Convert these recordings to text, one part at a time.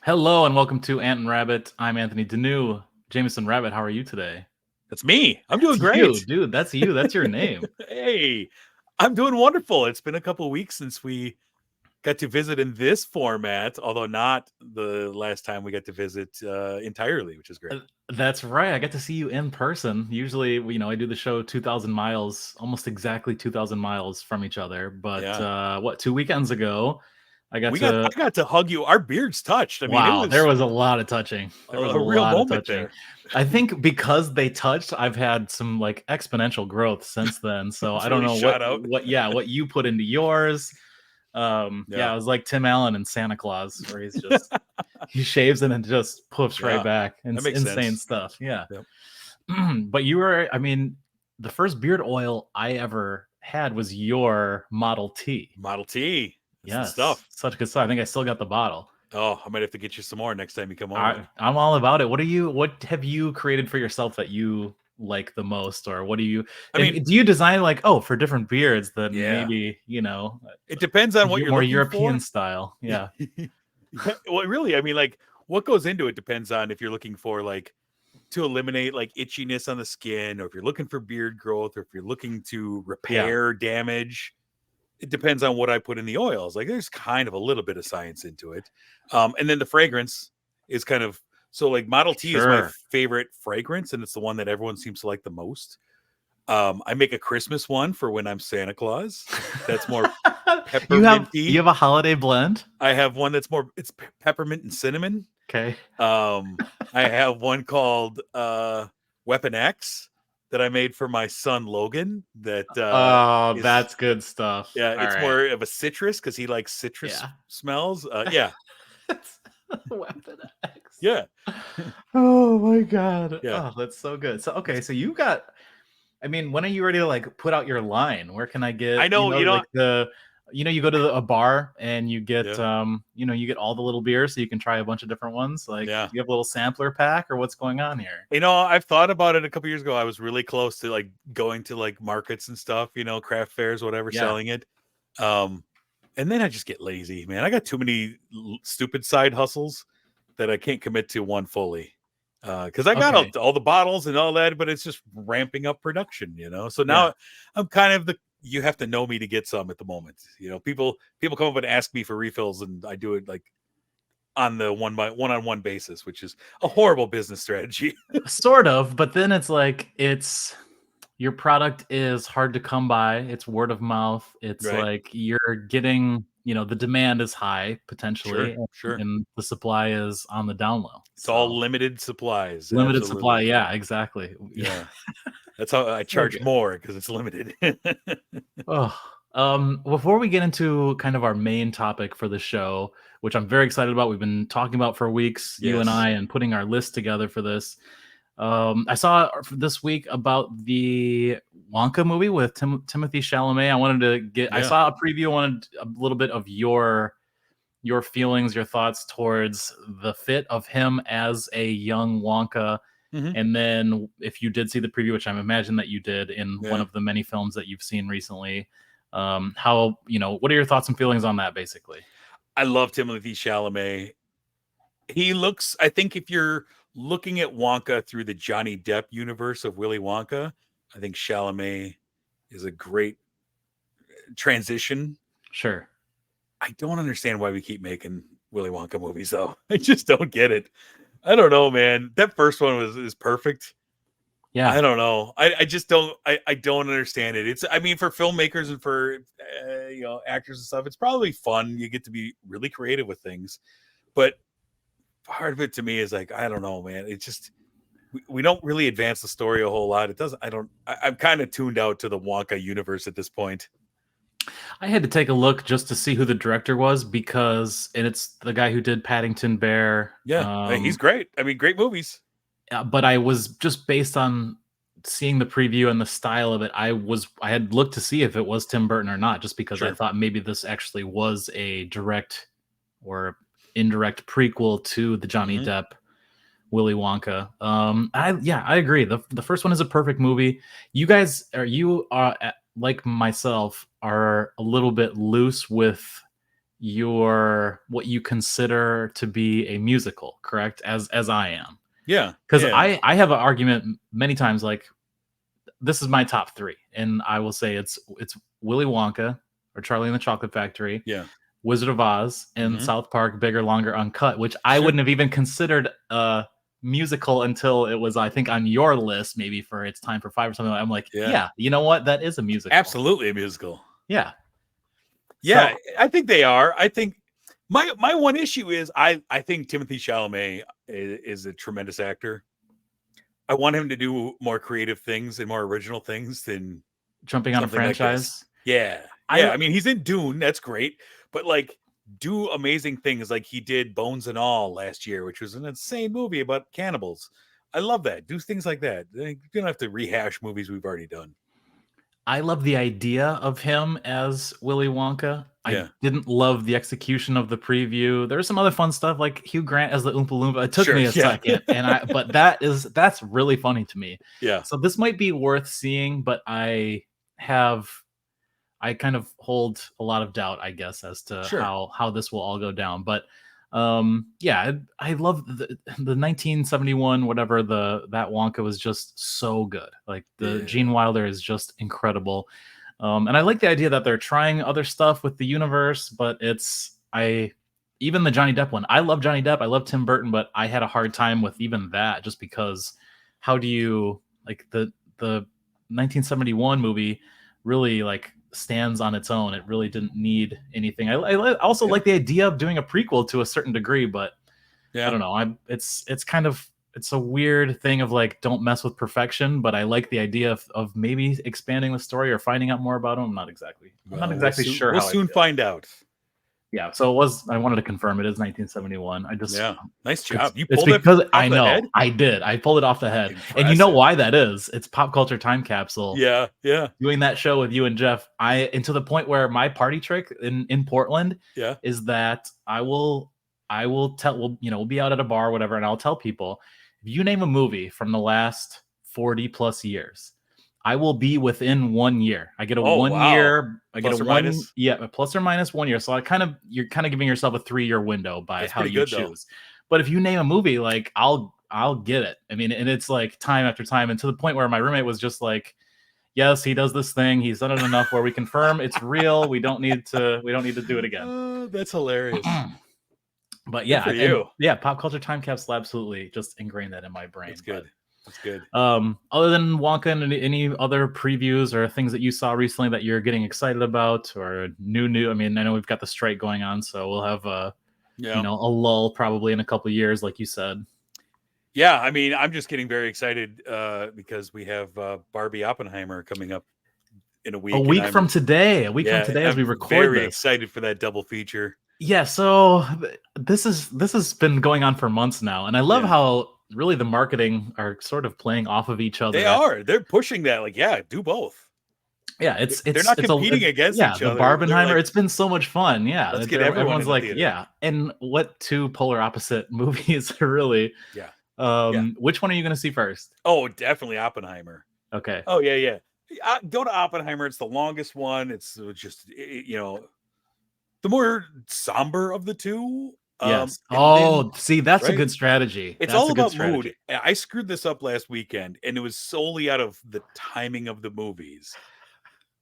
Hello and welcome to Ant and Rabbit. I'm Anthony Denew. Jameson Rabbit, how are you today? That's me. I'm That's doing you, great. dude. That's you. That's your name. Hey, I'm doing wonderful. It's been a couple of weeks since we got to visit in this format, although not the last time we got to visit entirely, which is great. Uh, That's right. I get to see you in person. Usually, I do the show 2,000 miles, almost exactly 2,000 miles from each other. But Yeah. 2 weekends ago, I got I to. got to hug you. Our beards touched. I mean, it Wow, there was was a lot of touching. There was a a real lot of moment touching. there. I think because they touched, I've had some like exponential growth since then. So It's I don't really know what shot out. what you put into yours. Yeah. It was like Tim Allen in Santa Claus, where he shaves and then just poofs right Yeah. back. That makes Insane sense. stuff. Yeah. Yep. But the first beard oil I ever had was your Model T. Model T. That's the Yes, stuff. such good stuff. I think I still got the bottle. Oh, I might have to get you some more next time you come over. I'm all about it. What have you created for yourself that you like the most, or what do you? I mean, Do you design like for different beards? Then yeah. maybe It depends on what you're more looking European for. style. Yeah, Yeah, well, really, I mean, like what goes into it depends on if you're looking for like to eliminate like itchiness on the skin, or if you're looking for beard growth, or if you're looking to yeah, repair damage. It depends on what I put in the oils. Like there's kind of a little bit of science into it. And then the fragrance is kind of so like Model T is my sure. favorite fragrance, and it's the one that everyone seems to like the most. I make a Christmas one for when I'm Santa Claus. That's more You pepperminty. have a holiday blend. I have one that's more it's peppermint and cinnamon. Okay. I have one called Weapon X that I made for my son Logan. That Oh, is that's good stuff. yeah, All it's right. more of a citrus because he likes citrus Yeah. smells. Yeah, Weapon X. yeah, Oh my god. yeah. Oh, that's so good. So okay, so you got when are you ready to like put out your line? Where can I I get, know, like you go to a bar and you get yeah, you get all the little beers so you can try a bunch of different ones. Like, yeah. do you have a little sampler pack or what's going on here? I've thought about it a couple years ago. I was really close to like going to like markets and stuff, craft fairs, whatever, Yeah. selling it. Um, and then I just get lazy, man. I got too many stupid side hustles that I can't commit to one fully. Because I got Okay. all the bottles and all that, but it's just ramping up production, So Yeah. now I'm kind of you have to know me to get some at the moment. People come up and ask me for refills, and I do it like on the one-on-one basis, which is a horrible business strategy. Sort of, but then it's like your product is hard to come by. It's word of mouth. It's Right. like you're getting, the demand is high potentially, Sure, sure. and the supply is on the down low. It's all So limited supplies. limited supply. Absolutely. Yeah, exactly. Yeah. That's how I So charge good. more because it's limited. Oh, before we get into kind of our main topic for the show, which I'm very excited about, we've been talking about for weeks, you and Yes. I, and putting our list together for this. I saw this week about the Wonka movie with Timothy Chalamet. I Yeah. saw a preview. I wanted a little bit of your feelings, your thoughts towards the fit of him as a young Wonka. Hmm. And then if you did see the preview, which I imagine that you did in one Yeah. of the many films that you've seen recently, what are your thoughts and feelings on that basically? I love Timothy Chalamet. I think if you're looking at Wonka through the Johnny Depp universe of Willy Wonka, I think Chalamet is a great transition. Sure. I don't understand why we keep making Willy Wonka movies though. I just don't get it. I don't know, man. That first one is perfect. I Yeah. don't know. I just don't. I don't understand it. I mean, for filmmakers and for actors and stuff, it's probably fun. You get to be really creative with things, but part of it to me is like I don't know, man. It's just we don't really advance the story a whole lot. It doesn't. I don't. I'm kind of tuned out to the Wonka universe at this point. I had to take a look just to see who the director was and it's the guy who did Paddington Bear. Yeah, he's great. I mean, great movies. But I was just based on seeing the preview and the style of it. I had looked to see if it was Tim Burton or not, just because I Sure. thought maybe this actually was a direct or indirect prequel to the Johnny Mm-hmm. Depp Willy Wonka. I agree. The first one is a perfect movie. You are like myself are a little bit loose with what you consider to be a musical, correct? As I am. Yeah. Because Yeah. I have an argument many times, like, this is my top three, and I will say it's Willy Wonka or Charlie and the Chocolate Factory, Yeah. Wizard of Oz, and Mhm. South Park Bigger, Longer, Uncut, which I Sure. wouldn't have even considered a musical until it was, I think, on your list, maybe for It's Time for Five or something. I'm like, Yeah. yeah, you know what? That is a musical. Absolutely a musical. Yeah. Yeah, So I think they are. I think my one issue is I think Timothy Chalamet is a tremendous actor. I want him to do more creative things and more original things than jumping on a something like this. franchise. Yeah. Yeah. I mean, he's in Dune. That's great. But like, do amazing things like he did Bones and All last year, which was an insane movie about cannibals. I love that. Do things like that. You don't have to rehash movies we've already done. I love the idea of him as Willy Wonka. I Yeah. didn't love the execution of the preview. There was some other fun stuff like Hugh Grant as the Oompa Loompa. It took Sure. me a Yeah. second, but that's really funny to me. Yeah. So this might be worth seeing, but I kind of hold a lot of doubt, I guess, as to Sure. how this will all go down. But yeah, I love the 1971 whatever that Wonka was just so good. Like the Yeah. Gene Wilder is just incredible. And I like the idea that they're trying other stuff with the universe, but even the Johnny Depp one. I love Johnny Depp. I love Tim Burton, but I had a hard time with even that just because how do you like the 1971 movie really like stands on its own. It really didn't need anything. I also like the idea of doing a prequel to a certain degree, but I don't know. It's kind of it's a weird thing of like don't mess with perfection, but I like the idea of maybe expanding the story or finding out more about them. I'm not exactly sure We'll how soon find out. Yeah, so it was. I wanted to confirm it is 1971. I just nice job. You it's pulled it because off I the know head? I did. I pulled it off the head, Impressive. and you know why that is? It's Pop Culture Time Capsule. Yeah, yeah. Doing that show with you and Jeff, and to the point where my party trick in Portland, is that I will tell we'll be out at a bar or whatever, and I'll tell people if you name a movie from the last 40 plus years, I will be within 1 year. I get a 1 year. I get plus a or one minus? a plus or minus 1 year. So you're kind of giving yourself a 3-year window by That's how pretty you good, choose. But if you name a movie, like I'll get it. I mean, and it's like time after time, and to the point where my roommate was just like, yes, he does this thing. He's done it enough where we confirm it's real. We don't need to do it again. That's hilarious. But Good for you. Pop Culture Time Capsule absolutely just ingrained that in my brain. That's good. That's good. Other than Wonka, and any other previews or things that you saw recently that you're getting excited about, or new? I mean, I know we've got the strike going on, so we'll have a lull probably in a couple of years, like you said. Yeah, I mean, I'm just getting very excited because we have Barbie Oppenheimer coming up in a week. A week from today. As we record very this. excited for that double feature. Yeah, so this has been going on for months now, and I love how really the marketing are sort of playing off of each other. They're pushing that, like, do both. Yeah, they're not competing against each other. The Barbenheimer, like, it's been so much fun. Yeah, let's get everyone's like, and what two polar opposite movies really? Which one are you going to see first? Oh, definitely Oppenheimer. Okay. Oh yeah. Go to Oppenheimer. It's the longest one. It's just the more somber of the two. Yes. See, that's a good strategy. It's all about mood. I screwed this up last weekend, and it was solely out of the timing of the movies.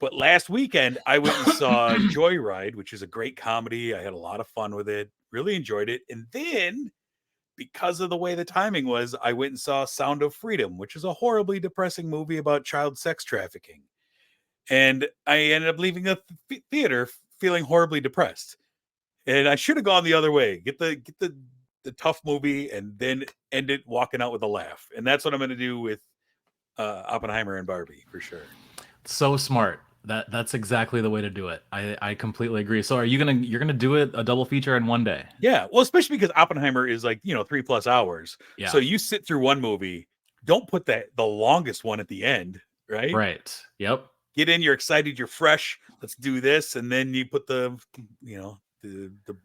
But last weekend, I went and saw Joyride, which is a great comedy. I had a lot of fun with it. Really enjoyed it. And then, because of the way the timing was, I went and saw Sound of Freedom, which is a horribly depressing movie about child sex trafficking. And I ended up leaving the theater feeling horribly depressed. And I should have gone the other way. Get the tough movie and then end it walking out with a laugh. And that's what I'm going to do with Oppenheimer and Barbie for sure. So smart. That's exactly the way to do it. I completely agree. So you're gonna do it a double feature in one day? Yeah. Well, especially because Oppenheimer is like 3+ hours. Yeah. So you sit through one movie. Don't put the longest one at the end. Right. Right. Yep. Get in. You're excited. You're fresh. Let's do this. And then you put the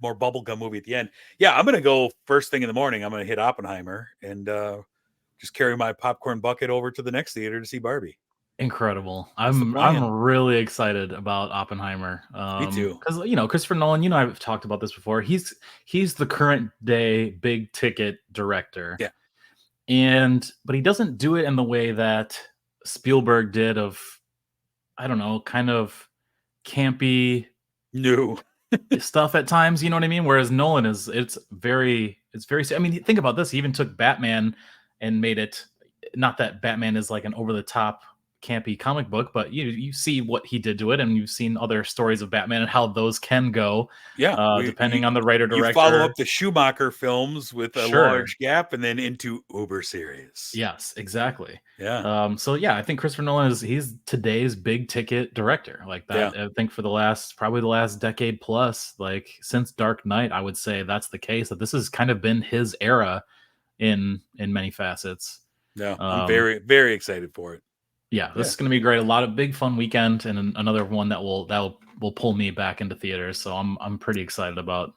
more bubblegum movie at the end. Yeah. I'm gonna go first thing in the morning. I'm gonna hit Oppenheimer and just carry my popcorn bucket over to the next theater to see Barbie. Incredible. That's the I'm plan. really excited about Oppenheimer. Me too. Because Christopher Nolan, I've talked about this before. He's the current day big ticket director. Yeah. But he doesn't do it in the way that Spielberg did of, I don't know, kind of campy No. stuff at times, you know what I mean? Whereas Nolan it's very I mean, think about this. He even took Batman and made it, not that Batman is like an over the top campy comic book, but you see what he did to it, and you've seen other stories of Batman and how those can go, Yeah, depending on the writer you follow director. up the Schumacher films with a Sure. large gap and then into uber serious. Yes, exactly. Yeah. So yeah, I think Christopher Nolan he's today's big ticket director like Yeah. that. I think for probably the last decade plus, like since Dark Knight, I would say that's the case. That this has kind of been his era in many facets. No, I'm Um, very, very excited for it. yeah, this Yeah. is going to be great. A lot of big fun weekend, and another one that will pull me back into theaters. So I'm pretty excited about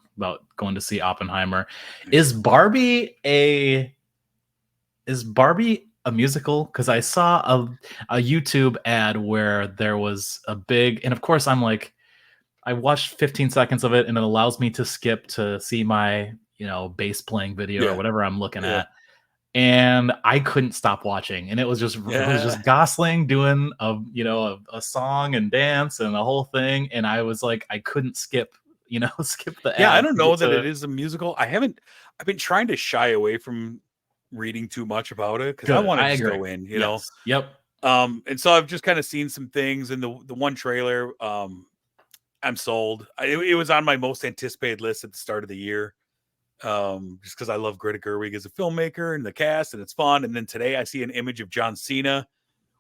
going to see Oppenheimer. Is Barbie a is Barbie a musical? Because I saw a YouTube ad where there was a big, and of course I'm like, I watched 15 seconds of it, and it allows me to skip to see my bass playing video or Yeah. whatever I'm looking Yeah. at, and I couldn't stop watching, and it was just Yeah. Gosling doing a song and dance and the whole thing, and I was like, I couldn't skip skip the Yeah. I ad don't to know get that it to. is a musical. I've been trying to shy away from reading too much about it because I Good, want to I just agree. go in, Yes, yep. And so I've just kind of seen some things in the one trailer. I'm sold. It was on my most anticipated list at the start of the year. Just because I love Greta Gerwig as a filmmaker and the cast, and it's fun. And then today I see an image of John Cena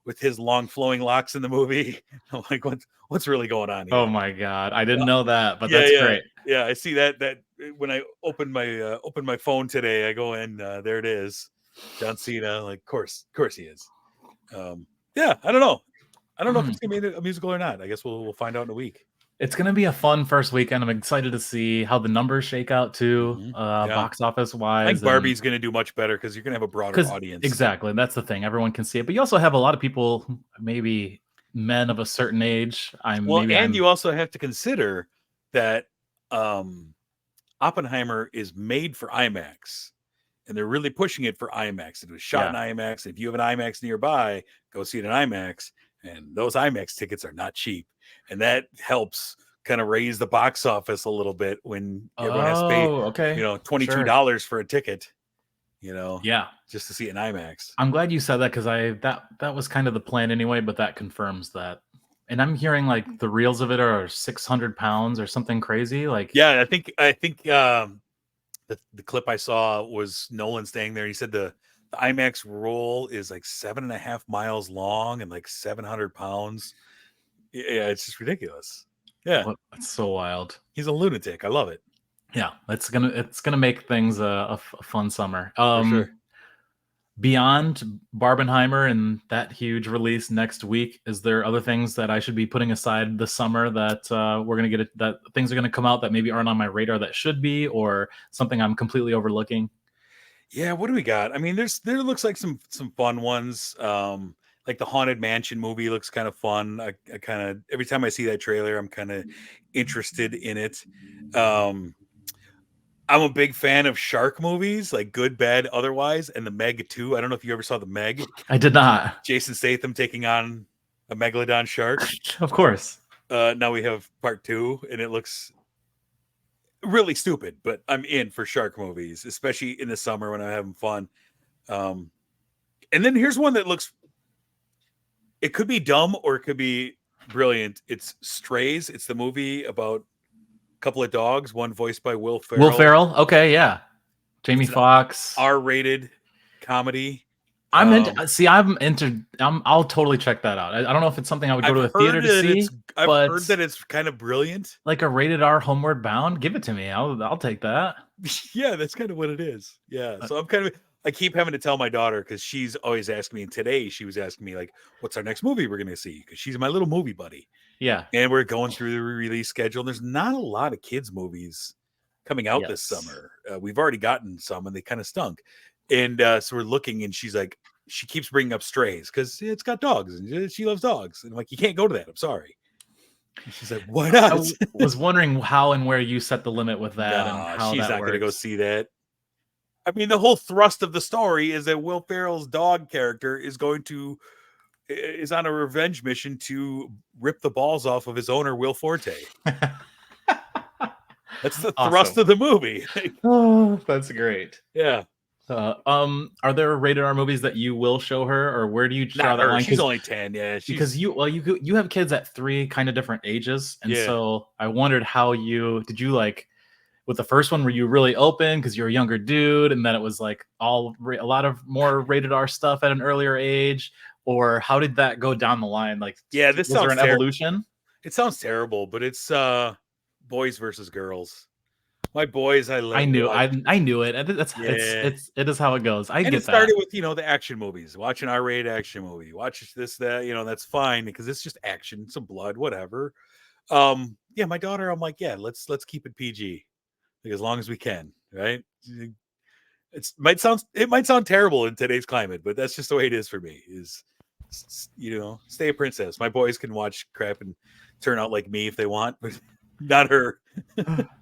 with his long flowing locks in the movie. I'm like, what's really going on Oh here? my god, I didn't know that, but Yeah, that's yeah, great. yeah. I see that when I open my phone today, I go in, there it is, John Cena. Like, of course he is. Yeah, I don't know. I don't know if it's gonna be a musical or not. I guess we'll find out in a week. It's gonna be a fun first weekend. I'm excited to see how the numbers shake out too, Yeah, box office I think wise, and Barbie's gonna do much better because you're gonna have a broader because audience. exactly that's the thing. Everyone can see it, but you also have a lot of people, maybe men of a certain age. Well, and I'm you also have to consider that um, Oppenheimer is made for IMAX, and they're really pushing it for IMAX. It was shot in yeah. IMAX. If you have an IMAX nearby, go see it in IMAX. And those IMAX tickets are not cheap, and that helps kind of raise the box office a little bit when everyone has to pay, Oh, okay, sure. $22 for a ticket, Yeah, just to see it in IMAX. I'm glad you said that because that was kind of the plan anyway, but that confirms that. And I'm hearing like the reels of it are 600 pounds or something crazy. Like, Yeah, I think the clip I saw was Nolan staying there. He said the IMAX roll is like 7.5 miles long and like 700 pounds. Yeah, it's just ridiculous. Yeah, that's so wild. he's a lunatic. I love it Yeah, it's gonna make things a fun summer. for sure. Beyond Barbenheimer and that huge release next week, is there other things that I should be putting aside this summer that we're gonna that things are gonna come out that maybe aren't on my radar that should be, or something I'm completely overlooking? Yeah, what do we got? I mean, there looks like some fun ones. Like the Haunted Mansion movie looks kind of fun. I kind of every time I see that trailer, I'm kind of interested in it. Um, I'm a big fan of shark movies, like Good, Bad, Otherwise, and the Meg 2. I don't know if you ever saw the Meg. I did not. Jason Statham taking on a megalodon shark. Of course. Now we have part 2, and it looks really stupid, but I'm in for shark movies, especially in the summer when I'm having fun. Um, and then here's one that looks, it could be dumb or it could be brilliant. It's Strays. It's the movie about a couple of dogs, one voiced by Will Will Ferrell. Ferrell. Okay, yeah. Jamie It's an Foxx. R-rated comedy. I'm into. See, I'm into. I'll totally check that out. I don't know if it's something I would go to a theater to see, I've but heard that it's kind of brilliant. like a rated R Homeward Bound, give it to me. I'll take that. Yeah, that's kind of what it is. Yeah. So I keep having to tell my daughter because she's always asking me. And today she was asking me, like, what's our next movie we're going to see? Because she's my little movie buddy. Yeah. And we're going through the release schedule. And there's not a lot of kids' movies coming out this Yes. summer. We've already gotten some and they kind of stunk. And so we're looking and she's like, she keeps bringing up Strays because it's got dogs and she loves dogs. And I'm like, you can't go to that. I'm sorry. And she's like, why not? Was wondering how and where you set the limit with that and Nah, how she's that not going to go works. see that. I mean, the whole thrust of the story is that Will Ferrell's dog character is on a revenge mission to rip the balls off of his owner, Will Forte. That's the thrust of the movie. Oh, that's great. Yeah. Are there rated R movies that you will show her, or where do you draw Not that her. line? She's only 10. Yeah. Because you have kids at 3 kind of different ages, and Yeah. so I wondered how did you like with the first one, were you really open because you're a younger dude, and then it was like a lot of more rated R stuff at an earlier age, or how did that go down the line? Like, yeah, was there an evolution? It sounds terrible, but it's boys versus girls. My boys, I knew it. It is how it goes. And it started with the action movies. Watch an R-rated action movie. Watch this, that. That's fine because it's just action, some blood, whatever. Yeah, my daughter, I'm like, yeah, let's keep it PG, like, as long as we can, right? It might sound terrible in today's climate, but that's just the way it is for me. Is stay a princess. My boys can watch crap and turn out like me if they want, but not her.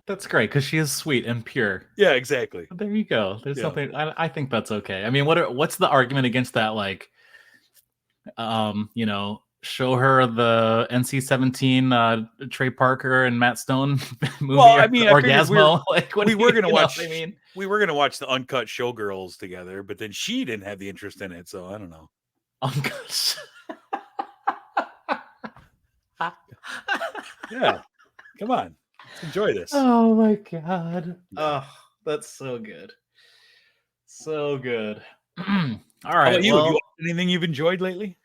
That's great because she is sweet and pure. Yeah, exactly. There you go. There's something. I think that's okay. I mean, what's the argument against that? Like, show her the NC-17 Trey Parker and Matt Stone movie. Well, I mean, Orgasmo. We were gonna watch. We were gonna watch the Uncut Showgirls together, but then she didn't have the interest in it, so I don't know. Uncut. Yeah, come on, let's enjoy this. Oh my god! Oh, that's so good, so good. All right. How about you? Have you watched anything you've enjoyed lately?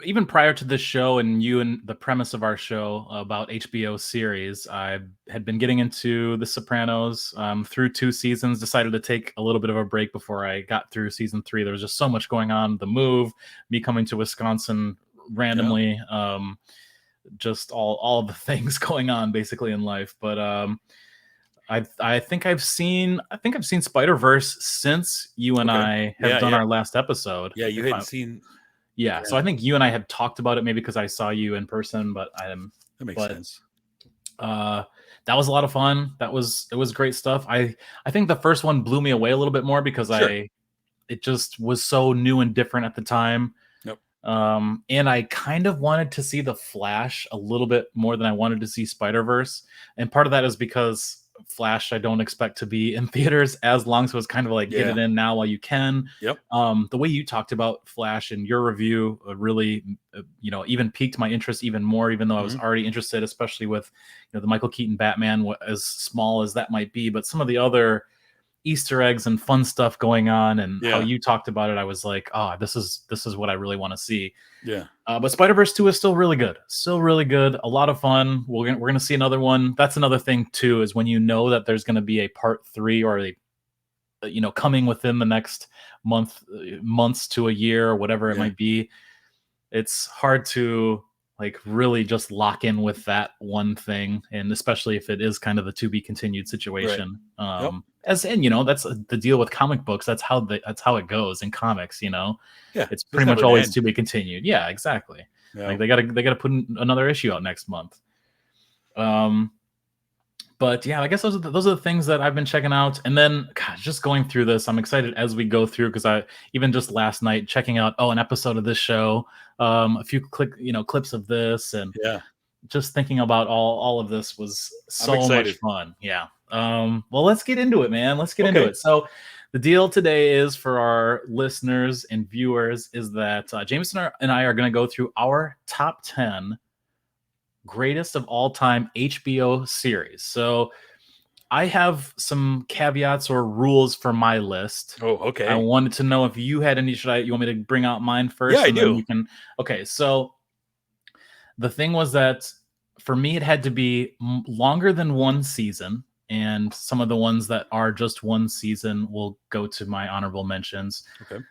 Even prior to this show and the premise of our show about HBO series, I had been getting into The Sopranos through 2 seasons, decided to take a little bit of a break before I got through season 3. There was just so much going on, the move, me coming to Wisconsin randomly, just all of the things going on basically in life. But I think I've seen Spider-Verse since you and I have done our last episode. Yeah, you hadn't seen. Yeah, so I think you and I had talked about it maybe because I saw you in person, but that makes sense. That was a lot of fun. It was great stuff. I think the first one blew me away a little bit more because it just was so new and different at the time. Yep. And I kind of wanted to see The Flash a little bit more than I wanted to see Spider-Verse, and part of that is because Flash I don't expect to be in theaters as long, so it's kind of like get it in now while you can. Yep. The way you talked about Flash in your review really even piqued my interest even more, even though I was already interested, especially with the Michael Keaton Batman, as small as that might be, but some of the other Easter eggs and fun stuff going on, and how you talked about it, I was like, this is what I really want to see. Yeah. But Spider-Verse 2 is still really good. A lot of fun. We're gonna see another one. That's another thing too, is when you know that there's gonna be a part 3 or coming within the next months to a year or whatever it might be. It's hard to really just lock in with that one thing, and especially if it is kind of the to be continued situation. Right. That's the deal with comic books. That's how it goes in comics. It's pretty much always to be continued. Yeah, exactly. Yeah. They gotta put another issue out next month. But yeah, I guess those are the things that I've been checking out. And then, just going through this, I'm excited as we go through, because I even just last night checking out an episode of this show, a few clips of this, and just thinking about all of this was so much fun. Yeah. Well, let's get into it, man. Let's get into it. So the deal today is, for our listeners and viewers, is that Jameson and I are going to go through our top 10 greatest of all time HBO series. So I have some caveats or rules for my list. Oh, okay. I wanted to know if you had any. You want me to bring out mine first? Yeah, I do. You can. Okay, so the thing was that for me, it had to be longer than one season, and some of the ones that are just one season will go to my honorable mentions. Okay.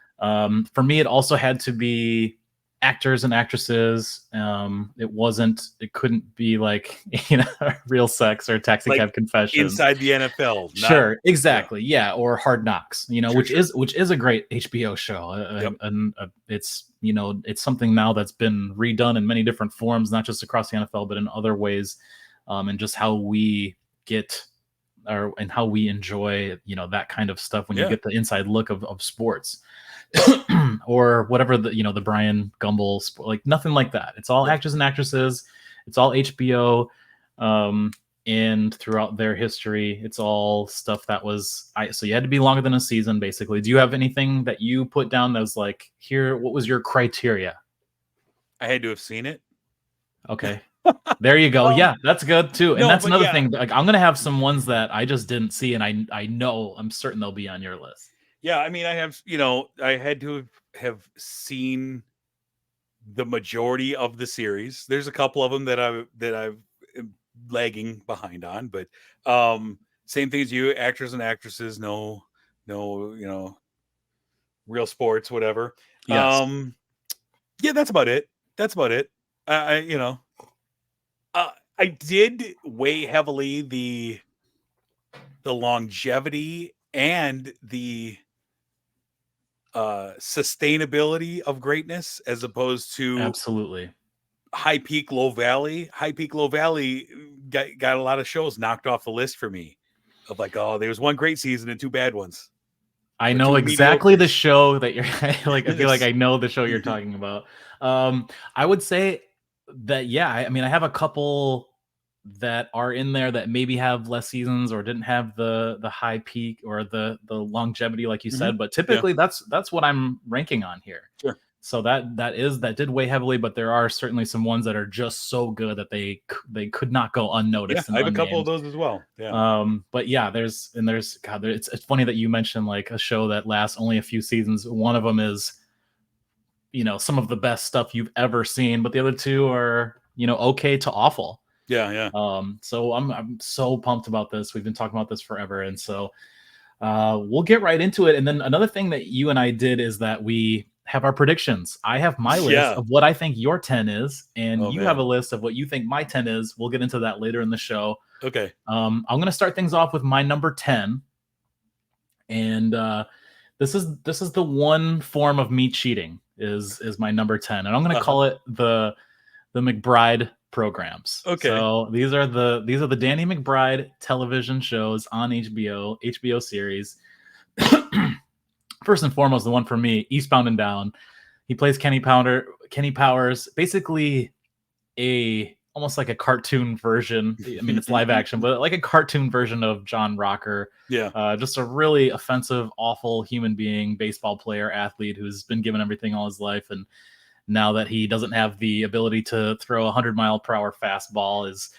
For me, it also had to be actors and actresses. It couldn't be like, Real Sex or Taxi Like Cab Confessions. inside the NFL. Sure, exactly. Yeah, or Hard Knocks, Sure, which is a great HBO show. Yep. And it's, it's something now that's been redone in many different forms, not just across the NFL, but in other ways, and just how we get and how we enjoy, that kind of stuff when you get the inside look of sports. Or whatever, the Brian Gumble, like nothing like that. It's all actors and actresses. It's all HBO. And throughout their history, it's all stuff that was so you had to be longer than a season, basically. Do you have anything that you put down that was like, here, what was your criteria? I had to have seen it. Okay. There you go. Yeah, that's good too. And that's another thing. Like, I'm gonna have some ones that I just didn't see, and I'm certain they'll be on your list. Yeah, I mean, I have, I had to have seen the majority of the series. There's a couple of them that I've lagging behind on, but same thing as you, actors and actresses, no, real sports, whatever. Yes. Yeah, that's about it. I did weigh heavily the longevity and the sustainability of greatness as opposed to absolutely high peak, low valley. High peak, low valley got a lot of shows knocked off the list for me of like, oh, there was one great season and two bad ones. I know exactly the show that you're like. I feel like I know the show you're talking about. I would say that, yeah, I mean, I have a couple that are in there that maybe have less seasons or didn't have the high peak or the longevity, like you said. But typically, that's what I'm ranking on here. Sure. So that did weigh heavily, but there are certainly some ones that are just so good that they could not go unnoticed. Yeah, I have a couple of those as well. Yeah. But yeah, there's God, it's funny that you mentioned like a show that lasts only a few seasons. One of them is, some of the best stuff you've ever seen, but the other two are, okay to awful. Yeah. So I'm so pumped about this. We've been talking about this forever, and so we'll get right into it. And then another thing that you and I did is that we have our predictions. I have my list of what I think your 10 is, and you have a list of what you think my 10 is. We'll get into that later in the show. Okay. I'm going to start things off with my number 10. And this is the one form of me cheating is my number 10. And I'm going to call it the McBride programs. Okay. So these are the Danny McBride television shows on HBO series. First and foremost, the one for me, Eastbound and Down. He plays Kenny Powers, basically almost like a cartoon version. I mean, it's live action, but like a cartoon version of John Rocker. Yeah. Just a really offensive, awful human being, baseball player, athlete who's been given everything all his life. And now that he doesn't have the ability to throw 100-mile-per-hour fastball, is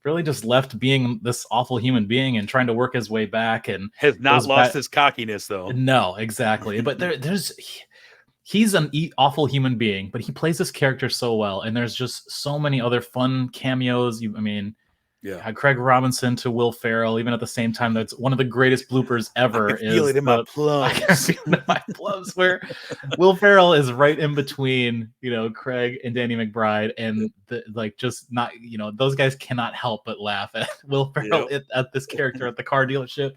really just left being this awful human being and trying to work his way back, and has not lost his cockiness though. No, exactly. But he's an awful human being, but he plays this character so well, and there's just so many other fun cameos. Had Craig Robinson to Will Ferrell, even at the same time. That's one of the greatest bloopers ever. I feel it in my plums. Where Will Ferrell is right in between, Craig and Danny McBride, and those guys cannot help but laugh at Will Ferrell at this character at the car dealership.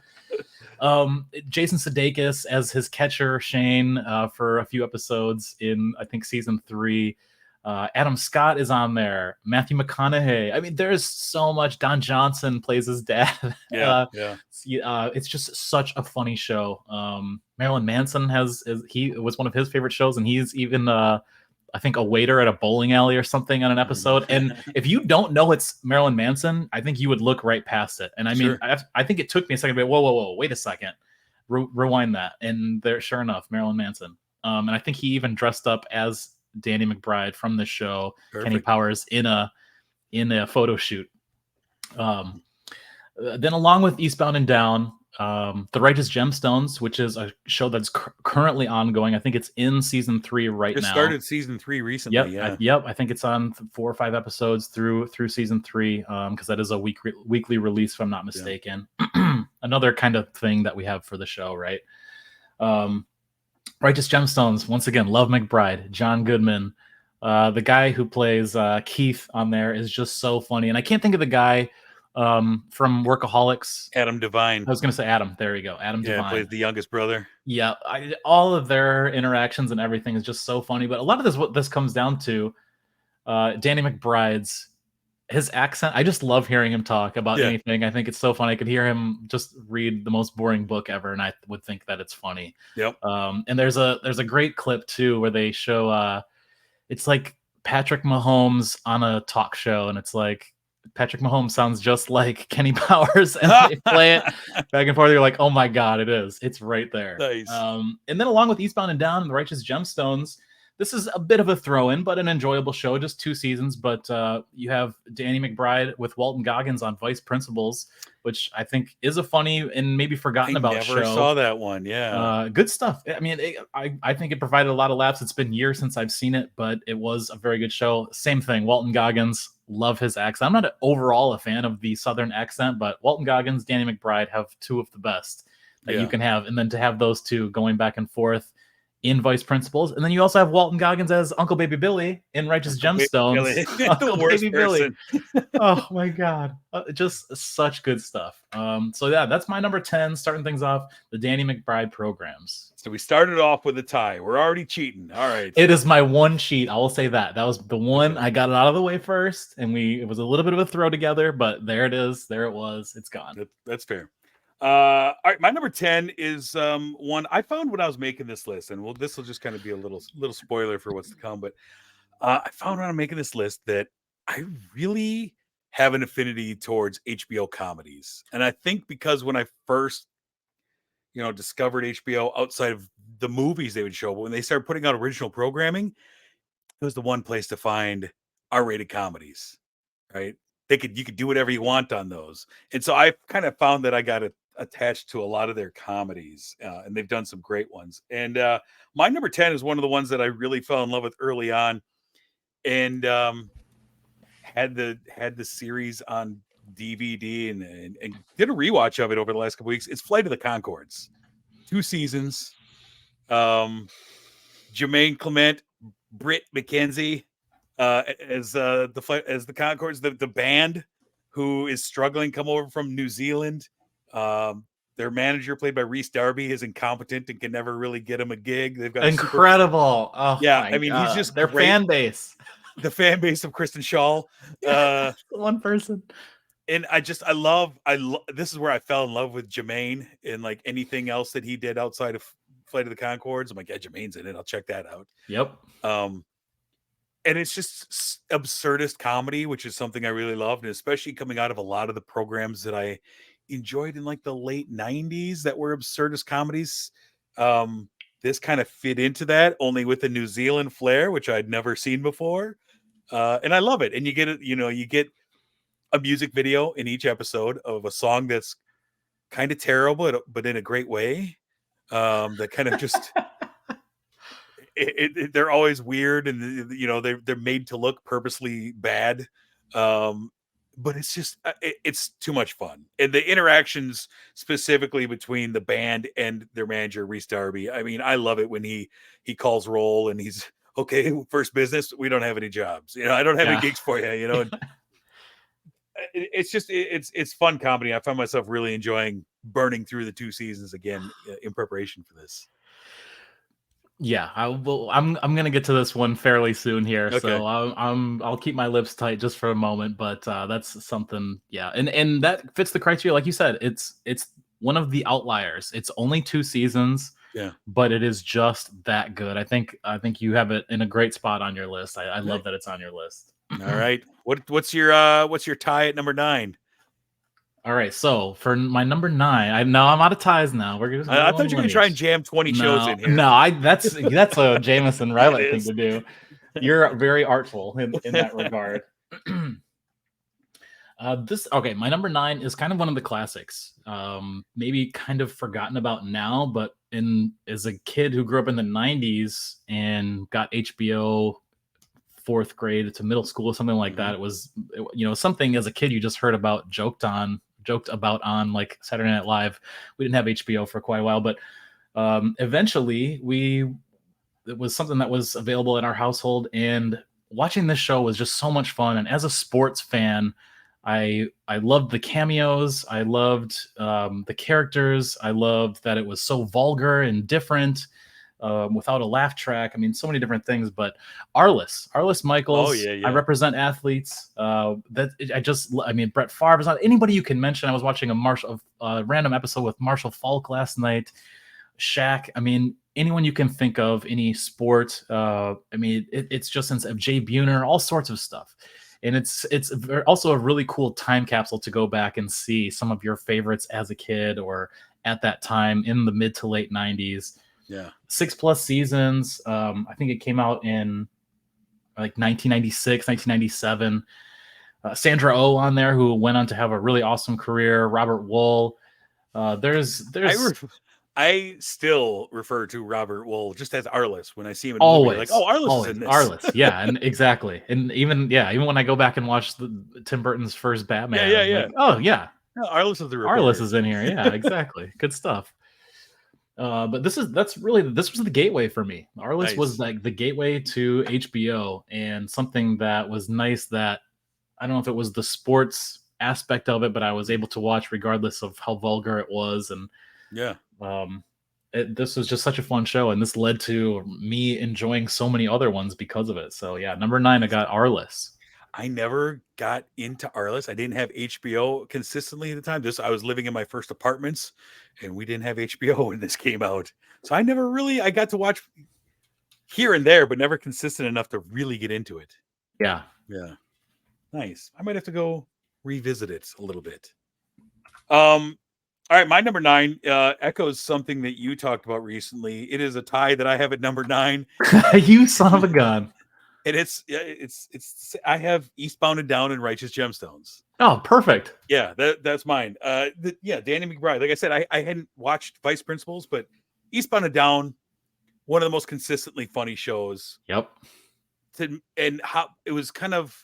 Jason Sudeikis as his catcher Shane for a few episodes in, I think, season 3. Adam Scott is on there. Matthew McConaughey. I mean, there's so much. Don Johnson plays his dad. It's just such a funny show. Marilyn Manson he was one of his favorite shows, and he's even I think a waiter at a bowling alley or something on an episode. And if you don't know it's Marilyn Manson, I think you would look right past it. And I mean, I think it took me a second to be, whoa, wait a second, rewind that. And there, sure enough, Marilyn Manson. And I think he even dressed up as Danny McBride from the show. Perfect. Kenny Powers in a photo shoot. Then along with Eastbound and Down, The Righteous Gemstones, which is a show that's currently ongoing. I think it's in season 3 right now. It started season 3 recently. Yep. I think it's on 4 or 5 episodes through season 3, because that is a weekly release, if I'm not mistaken. Another kind of thing that we have for the show, right? Righteous Gemstones, once again, love McBride, John Goodman. The guy who plays Keith on there is just so funny. And I can't think of the guy from Workaholics. Adam Devine. I was going to say Adam. There you go. Adam Devine. Plays the youngest brother. Yeah. All of their interactions and everything is just so funny. But a lot of this, what this comes down to, Danny McBride's his accent. I just love hearing him talk about anything. I think it's so funny. I could hear him just read the most boring book ever, and I would think that it's funny. Yep. And there's a great clip too where they show it's like Patrick Mahomes on a talk show, and it's like Patrick Mahomes sounds just like Kenny Powers, and they play it back and forth. You're like, oh my god, it is. It's right there. Nice. And then along with Eastbound and Down and The Righteous Gemstones, this is a bit of a throw-in, but an enjoyable show, just 2 seasons. But you have Danny McBride with Walton Goggins on Vice Principals, which I think is a funny and maybe forgotten about show. I never saw that one, yeah. Good stuff. I mean, I think it provided a lot of laughs. It's been years since I've seen it, but it was a very good show. Same thing, Walton Goggins, love his accent. I'm not overall a fan of the Southern accent, but Walton Goggins, Danny McBride have 2 of the best that you can have. And then to have those 2 going back and forth in Vice Principals, and then you also have Walton Goggins as Uncle Baby Billy in Righteous Gemstones. The worst Baby person. Billy. Oh my god, just such good stuff. So yeah, that's my number 10. Starting things off, the Danny McBride programs. So we started off with a tie. We're already cheating. All right. It is my one cheat. I will say that was the one I got it out of the way first, and it was a little bit of a throw together, but there it is. There it was. It's gone. That's fair. All right, my number 10 is one I found when I was making this list, and this will just kind of be a little spoiler for what's to come, but I found when I'm making this list that I really have an affinity towards HBO comedies. And I think because when I first discovered HBO outside of the movies they would show, but when they started putting out original programming, it was the one place to find R-rated comedies, right? You could do whatever you want on those. And so I kind of found that I got attached to a lot of their comedies, and they've done some great ones. And my number 10 is one of the ones that I really fell in love with early on, and had the series on DVD and did a rewatch of it over the last couple weeks. It's Flight of the Conchords, 2 seasons. Jermaine Clement, Britt McKenzie as the Conchords, the band who is struggling, come over from New Zealand. Their manager, played by Rhys Darby, is incompetent and can never really get him a gig. They've got incredible. He's just their great. fan base. The fan base of Kristen Schaal. One person. And I love this is where I fell in love with Jermaine and like anything else that he did outside of Flight of the Conchords. I'm like, yeah, Jermaine's in it. I'll check that out. Yep. And it's just absurdist comedy, which is something I really loved, and especially coming out of a lot of the programs that I enjoyed in like the late 90s that were absurdist comedies. This kind of fit into that, only with a New Zealand flair, which I'd never seen before. And I love it. And you get a music video in each episode of a song that's kind of terrible, but in a great way. That kind of just they're always weird, and they're made to look purposely bad. But it's just it's too much fun, and the interactions specifically between the band and their manager Rhys Darby. I mean, I love it when he calls roll and he's okay. First business, we don't have any jobs. I don't have any gigs for you. And it's just it's fun comedy. I found myself really enjoying burning through the 2 seasons again in preparation for this. Yeah, I'm gonna get to this one fairly soon here, okay. So I'll keep my lips tight just for a moment. But that's something, yeah, and that fits the criteria, like you said. It's one of the outliers. It's only 2 seasons, yeah, but it is just that good. I think you have it in a great spot on your list. I love that it's on your list. All right, what's your tie at number 9? All right, so for my number 9, I'm out of ties now. I thought you were going to try and jam 20 shows in here. No, that's a Jameson Rabbitt thing to do. You're very artful in that regard. My number 9 is kind of one of the classics. Maybe kind of forgotten about now, but as a kid who grew up in the 90s and got HBO 4th grade to middle school, something like that. It was, something as a kid you just heard about, joked about on like Saturday Night Live. We didn't have HBO for quite a while, but Eventually, it was something that was available in our household, and watching this show was just so much fun. And as a sports fan, I loved the cameos. I loved the characters. I loved that it was so vulgar and different, without a laugh track. I mean, so many different things. But Arliss Oh Michaels, yeah, I yeah. represent athletes. I mean, Brett Favre is not anybody you can mention. I was watching a random episode with Marshall Falk last night. Shaq. I mean, anyone you can think of, any sport. I mean, it's just since Jay Buhner, all sorts of stuff. And it's also a really cool time capsule to go back and see some of your favorites as a kid or at that time in the mid to late 90s. Yeah. 6+ seasons. I think it came out in like 1996, 1997. Sandra Oh on there, who went on to have a really awesome career. Robert Wool. I There's I still refer to Robert Wool just as Arliss when I see him in a movie. Like, always, oh, Arliss is always in this. Arliss. Yeah, and exactly. And even when I go back and watch Tim Burton's first Yeah, Batman, yeah, I'm yeah. like, oh yeah, No, Arliss is the Arliss reporter. is in here. Yeah, exactly. Good stuff. But this was the gateway for me. Arliss was Nice. like the gateway to HBO, and something that was nice, that I don't know if it was the sports aspect of it, but I was able to watch regardless of how vulgar it was. And Yeah. um, this was just such a fun show, and this led to me enjoying so many other ones because of it. So yeah, number 9, I Nice. got Arliss. I never got into Arliss. I didn't have HBO consistently at the time. I was living in my first apartments, and we didn't have HBO when this came out. So I got to watch here and there, but never consistent enough to really get into it. Yeah. Yeah. Nice. I might have to go revisit it a little bit. All right, my number 9 echoes something that you talked about recently. It is a tie that I have at number 9, You son of a gun. and it's I have Eastbound and Down and Righteous Gemstones. Oh, perfect. Yeah, that's mine. Danny McBride. Like I said, I hadn't watched Vice Principals, but Eastbound and Down, one of the most consistently funny shows. Yep. And how it was kind of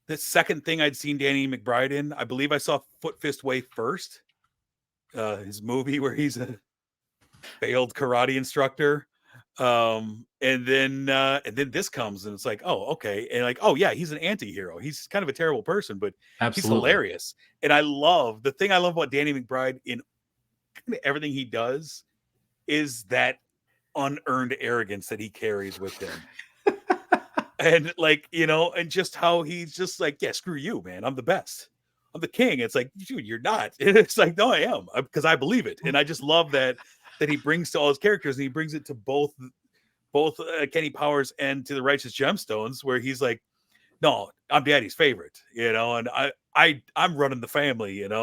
the second thing I'd seen Danny McBride in. I believe I saw Foot Fist Way first. His movie where he's a failed karate instructor. And then this comes, and it's like, oh, okay. And like, oh yeah, he's an anti-hero. He's kind of a terrible person, but he's Absolutely. hilarious. And I love about Danny McBride in kind of everything he does is that unearned arrogance that he carries with him. And like, and just how he's just like, yeah, screw you, man. I'm the best. I'm the king. It's like, dude, you're not. And it's like, no, I am, because I believe it. And I just love that he brings to all his characters, and he brings it to both Kenny Powers and to the Righteous Gemstones, where he's like, no, I'm daddy's favorite, and I'm running the family, and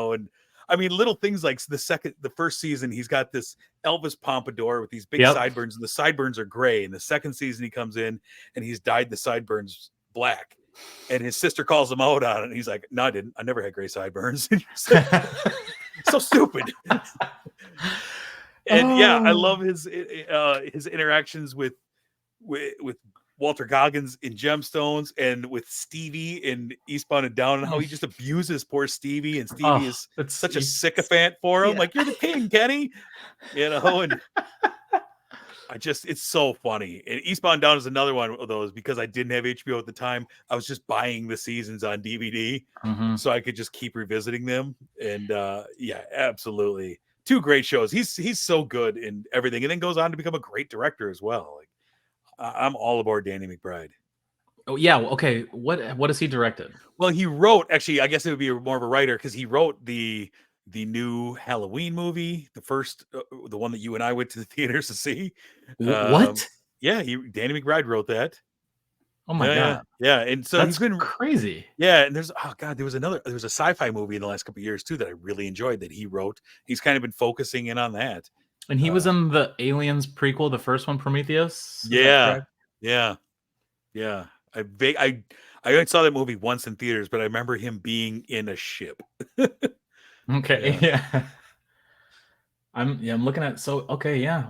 I mean, little things like the first season, he's got this Elvis pompadour with these big sideburns, and the sideburns are gray. And the second season, he comes in and he's dyed the sideburns black. And his sister calls him out on it. And he's like, no, I didn't. I never had gray sideburns. So stupid. And yeah, I love his interactions with Walter Goggins in Gemstones, and with Stevie in Eastbound and Down, and how he just abuses poor Stevie, and Stevie is such a sycophant for him. Yeah. Like, you're the king, Kenny, and it's so funny. And Eastbound and Down is another one of those, because I didn't have HBO at the time. I was just buying the seasons on DVD, so I could just keep revisiting them. And yeah, absolutely. 2 great shows. He's so good in everything, and then goes on to become a great director as well. Like, I'm all aboard Danny McBride. Oh yeah, okay. What has he directed? Well, he wrote, actually, I guess it would be more of a writer, because he wrote the new Halloween movie, the first, the one that you and I went to the theaters to see. What? Yeah, Danny McBride wrote that. Oh my god. Yeah. And so that's he's been crazy. Yeah, and there was a sci-fi movie in the last couple of years too that I really enjoyed that he wrote. He's kind of been focusing in on that. And he was in the Aliens prequel, the first one, Prometheus. Yeah. I only saw that movie once in theaters, but I remember him being in a ship. Okay, yeah. I'm looking at,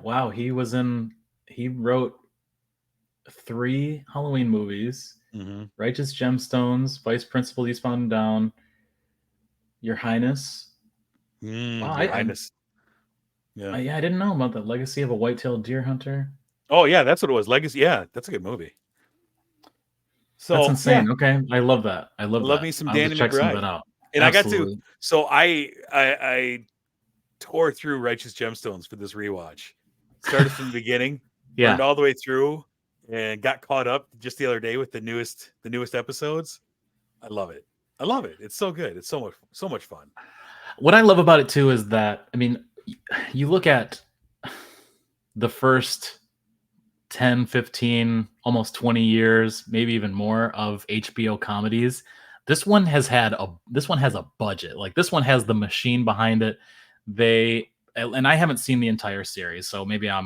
wow, he wrote 3 Halloween movies, Righteous Gemstones, Vice Principal, Eastbound and Down, Your Highness. Your Highness. Yeah. Yeah, I didn't know about the Legacy of a White-tailed Deer Hunter. Oh yeah, that's what it was. Legacy. Yeah, that's a good movie. That's So yeah, insane. Okay, I love that. I I love love that. me some I'll have to Danny check some of McBride. that out. And I got to. Absolutely. So I tore through Righteous Gemstones for this rewatch. Started from the beginning, burned Yeah. all the way through, and got caught up just the other day with the newest episodes. I love it. I love it. It's so good. It's so much fun. What I love about it too is that, I mean, you look at the first 10, 15, almost 20 years, maybe even more of HBO comedies. This one has a budget. Like this one has the machine behind it. And I haven't seen the entire series, so maybe I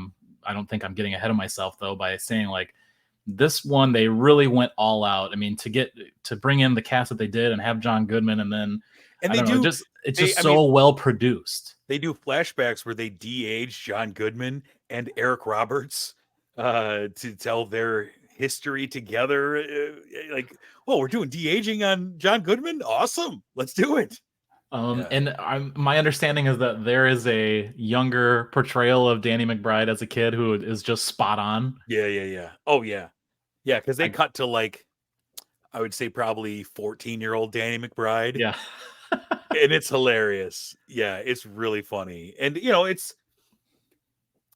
don't think I'm getting ahead of myself though by saying like this one they really went all out. I mean, to bring in the cast that they did and have John Goodman, and then And I they don't know, do. it's They. just I mean, so well produced. they do flashbacks where they de-age John Goodman and Eric Roberts to tell their history together. Like, oh, we're doing de-aging on John Goodman. Awesome, let's do it. Yeah. And my understanding is that there is a younger portrayal of Danny McBride as a kid who is just spot on. Yeah. Oh yeah, yeah. Because they I, cut to like, I would say probably 14-year-old Danny McBride, yeah, and it's hilarious. Yeah, it's really funny, and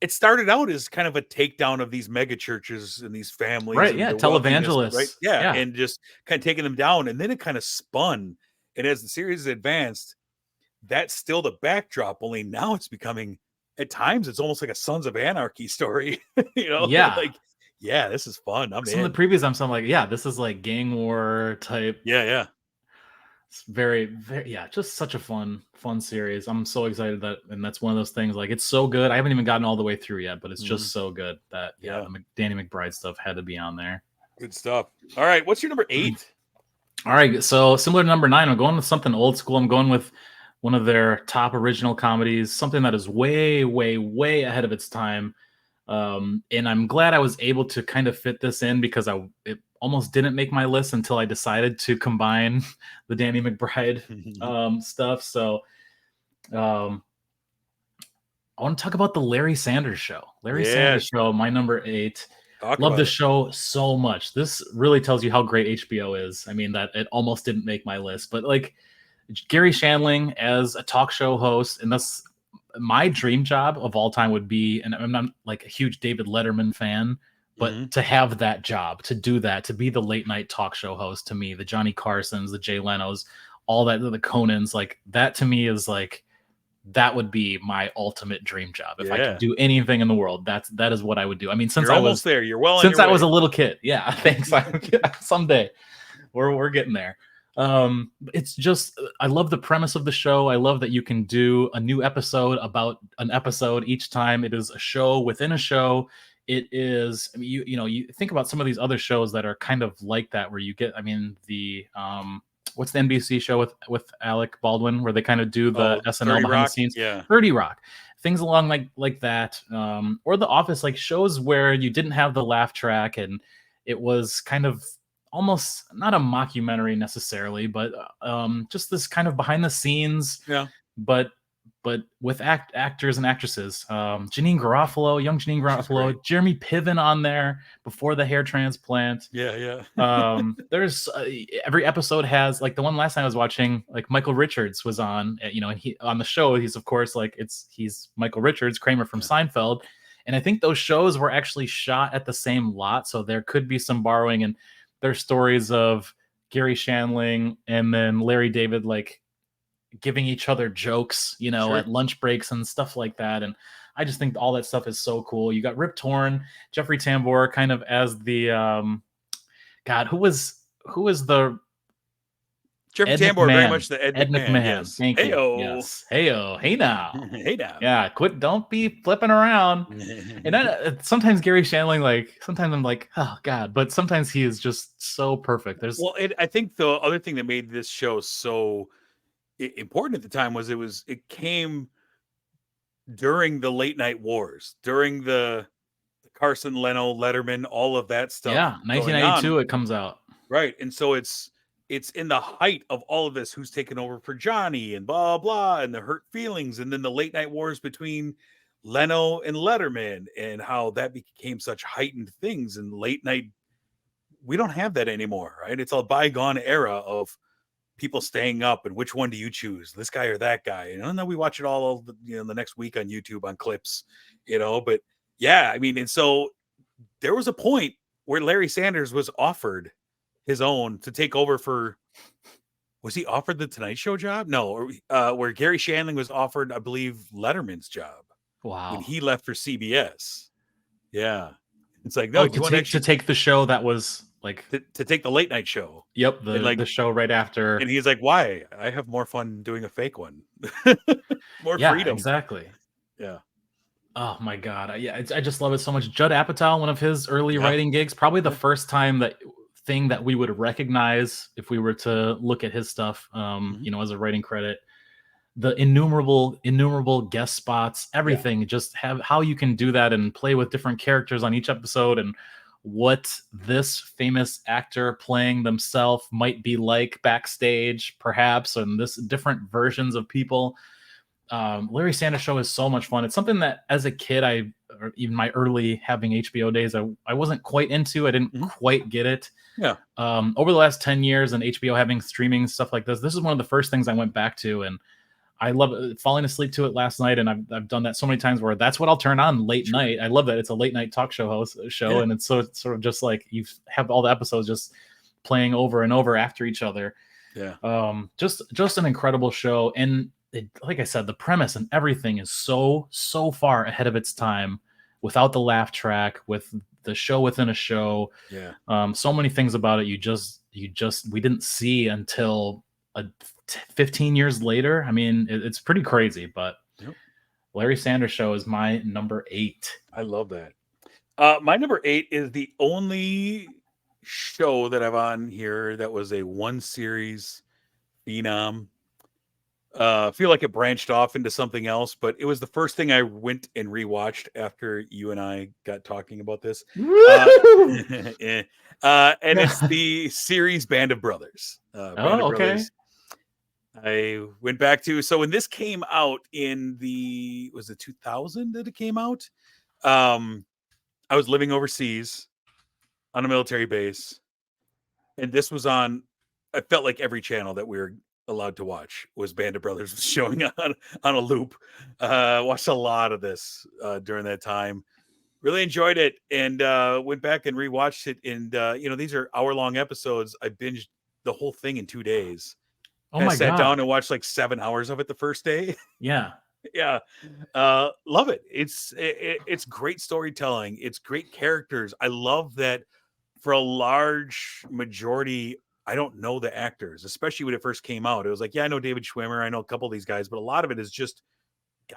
it started out as kind of a takedown of these mega churches and these families right. and Yeah, the wealthiness, right? televangelists. Yeah, Yeah, and just kind of taking them down, and then it kind of spun. And as the series advanced, that's still the backdrop. Only now it's becoming, at times, it's almost like a Sons of Anarchy story. yeah. Like, yeah, this is fun. I'm Some of the in. previous, I'm like, yeah, this is like gang war type. Yeah. It's very, very, yeah, just such a fun series. I'm so excited and that's one of those things. Like, it's so good. I haven't even gotten all the way through yet, but it's just so good that Yeah. the Danny McBride stuff had to be on there. Good stuff. All right, what's your number 8? All right, so similar to number 9, I'm going with something old school. I'm going with one of their top original comedies, something that is way, way, way ahead of its time. And I'm glad I was able to kind of fit this in because it almost didn't make my list until I decided to combine the Danny McBride stuff. So I want to talk about the Larry Sanders Show. Larry Sanders Show, my number 8. Love the show so much. This really tells you how great HBO is. I mean, that it almost didn't make my list, but like Gary Shandling as a talk show host, and that's my dream job of all time would be, and I'm not like a huge David Letterman fan, but to have that job, to do that, to be the late night talk show host, to me, the Johnny Carsons, the Jay Leno's, all that, the Conans, like that to me is like, that would be my ultimate dream job. If I could do anything in the world, that is what I would do. I mean, since You're I almost was there. You're well on since your I was way. a little kid. Yeah, thanks. Someday we're getting there. It's just, I love the premise of the show. I love that you can do a new episode about an episode each time. It is a show within a show. It is, I mean, you think about some of these other shows that are kind of like that, where you get, I mean, the what's the NBC show with Alec Baldwin, where they kind of do the SNL behind the scenes? Yeah, 30 Rock, things along like that, or The Office, like shows where you didn't have the laugh track and it was kind of almost not a mockumentary necessarily, but just this kind of behind the scenes, but with actors and actresses. Young Janine Garofalo, Jeremy Piven on there before the hair transplant. Yeah. There's every episode has, like the one last time I was watching, like Michael Richards was on, he on the show. He's of course he's Michael Richards, Kramer from Seinfeld. And I think those shows were actually shot at the same lot. So there could be some borrowing, and there's stories of Gary Shandling and then Larry David, like giving each other jokes, at lunch breaks and stuff like that. And I just think all that stuff is so cool. You got Rip Torn, Jeffrey Tambor kind of as the, God, who was the Jeffrey Tambor, very much the Ed McMahon. Yes. Thank you. Yes. Hey-o. Hey now. Hey now. Yeah. Don't be flipping around. And then sometimes Gary Shandling, like sometimes I'm like, oh God, but sometimes he is just so perfect. I think the other thing that made this show so important at the time was it came during the late night wars, during the Carson, Leno, Letterman, all of that stuff. Yeah, 1992 it comes out. Right. And so it's in the height of all of this, who's taken over for Johnny and blah blah, and the hurt feelings, and then the late night wars between Leno and Letterman, and how that became such heightened things in late night. We don't have that anymore, right? It's a bygone era of people staying up and which one do you choose, this guy or that guy? And then we watch it all the next week on YouTube on clips, but yeah, I mean, and so there was a point where Larry Sanders was offered his own to take over was he offered the Tonight Show job? No, where Gary Shandling was offered, I believe, Letterman's job. Wow. When he left for CBS. Yeah. It's like, no, to take the show that was like to take the late night show. Yep, the show right after. And he's like, why? I have more fun doing a fake one. More freedom. Exactly. Yeah. Oh my God. I just love it so much. Judd Apatow, one of his early writing gigs, probably the first time thing that we would recognize if we were to look at his stuff, as a writing credit. The innumerable guest spots, everything, just have how you can do that and play with different characters on each episode and what this famous actor playing themselves might be like backstage, perhaps, and this different versions of people. Larry Sanders Show is so much fun. It's something that as a kid, or even my early having HBO days, I wasn't quite into. I didn't quite get it. Yeah. Over the last 10 years and HBO having streaming stuff like this is one of the first things I went back to, and I love falling asleep to it last night, and I've done that so many times where that's what I'll turn on late night. I love that it's a late night talk show and it's sort of just like you have all the episodes just playing over and over after each other. Yeah. Just an incredible show, and like I said, the premise and everything is so far ahead of its time. Without the laugh track, with the show within a show, so many things about it we didn't see until 15 years later. I mean, it's pretty crazy, but Larry Sanders Show is my number 8. I love that. My number 8 is the only show that I've on here that was a one series phenom. Feel like it branched off into something else, but it was the first thing I went and rewatched after you and I got talking about this. And it's the series Band of Brothers. Band of Brothers. I went back to, so when this came out in was it 2000 that it came out? I was living overseas on a military base, and this was on, I felt like every channel that we were allowed to watch was Band of Brothers was showing on a loop. Watched a lot of this during that time. Really enjoyed it, and went back and rewatched it. And these are hour-long episodes. I binged the whole thing in 2 days. Oh my God. Sat down and watched like 7 hours of it the first day. Yeah. Yeah. Love it. It's great storytelling. It's great characters. I love that for a large majority, I don't know the actors, especially when it first came out. It was like, yeah, I know David Schwimmer. I know a couple of these guys, but a lot of it is just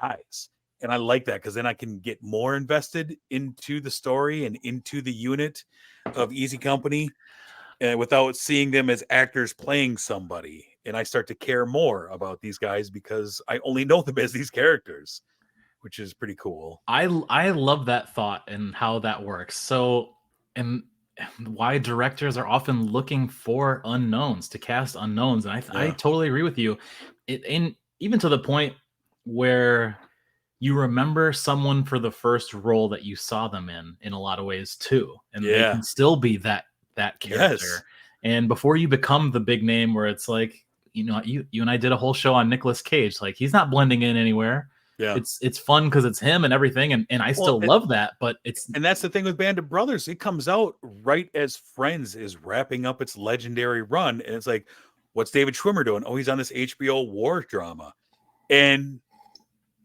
guys. And I like that because then I can get more invested into the story and into the unit of Easy Company without seeing them as actors playing somebody. And I start to care more about these guys because I only know them as these characters, which is pretty cool. I love that thought and how that works. So, and why directors are often looking for unknowns to cast unknowns. And I totally agree with you. And even to the point where you remember someone for the first role that you saw them in a lot of ways too. And they can still be that character. Yes. And before you become the big name where it's like, you and I did a whole show on Nicolas Cage. Like, he's not blending in anywhere. Yeah. It's fun because it's him and everything. And I still love that, but and that's the thing with Band of Brothers. It comes out right as Friends is wrapping up its legendary run. And it's like, what's David Schwimmer doing? Oh, he's on this HBO war drama. And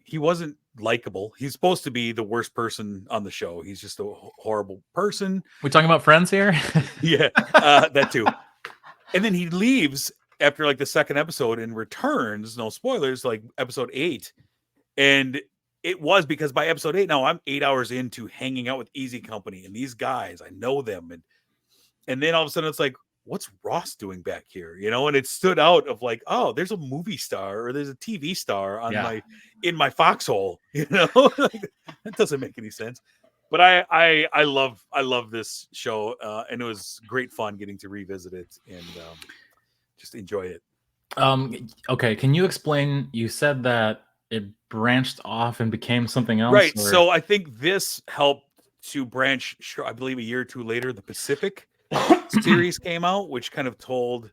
he wasn't likable. He's supposed to be the worst person on the show. He's just a horrible person. We talking about Friends here? Yeah, that too. And then he leaves after like the second episode and returns, no spoilers, like episode 8. And it was because by episode 8, now I'm 8 hours into hanging out with Easy Company and these guys, I know them. And then all of a sudden it's like, what's Ross doing back here? And it stood out of like, oh, there's a movie star or there's a TV star on in my foxhole, that doesn't make any sense. But I love this show. And it was great fun getting to revisit it and just enjoy it. Okay. Can you explain, you said that it branched off and became something else, Right. or So I think this helped to branch. Sure, I believe a year or two later, the Pacific series came out, which kind of told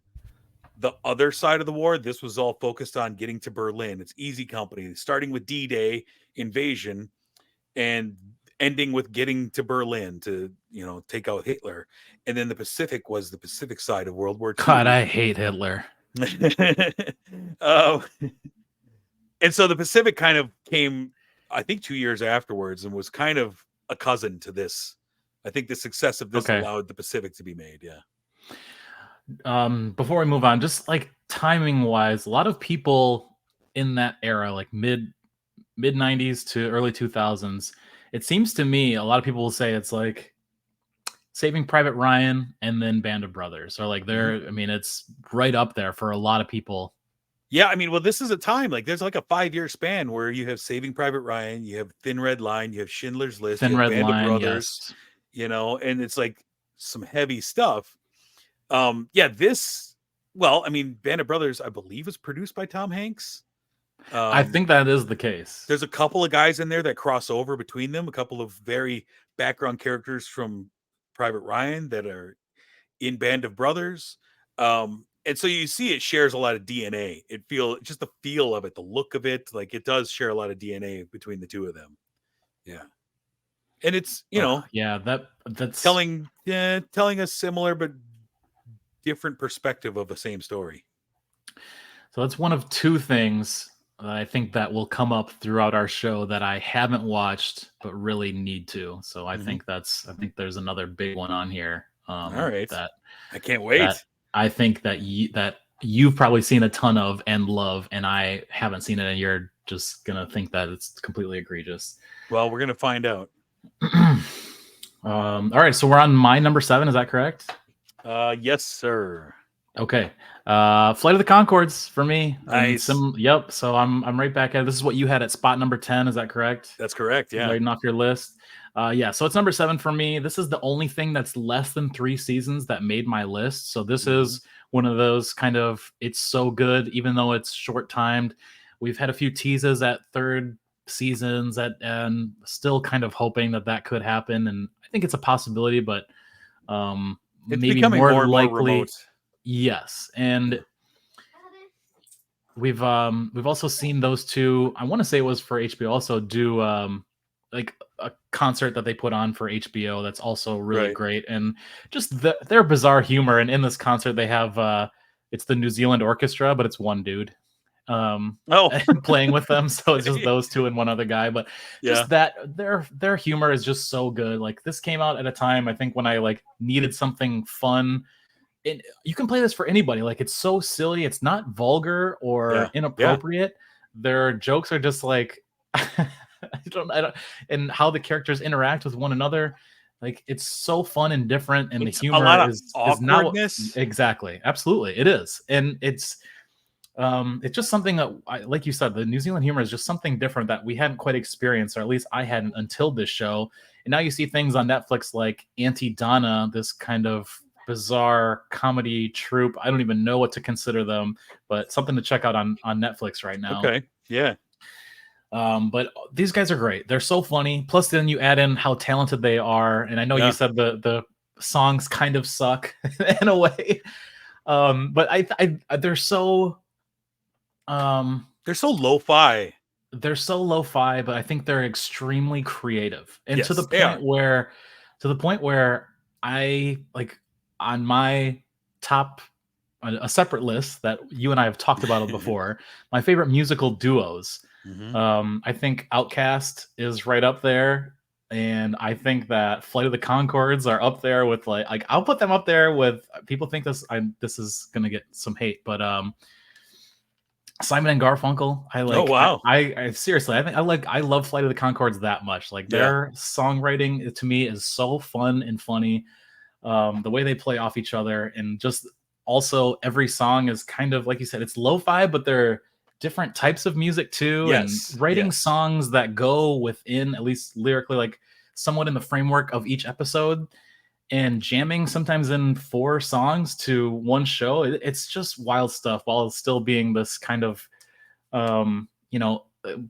the other side of the war. This was all focused on getting to Berlin. It's easy company, starting with D-Day invasion and ending with getting to Berlin to, take out Hitler. And then the Pacific was the Pacific side of World War God, II. I hate Hitler. uh, and so the Pacific kind of came, I think, 2 years afterwards and was kind of a cousin to this. I think the success of this Okay. allowed the Pacific to be made. Yeah. Before we move on, just like timing wise, a lot of people in that era, like mid 90s to early 2000s, it seems to me a lot of people will say it's like Saving Private Ryan and then Band of Brothers, or like I mean, it's right up there for a lot of people. Yeah, I mean, well, this is a time like there's like a 5-year span where you have Saving Private Ryan, you have Thin Red Line, you have Schindler's List, you Thin have Red Band of Line, Brothers, yes. and it's like some heavy stuff. Yeah, this, well, I mean, Band of Brothers, I believe, was produced by Tom Hanks. I think that is the case. There's a couple of guys in there that cross over between them, a couple of very background characters from Private Ryan that are in Band of Brothers. And so you see it shares a lot of DNA. Just the feel of it, the look of it, like it does share a lot of DNA between the two of them. Yeah. And it's, Yeah, that's telling a similar but different perspective of the same story. so that's one of two things I think that will come up throughout our show that I haven't watched but really need to. So I think there's another big one on here. All right. That I can't wait. I think that you've probably seen a ton of and love, and I haven't seen it, and you're just gonna think that it's completely egregious. Well, we're gonna find out. All right, so we're on my number 7. Is that correct? Yes, sir. Okay. Flight of the Conchords for me. Nice. Yep. So I'm right back at. This is what you had at spot number 10. Is that correct? That's correct. Yeah. Writing off your list. Yeah. So it's number 7 for me. This is the only thing that's less than 3 seasons that made my list. So this is one of those kind of, it's so good, even though it's short timed. We've had a few teases at 3rd seasons and still kind of hoping that could happen. And I think it's a possibility, but it's maybe becoming more and more likely. remote. Yes, and we've also seen those two. I want to say it was for HBO. Also, do like a concert that they put on for HBO. That's also really great, and just their bizarre humor. And in this concert, they have it's the New Zealand Orchestra, but it's one dude playing with them. So it's just those two and one other guy. But just that their humor is just so good. Like this came out at a time I think when I like needed something fun. You can play this for anybody. Like it's so silly. It's not vulgar or inappropriate. Their jokes are just like I don't and how the characters interact with one another. Like it's so fun and different, and it's the humor a lot of is awkwardness. now exactly, absolutely, it is, and it's just something that, like you said, the New Zealand humor is just something different that we hadn't quite experienced, or at least I hadn't until this show. And now you see things on Netflix like Auntie Donna, this kind of bizarre comedy troupe. I don't even know what to consider them, but something to check out on Netflix right now. Okay. Yeah. But these guys are great. They're so funny. Plus, then you add in how talented they are. And I know you said the songs kind of suck in a way. But they're so lo-fi. They're so lo-fi, but I think they're extremely creative. And yes, to the point where I like on my top, a separate list that you and I have talked about before, my favorite musical duos. I think Outkast is right up there, and I think that Flight of the Conchords are up there with like I'll put them up there with people think this is gonna get some hate, but Simon and Garfunkel. I like. Oh wow! I seriously, I love Flight of the Conchords that much. Like their songwriting to me is so fun and funny. The way they play off each other, and just also every song is kind of like you said, it's lo-fi, but they're different types of music too. Yes, and writing songs that go within, at least lyrically, like somewhat in the framework of each episode, and jamming sometimes in 4 songs to one show. It's just wild stuff while still being this kind of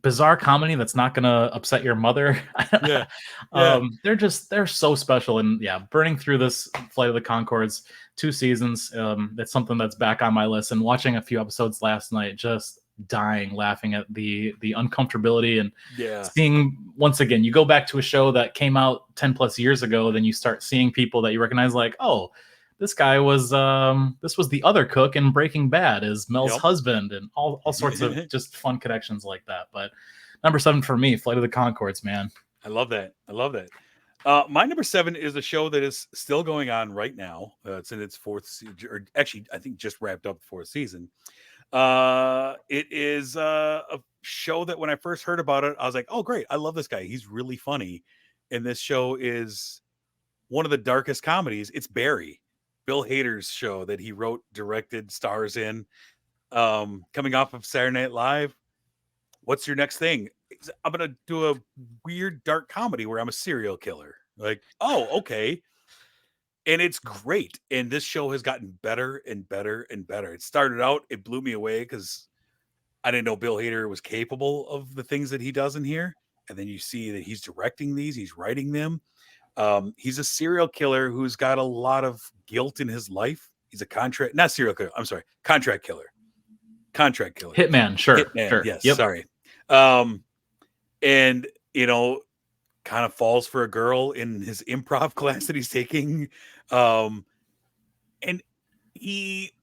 bizarre comedy that's not gonna upset your mother. Yeah. Yeah. They're so special, and yeah, burning through this Flight of the Conchords 2 seasons. That's something that's back on my list. And watching a few episodes last night, just dying laughing at the uncomfortability and Yeah. seeing once again. You go back to a show that came out 10+ years ago, then you start seeing people that you recognize, like, oh, this guy was this was the other cook in Breaking Bad, is Mel's husband, and all sorts of just fun connections like that. But number 7 for me, Flight of the Conchords, man. I love that. My number 7 is a show that is still going on right now. It's in its 4th season, or actually, I think just wrapped up the 4th season. It is a show that when I first heard about it, I was like, oh, great. I love this guy. He's really funny. And this show is one of the darkest comedies. It's Barry, Bill Hader's show that he wrote, directed, stars in. Coming off of Saturday Night Live. What's your next thing? I'm going to do a weird dark comedy where I'm a serial killer. Like, oh, okay. And it's great. And this show has gotten better and better and better. It started out, it blew me away because I didn't know Bill Hader was capable of the things that he does in here. And then you see that he's directing these, he's writing them. He's a serial killer who's got a lot of guilt in his life. He's a contract killer. Contract killer. Hitman, sure. Hitman, sure. yes, Yep. sorry. And, kind of falls for a girl in his improv class that he's taking. And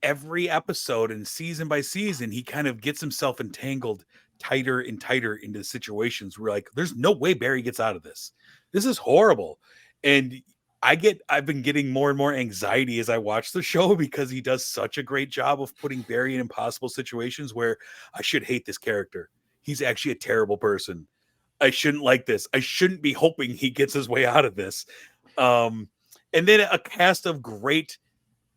every episode and season by season, he kind of gets himself entangled tighter and tighter into situations where, like, there's no way Barry gets out of this. This is horrible. And I've been getting more and more anxiety as I watch the show because he does such a great job of putting Barry in impossible situations where I should hate this character. He's actually a terrible person. I shouldn't like this. I shouldn't be hoping he gets his way out of this. And then a cast of great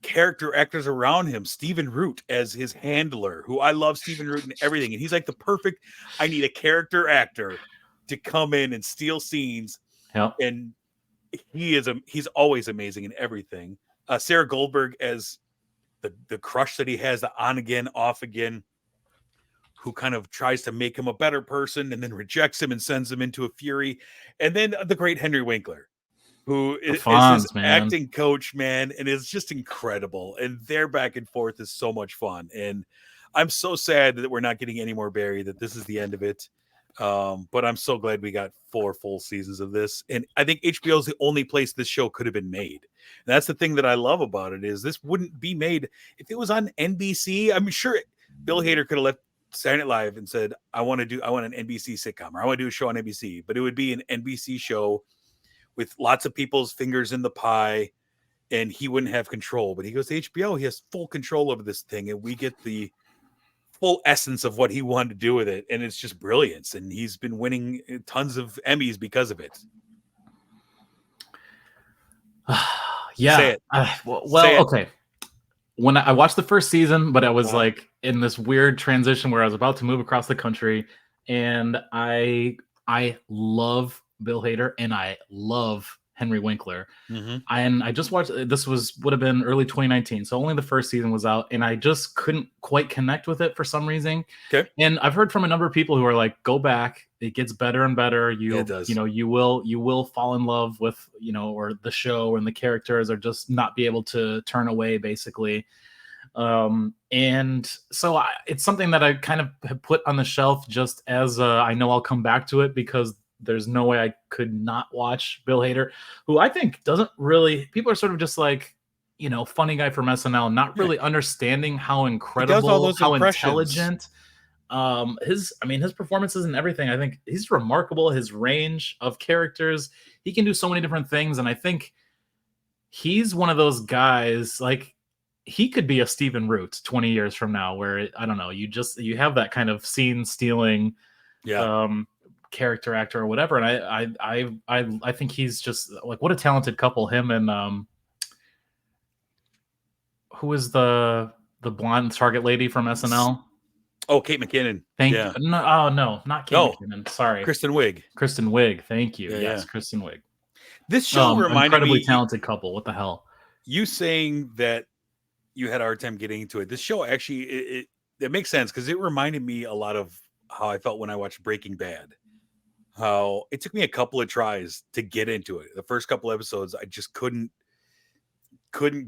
character actors around him. Stephen Root as his handler, who I love Stephen Root and everything. And he's like the perfect, I need a character actor to come in and steal scenes. Yep. And he's always amazing in everything. Sarah Goldberg as the crush that he has, the on again, off again, who kind of tries to make him a better person and then rejects him and sends him into a fury. And then the great Henry Winkler, who is his acting coach, man, and is just incredible. And their back and forth is so much fun. And I'm so sad that we're not getting any more Barry, that this is the end of it. But I'm so glad we got 4 full seasons of this. And I think HBO is the only place this show could have been made. And that's the thing that I love about it, is this wouldn't be made if it was on NBC. I'm sure Bill Hader could have left Saturday Night Live and said, I want an NBC sitcom, or I want to do a show on NBC, but it would be an NBC show with lots of people's fingers in the pie, and he wouldn't have control. But he goes to HBO, he has full control over this thing, and we get the full essence of what he wanted to do with it, and it's just brilliance. And he's been winning tons of Emmys because of it. Yeah. Say it. Okay. When I watched the first season, but I was like in this weird transition where I was about to move across the country, and I love Bill Hader and I love Henry Winkler. Mm-hmm. And I just watched, this would have been early 2019, so only the first season was out, and I just couldn't quite connect with it for some reason. Okay. And I've heard from a number of people who are like, go back, it gets better and better. You will fall in love with, or the show and the characters, or just not be able to turn away, basically. And so it's something that I kind of have put on the shelf, just as I know I'll come back to it, because there's no way I could not watch Bill Hader, who I think doesn't really, people are sort of just like, funny guy from SNL, not really understanding how incredible, how intelligent, his performances and everything. I think he's remarkable, his range of characters. He can do so many different things. And I think he's one of those guys, like, he could be a Stephen Root 20 years from now, where, I don't know, you have that kind of scene stealing, character actor or whatever. And I think he's just like, what a talented couple, him and who is the blonde Target lady from SNL? Oh, Kate McKinnon. Thank you. No, not Kate McKinnon. Sorry. Kristen Wiig. Kristen Wiig. Thank you. Yeah, yes, Kristen Wiig. This show reminded me, incredibly talented couple. What the hell? You saying that you had a hard time getting into it. This show actually, it makes sense, because it reminded me a lot of how I felt when I watched Breaking Bad. How it took me a couple of tries to get into it. The first couple episodes, I just couldn't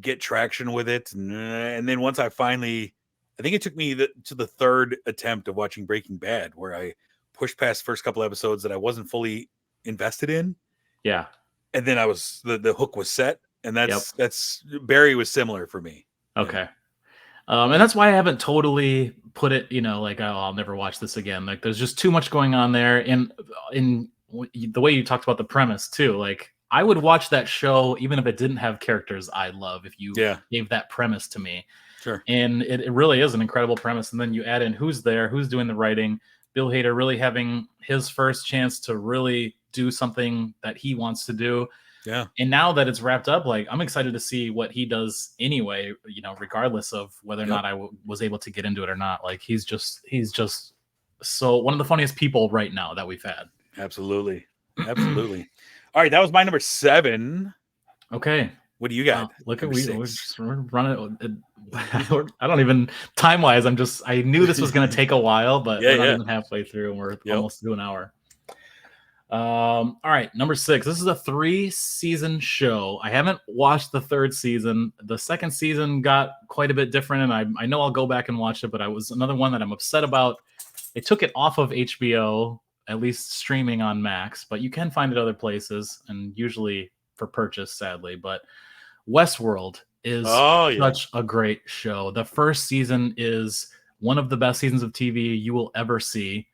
get traction with it, and then once I finally, I think it took me to the third attempt of watching Breaking Bad, where I pushed past the first couple episodes that I wasn't fully invested in, Yeah. and then I was the hook was set, and Yep. that's Barry was similar for me. Okay. And that's why I haven't totally put it, like, oh, I'll never watch this again. Like, there's just too much going on there. And in the way you talked about the premise too, like, I would watch that show even if it didn't have characters I love, if you Yeah, gave that premise to me. sure. And it really is an incredible premise. And then you add in who's there, who's doing the writing. Bill Hader really having his first chance to really do something that he wants to do. Yeah, And now that it's wrapped up, like, I'm excited to see what he does anyway, regardless of whether or Yep. not I was able to get into it or not. Like, he's just so one of the funniest people right now that we've had. absolutely. Absolutely. All right, that was my number 7. Okay. What do you got? Look at Number we're 6. just running. I don't even time wise. I knew this was going to take a while, but we're not even halfway through, and we're almost to an hour. All right, number 6. This is a 3-season show. I haven't watched the 3rd season. The 2nd season got quite a bit different, and I know I'll go back and watch it, but I was another one that I'm upset about. They took it off of HBO, at least streaming on Max, but you can find it other places, and usually for purchase, sadly. But Westworld is such a great show. The first season is one of the best seasons of TV you will ever see.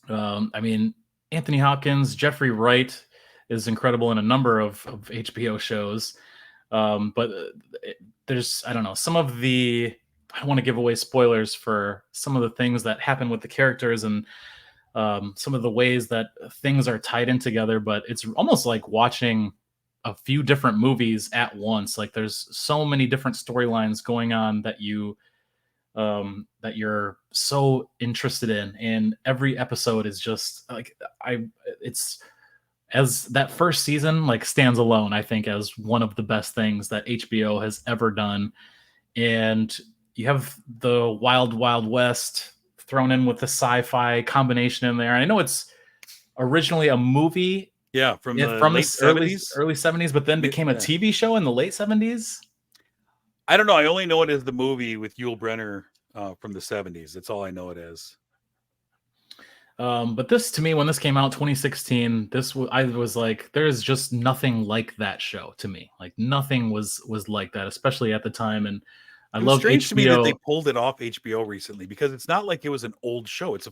I mean, Anthony Hopkins, Jeffrey Wright is incredible in a number of HBO shows. But there's, I don't know, some of the, I don't want to give away spoilers for some of the things that happen with the characters and some of the ways that things are tied in together, but it's almost like watching a few different movies at once. Like, there's so many different storylines going on that that you're so interested in, and every episode is just like, it's, as that first season like stands alone, I think, as one of the best things that HBO has ever done. And you have the Wild West thrown in with the sci-fi combination in there. And I know it's originally a movie, from the late 70s, early 70s, but then became a TV show in the late 70s. I don't know. I only know it as the movie with Yul Brynner from the 70s. That's all I know it as. But this, to me, when this came out 2016, I was like, there's just nothing like that show to me. Like, nothing was like that, especially at the time. And I love strange HBO. To me that they pulled it off HBO recently, because it's not like it was an old show. It's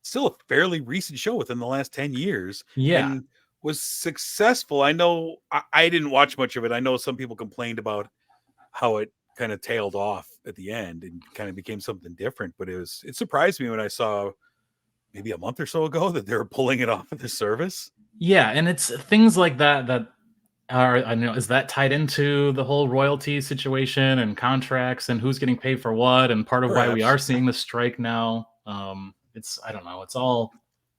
still a fairly recent show within the last 10 years. Yeah. And was successful. I know I didn't watch much of it. I know some people complained about how it kind of tailed off at the end and kind of became something different, but it surprised me when I saw maybe a month or so ago that they were pulling it off of the service. Yeah, and it's things like that are, I know, is that tied into the whole royalty situation and contracts and who's getting paid for what, and part of why we are seeing the strike now. It's, I don't know, it's all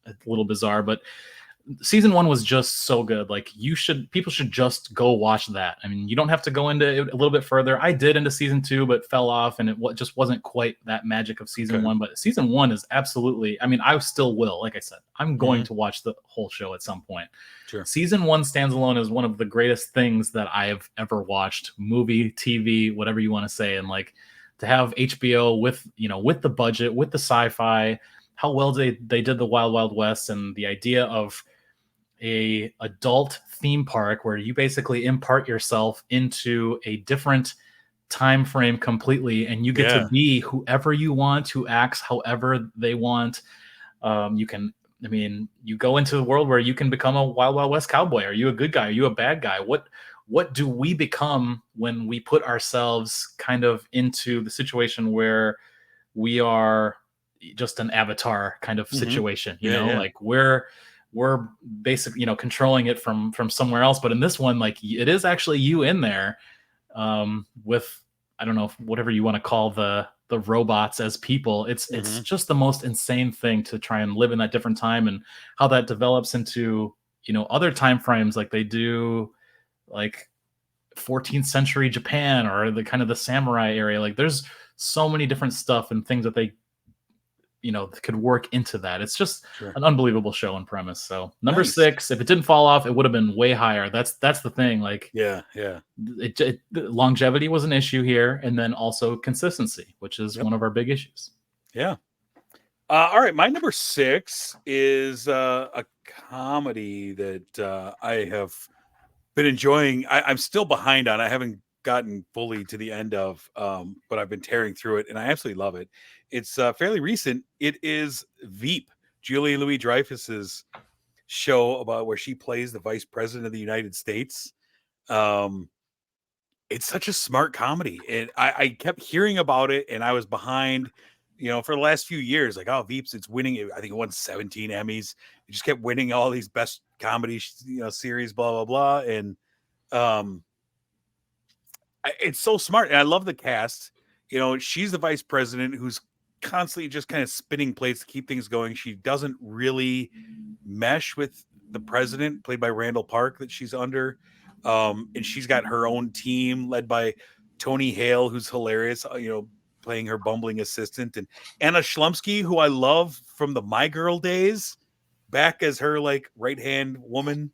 a little bizarre, but season 1 was just so good. Like, people should just go watch that. I mean, you don't have to go into it a little bit further. I did into season 2, but fell off, and it just wasn't quite that magic of season 1. But season 1 is absolutely, I mean, I still will. Like I said, I'm going to watch the whole show at some point. Sure. Season 1 stands alone as one of the greatest things that I have ever watched, movie, TV, whatever you want to say. And like, to have HBO with the budget, with the sci-fi, how well they did the Wild West, and the idea of a adult theme park where you basically impart yourself into a different time frame completely, and you get to be whoever you want, who acts however they want. You go into the world where you can become a Wild West cowboy. Are you a good guy? Are you a bad guy? What do we become when we put ourselves kind of into the situation where we are just an avatar kind of situation? Like, we're basically, controlling it from somewhere else. But in this one, like, it is actually you in there, with, I don't know, whatever you want to call the robots as people. It's just the most insane thing to try and live in that different time, and how that develops into, other time frames, like they do, like 14th century Japan, or the kind of the samurai area. Like, there's so many different stuff and things that they could work into that. It's just Sure. an unbelievable show and premise. So number Nice. 6, if it didn't fall off, it would have been way higher. That's the thing. Like, Yeah. longevity was an issue here, and then also consistency, which is one of our big issues. Yeah. All right, my number 6 is a comedy that I have been enjoying. I'm still behind on. I haven't gotten fully to the end of, but I've been tearing through it, and I absolutely love it. It's fairly recent. It is Veep, Julia Louis-Dreyfus's show about where she plays the vice president of the United States. It's such a smart comedy, and I kept hearing about it, and I was behind. For the last few years, like, oh, Veeps, it's winning. I think it won 17 Emmys. It just kept winning all these best comedy, series, blah, blah, blah. And it's so smart. And I love the cast. She's the vice president who's constantly just kind of spinning plates to keep things going. She doesn't really mesh with the president, played by Randall Park, that she's under. And she's got her own team led by Tony Hale, who's hilarious, playing her bumbling assistant, and Anna Schlumsky, who I love from the My Girl days, back as her like right-hand woman.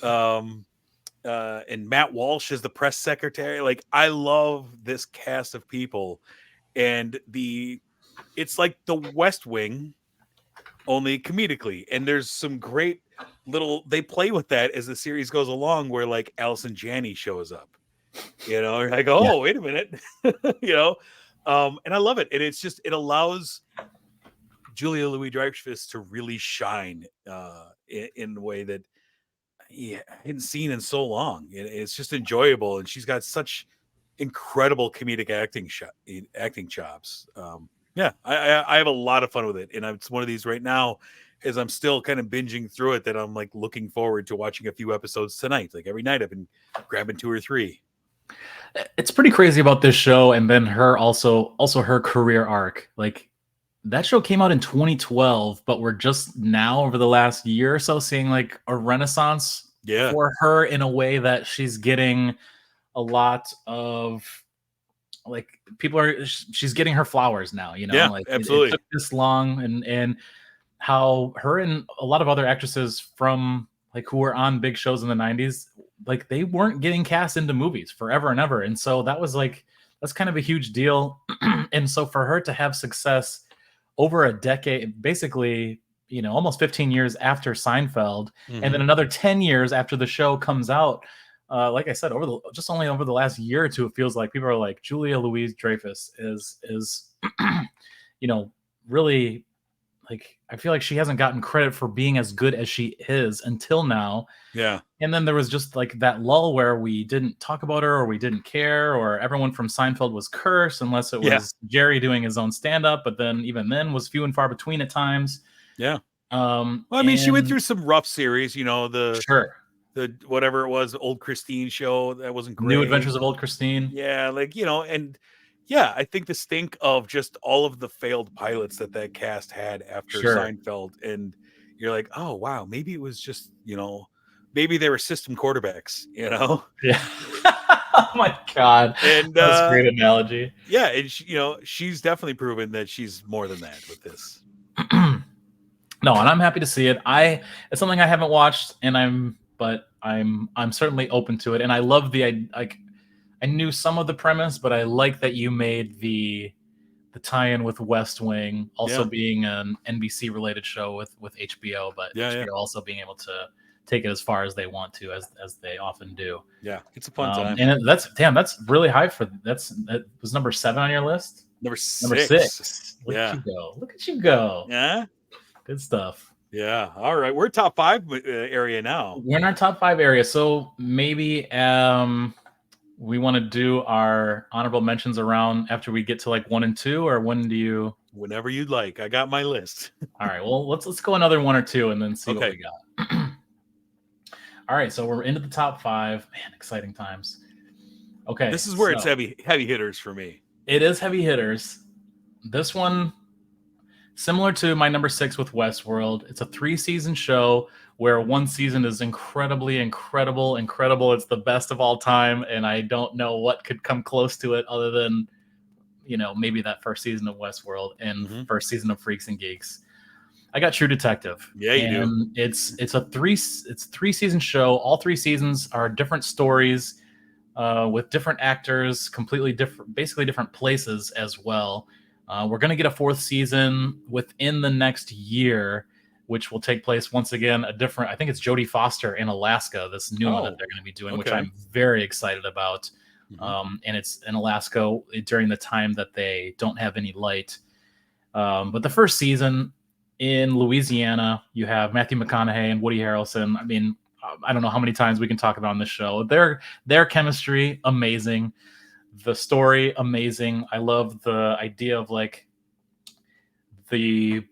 And Matt Walsh is the press secretary. Like, I love this cast of people, and it's like the West Wing, only comedically. And there's some great they play with that as the series goes along, where like Allison Janney shows up, like, oh, wait a minute, and I love it. And it allows Julia Louis-Dreyfus to really shine in the way that I hadn't seen in so long. It's just enjoyable, and she's got such incredible comedic acting chops. I have a lot of fun with it, and it's one of these right now, as I'm still kind of binging through it, that I'm like looking forward to watching a few episodes tonight. Like every night I've been grabbing 2 or 3. It's pretty crazy about this show, and then her also her career arc. Like, that show came out in 2012, but we're just now, over the last year or so, seeing like a renaissance for her, in a way that she's getting a lot of, like, she's getting her flowers now, like, absolutely. It took this long, and how her and a lot of other actresses from, like, who were on big shows in the 90s, like, they weren't getting cast into movies forever and ever. And so that's kind of a huge deal. And so for her to have success over a decade, basically, almost 15 years after Seinfeld, and then another 10 years after the show comes out, like I said, only over the last year or two, it feels like people are like, Julia Louis-Dreyfus is really, like, I feel like she hasn't gotten credit for being as good as she is until now. Yeah. And then there was just like that lull where we didn't talk about her, or we didn't care, or everyone from Seinfeld was cursed, unless it was Jerry doing his own stand-up, but then even then was few and far between at times. Yeah. Well, I mean, she went through some rough series, the whatever it was, Old Christine show, that wasn't great. New Adventures of Old Christine. Yeah, like, and yeah, I think the stink of just all of the failed pilots that cast had after Seinfeld, and you're like, oh wow, maybe it was just, maybe they were system quarterbacks, Yeah. Oh my God. And that's a great analogy. Yeah, and she's definitely proven that she's more than that with this. No, and I'm happy to see it. It's something I haven't watched, and I'm certainly open to it. And I love I knew some of the premise, but I like that you made the tie-in with West Wing, also being an NBC related show with HBO, but HBO also being able to take it as far as they want to, as they often do. Yeah, it's a fun time. And that's really high that was number 7 on your list. Number 6. Look at you go. Yeah. Good stuff. Yeah. All right. We're top 5 area now. We're in our top 5 area. So maybe we want to do our honorable mentions around after we get to like 1 and 2, or when do you? Whenever you'd like. I got my list. All right. Well, let's go another 1 or 2 and then see what we got. All right. So we're into the top 5. Man, exciting times. Okay. This is where it's heavy hitters for me. It is heavy hitters. This one, similar to my number 6 with Westworld, it's a 3-season show where one season is incredible. It's the best of all time, and I don't know what could come close to it other than maybe that first season of Westworld and Mhm. first season of Freaks and Geeks. I got True Detective. Yeah, you do. And it's a 3-season show. All 3 seasons are different stories with different actors, completely different, basically different places as well. We're going to get a 4th season within the next year, which will take place once again I think it's Jodie Foster in Alaska, this new one that they're going to be doing, which okay. I'm very excited about. Mhm. And it's in Alaska during the time that they don't have any light. But the first season in Louisiana, you have Matthew McConaughey and Woody Harrelson. I mean, I don't know how many times we can talk about on this show. Their chemistry, amazing. The story, amazing. I love the idea of like the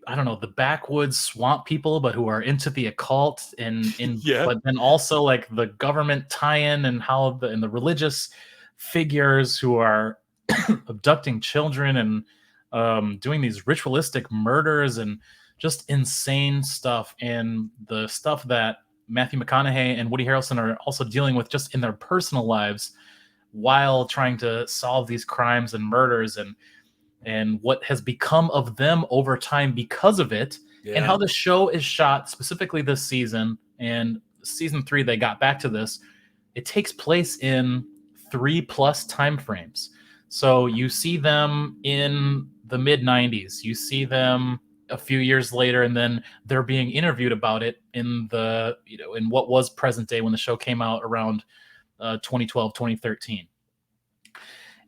backwoods swamp people, but who are into the occult Yeah. but then also like the government tie-in and how the religious figures who are abducting children and doing these ritualistic murders and just insane stuff, and the stuff that Matthew McConaughey and Woody Harrelson are also dealing with just in their personal lives while trying to solve these crimes and murders, and what has become of them over time because of it, and how the show is shot specifically this season. And season 3, they got back to this. It takes place in 3+ time frames. So you see them in the mid 90s, you see them a few years later, and then they're being interviewed about it in in what was present day when the show came out around 2012, 2013.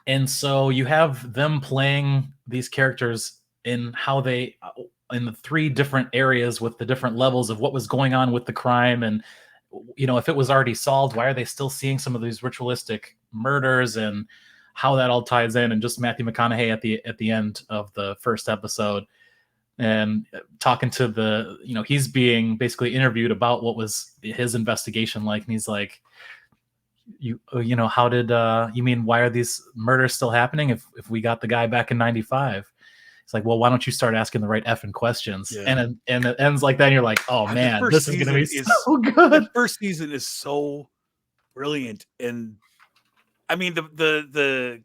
And so you have them playing these characters in how they in the 3 different areas with the different levels of what was going on with the crime, and if it was already solved, why are they still seeing some of these ritualistic murders, and how that all ties in. And just Matthew McConaughey at the end of the first episode, and talking to he's being basically interviewed about what was his investigation like, and he's like, how did you mean, why are these murders still happening if we got the guy back in 95? It's like, well, why don't you start asking the right effing questions? And it ends like that, and you're like, oh man, this is gonna be so good. The first season is so brilliant. And I mean, the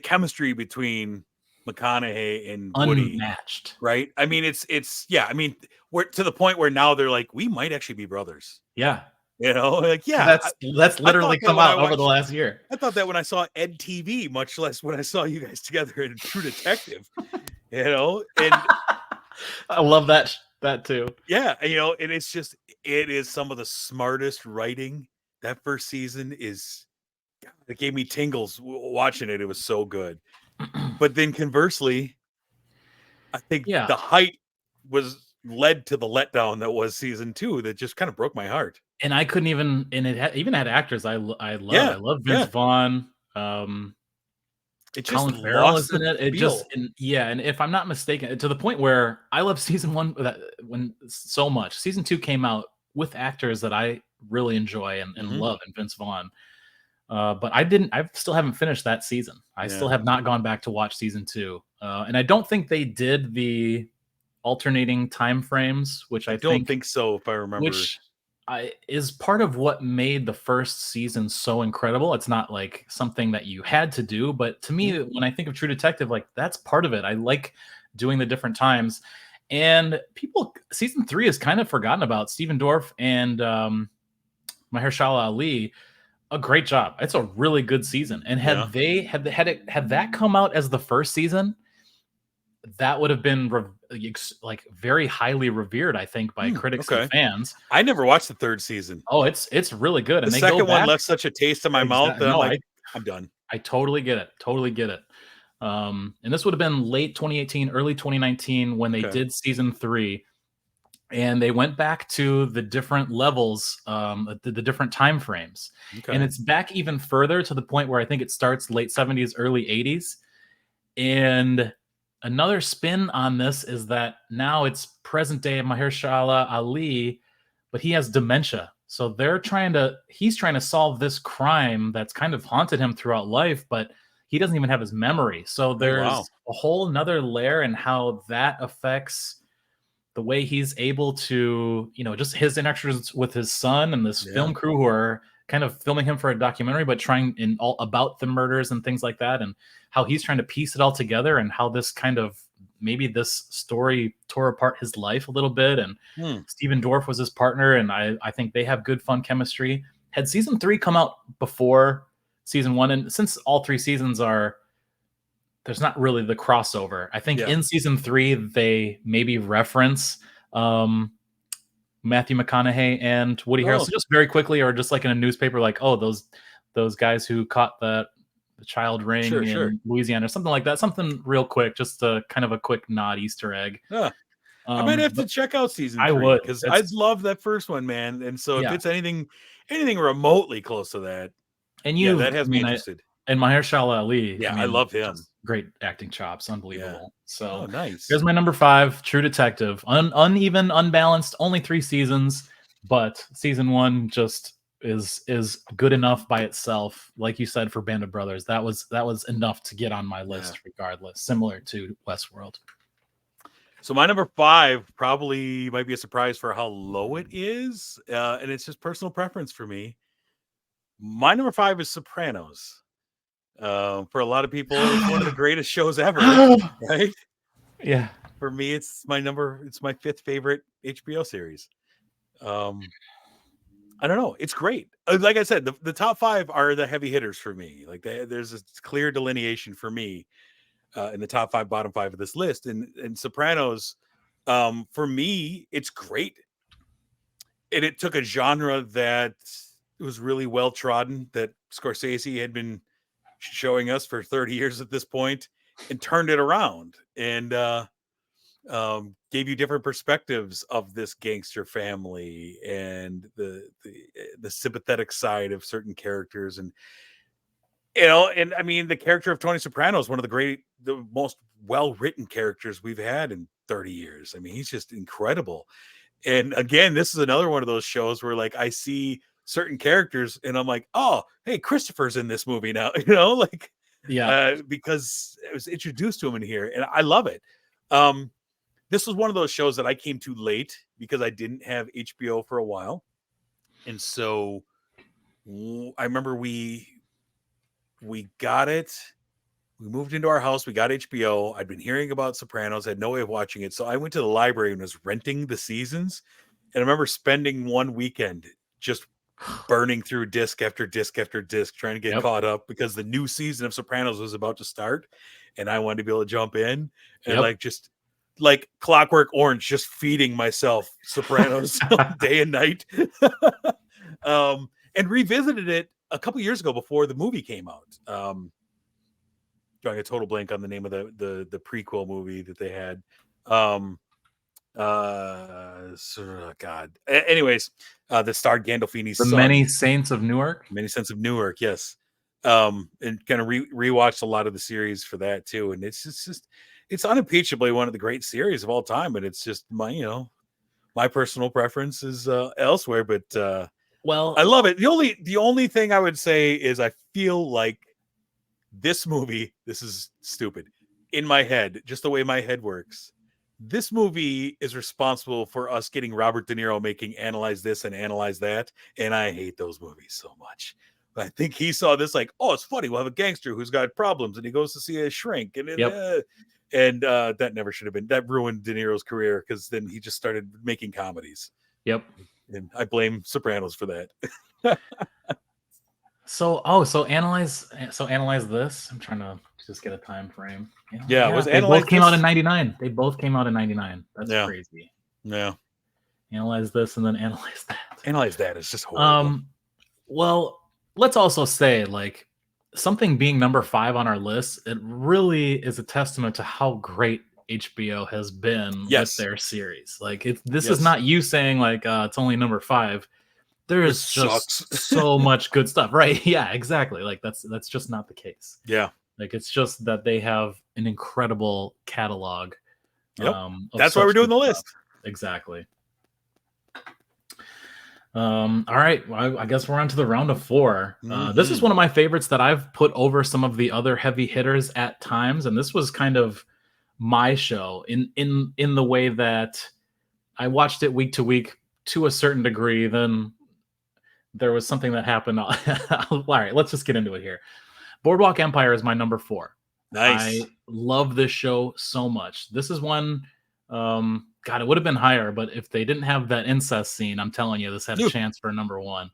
chemistry between McConaughey and Woody, unmatched, right? I mean, it's I mean, we're to the point where now they're like, we might actually be brothers. Yeah. Like, that's literally come out over the last year. I thought that when I saw Ed TV, much less when I saw you guys together in True Detective. And I love that too. Yeah, and it is some of the smartest writing. That first season it gave me tingles watching it. It was so good. But then conversely, I think the height led to the letdown that was season 2 that just kind of broke my heart. And I couldn't even, and it even had actors I love. I love Vince Vaughn. It just Colin Farrell is in it. And if I'm not mistaken, to the point where I love season 1 when so much. Season 2 came out with actors that I really enjoy and love, and Vince Vaughn. But I still haven't finished that season. I still have not gone back to watch season 2. And I don't think they did the alternating time frames, which I don't think so, if I remember. Which is part of what made the first season so incredible. It's not like something that you had to do, but to me, when I think of True Detective, like, that's part of it. I like doing the different times. And season 3 is kind of forgotten about. Stephen Dorff and Mahershala Ali, a great job. It's a really good season. And had that come out as the first season, that would have been like very highly revered, I think, by critics and fans. I never watched the 3rd season. Oh, it's really good. And the second one left such a taste in my mouth that I'm done. I totally get it. And this would have been late 2018, early 2019 when they did season 3, and they went back to the different levels, the different time frames. And it's back even further, to the point where I think it starts late 70s, early 80s. And another spin on this is that now it's present day Mahershala Ali, but he has dementia. So he's trying to solve this crime that's kind of haunted him throughout life, but he doesn't even have his memory. So there's a whole nother layer in how that affects the way he's able to, just his interactions with his son and this film crew who are kind of filming him for a documentary, but trying in all about the murders and things like that, and how he's trying to piece it all together, and how this kind of maybe this story tore apart his life a little bit. And Stephen Dorff was his partner, and I think they have good fun chemistry. Had season 3 come out before season 1, and since all 3 seasons are, there's not really the crossover. I think in season 3 they maybe reference Matthew McConaughey and Woody Harrelson just very quickly, or just like in a newspaper, like, oh, those guys who caught the child ring in Louisiana, or something like that. Something real quick, just a kind of a quick nod, Easter egg. I might have to check out season 3. I would, because I love that first one, man. And so if it's anything remotely close to that, and that has me interested. And Mahershala Ali, I love him. Great acting chops, unbelievable. So nice. Here's my number 5, True Detective. Uneven, unbalanced, only 3 seasons, but season 1 just is good enough by itself. Like you said, for Band of Brothers, that was enough to get on my list, regardless. Similar to Westworld. So my number 5 probably might be a surprise for how low it is, and it's just personal preference for me. My number 5 is Sopranos. For a lot of people, it's one of the greatest shows ever, right? Yeah. For me, it's my 5th favorite HBO series. I don't know. It's great. Like I said, the top 5 are the heavy hitters for me. Like there's a clear delineation for me in the top 5, bottom 5 of this list. And Sopranos, for me, it's great. And it took a genre that was really well trodden, that Scorsese had been showing us for 30 years at this point, and turned it around, and gave you different perspectives of this gangster family and the sympathetic side of certain characters. And and I mean, the character of Tony Soprano is one of the most well-written characters we've had in 30 years. I mean, he's just incredible. And again, this is another one of those shows where, like, I see certain characters and I'm like, oh, hey, Christopher's in this movie now, because I was introduced to him in here, and I love it. This was one of those shows that I came to late because I didn't have HBO for a while. And so I remember we got it. We moved into our house. We got HBO. I'd been hearing about Sopranos. I had no way of watching it. So I went to the library and was renting the seasons. And I remember spending one weekend just burning through disc after disc after disc, trying to get caught up, because the new season of Sopranos was about to start. And I wanted to be able to jump in and just like Clockwork Orange, just feeding myself Sopranos day and night. And revisited it a couple years ago before the movie came out. Drawing a total blank on the name of the prequel movie that they had. Anyways, that starred Gandolfini's son. Many Saints of Newark. Many Saints of Newark, yes. And kind of rewatched a lot of the series for that too. And it's unimpeachably one of the great series of all time. And it's just my personal preference is elsewhere, but I love it. The only thing I would say is I feel like this movie, this is stupid, in my head, just the way my head works, this movie is responsible for us getting Robert De Niro making Analyze This and Analyze That, and I hate those movies so much. But I think he saw this like, oh, it's funny, we'll have a gangster who's got problems, and he goes to see a shrink, and that never should have been. That ruined De Niro's career, because then he just started making comedies. Yep. And I blame Sopranos for that. So analyze this. I'm trying to just get a time frame. They both came out in 99. They both came out in 99. That's crazy. Yeah. Analyze this and then analyze that. Analyze that is just horrible. Well, let's also say, like, something being number 5 on our list, it really is a testament to how great HBO has been with their series. Like, this is not you saying like it's only number 5. There is just so much good stuff, right? Yeah, exactly. Like that's just not the case. Yeah, like it's just that they have an incredible catalog. Yep. That's why we're doing the list. Exactly. All right. Well, I guess we're on to the round of 4. This is one of my favorites that I've put over some of the other heavy hitters at times, and this was kind of my show in the way that I watched it week to week to a certain degree. Then there was something that happened. All right, let's just get into it here. Boardwalk Empire is my number 4. Nice. I love this show so much. This is one, God, it would have been higher, but if they didn't have that incest scene, I'm telling you, this had a chance for number 1.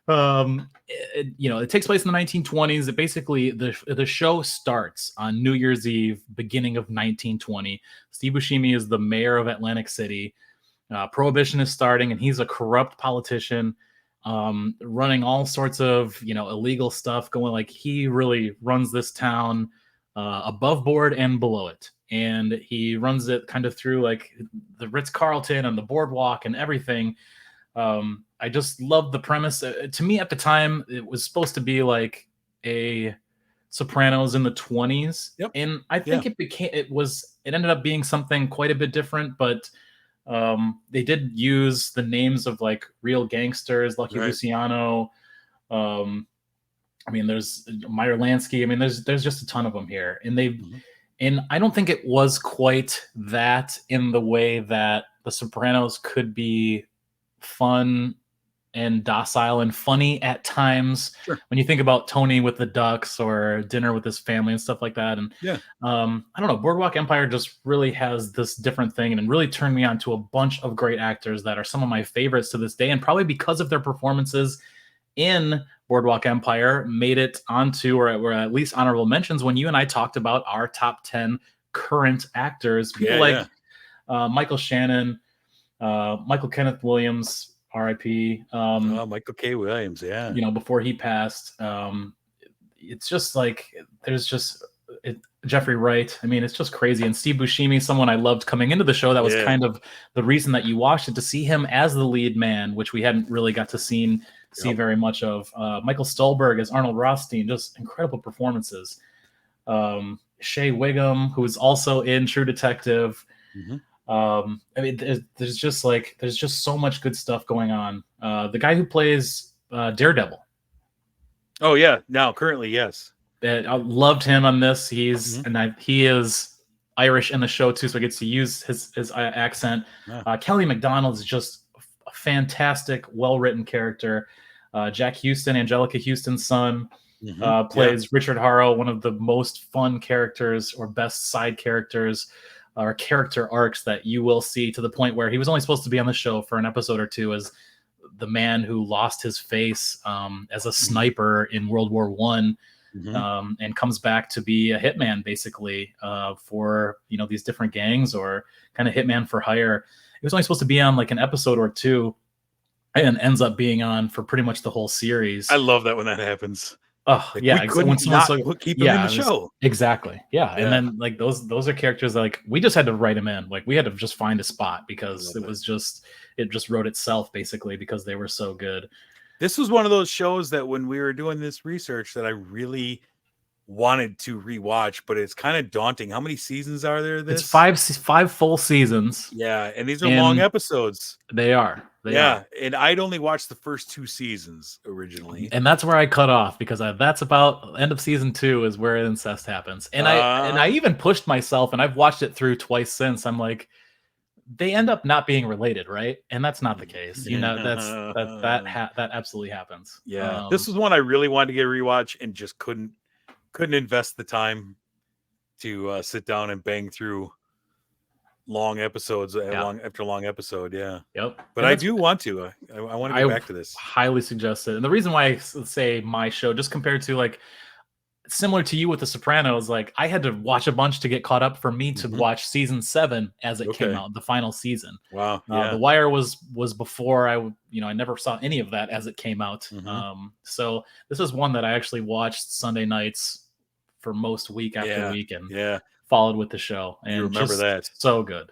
It takes place in the 1920s. It basically, the show starts on New Year's Eve, beginning of 1920. Steve Buscemi is the mayor of Atlantic City. Prohibition is starting, and he's a corrupt politician, running all sorts of illegal stuff. Going like he really runs this town above board and below it, and he runs it kind of through like the Ritz-Carlton and the boardwalk and everything. I just love the premise. To me, at the time, it was supposed to be like a Sopranos in the 20s, and I think it ended up being something quite a bit different, but they did use the names of like real gangsters, Lucky Luciano. There's Meyer Lansky. There's just a ton of them here, and and I don't think it was quite that in the way that the Sopranos could be fun and docile and funny at times. When you think about Tony with the Ducks or Dinner with his Family and stuff like that. And I don't know, Boardwalk Empire just really has this different thing and really turned me on to a bunch of great actors that are some of my favorites to this day. And probably because of their performances in Boardwalk Empire made it onto, or at least honorable mentions when you and I talked about our top 10 current actors. People Michael Shannon, Michael Kenneth Williams, R.I.P. Michael K. Williams, before he passed. It's just like Jeffrey Wright. It's just crazy. And Steve Buscemi, someone I loved coming into the show. That was kind of the reason that you watched it, to see him as the lead man, which we hadn't really got to see very much of. Michael Stolberg as Arnold Rothstein, just incredible performances. Shea Wiggum, who is also in True Detective. There's just so much good stuff going on. The guy who plays Daredevil. Oh yeah, now currently, yes. I loved him on this. He is Irish in the show too, so he gets to use his accent. Kelly MacDonald is just a fantastic, well-written character. Jack Houston, Angelica Houston's son, plays Richard Harrow, one of the most fun characters or best side characters or character arcs that you will see, to the point where he was only supposed to be on the show for an episode or two as the man who lost his face as a sniper in World War I, and comes back to be a hitman basically for these different gangs, or kind of hitman for hire. He was only supposed to be on like an episode or two, and ends up being on for pretty much the whole series. I love that when that happens. Oh yeah, we couldn't keep him in the show. Exactly. Yeah. And then like those are characters like we just had to write him in. Like we had to just find a spot because it just wrote itself basically because they were so good. This was one of those shows that when we were doing this research that I really wanted to rewatch, but it's kind of daunting. How many seasons are there? It's five full seasons. Yeah, and these are long episodes. They are. And I'd only watched the first 2 seasons originally, and that's where I cut off because that's about end of season 2 is where incest happens. And I even pushed myself, and I've watched it through twice since. I'm like, they end up not being related, right? And that's not the case. That absolutely happens. Yeah, this was one I really wanted to get a rewatch and just couldn't invest the time to sit down and bang through long episodes after long episode. But I do want to I want to get back to this. Highly suggest it. And the reason why I say my show, just compared to like similar to you with the Sopranos, like I had to watch a bunch to get caught up for me to watch season 7 as it came out, the final season. Wow. The Wire was before I never saw any of that as it came out. So this is one that I actually watched Sunday nights for most week after week, and followed with the show. And you remember that? So good.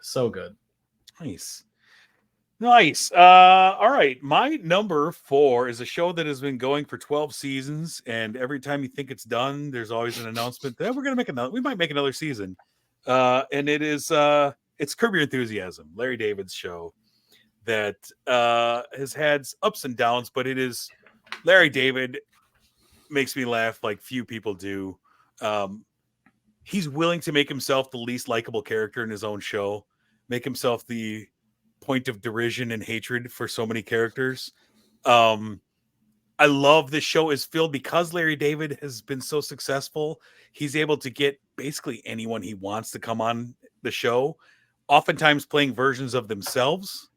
Nice. All right, my number 4 is a show that has been going for 12 seasons, and every time you think it's done, there's always an announcement that we might make another season. And it's Curb Your Enthusiasm, Larry David's show that has had ups and downs, but it is Larry David makes me laugh like few people do. He's willing to make himself the least likable character in his own show, make himself the point of derision and hatred for so many characters. I love this show is filled because Larry David has been so successful. He's able to get basically anyone he wants to come on the show, oftentimes playing versions of themselves.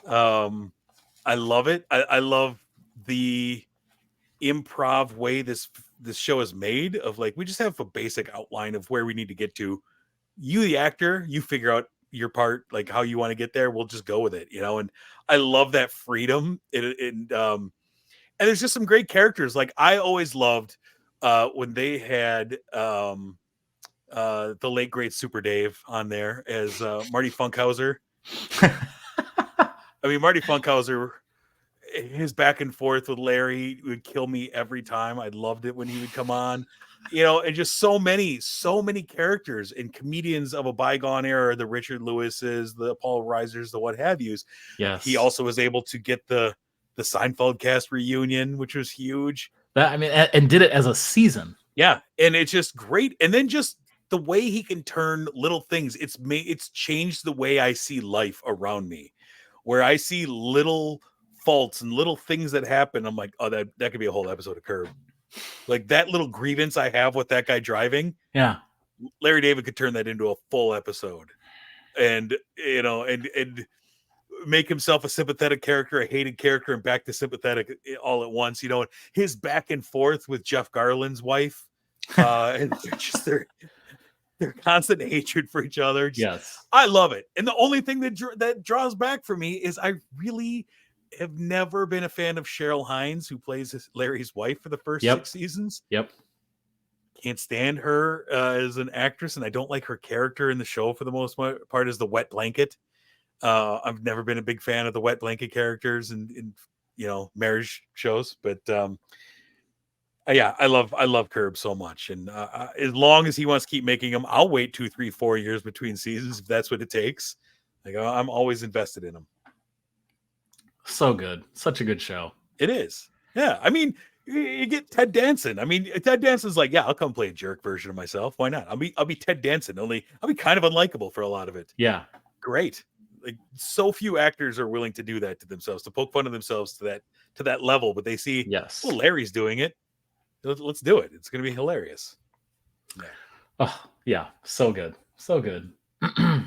I love it. I love the improv way this show is made of like, we just have a basic outline of where we need to get to. You, the actor, you figure out your part, like how you want to get there. We'll just go with it, you know? And I love that freedom. And there's just some great characters. Like I always loved when they had the late great Super Dave on there as Marty Funkhauser. I mean, Marty Funkhauser, his back and forth with Larry would kill me every time. I loved it when he would come on, you know, and just so many characters and comedians of a bygone era, the Richard Lewis's, the Paul Reisers, the what have yous. Yes. He also was able to get the Seinfeld cast reunion, which was huge. That, I mean, and did it as a season. Yeah. And it's just great. And then just the way he can turn little things, it's changed the way I see life around me, where I see little faults and little things that happen. I'm like, oh, that could be a whole episode of Curb. Like that little grievance I have with that guy driving. Yeah. Larry David could turn that into a full episode and, you know, and make himself a sympathetic character, a hated character, and back to sympathetic all at once, you know, his back and forth with Jeff Garland's wife. And just their constant hatred for each other. Yes. I love it. And the only thing that draws back for me is I really have never been a fan of Cheryl Hines, who plays Larry's wife for the first 6 seasons. Yep. Can't stand her as an actress, and I don't like her character in the show for the most part as the wet blanket. I've never been a big fan of the wet blanket characters in you know, marriage shows, but yeah, I love Curb so much, and as long as he wants to keep making them, I'll wait 2, 3, 4 years between seasons if that's what it takes. Like I'm always invested in him. So good, such a good show. It is. Yeah, I mean, you get Ted Danson. I mean, Ted Danson's like, yeah, I'll come play a jerk version of myself. Why not? I'll be Ted Danson. Only I'll be kind of unlikable for a lot of it. Yeah, great. Like so few actors are willing to do that to themselves, to poke fun of themselves to that level, but they see, yes, well, Larry's doing it. Let's do it. It's going to be hilarious. Yeah. Oh, yeah. So good. So good. All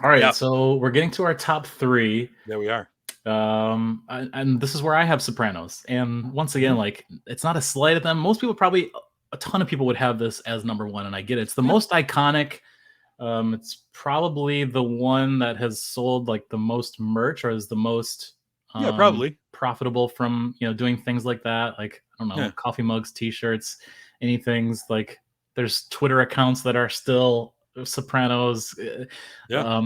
right. Yep. So we're getting to our top 3. There we are. And this is where I have Sopranos. And once again, like, it's not a slight at them. Most people probably, a ton of people would have this as number 1. And I get it. It's the most iconic. It's probably the one that has sold like the most merch or is the most probably profitable from, you know, doing things like that. Like, I don't know, coffee mugs, t-shirts, anything. Like there's Twitter accounts that are still Sopranos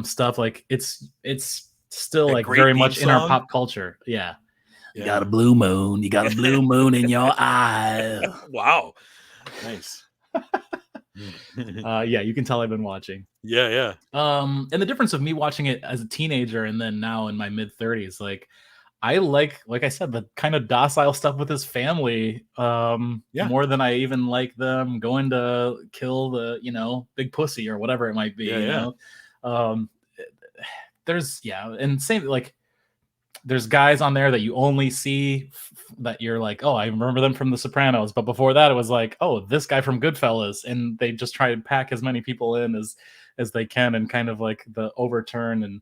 stuff. Like it's still like very much in our pop culture. Yeah. You got a blue moon. You got a blue moon in your eye. Wow. Nice. Yeah, you can tell I've been watching. Yeah. And the difference of me watching it as a teenager and then now in my mid-30s, like I like I said, the kind of docile stuff with his family more than I even like them going to kill the, you know, big pussy or whatever it might be. You know, there's and same like there's guys on there that you only see that you're like, oh, I remember them from The Sopranos, but before that it was like, oh, this guy from Goodfellas, and they just try to pack as many people in as they can, and kind of like the overturn and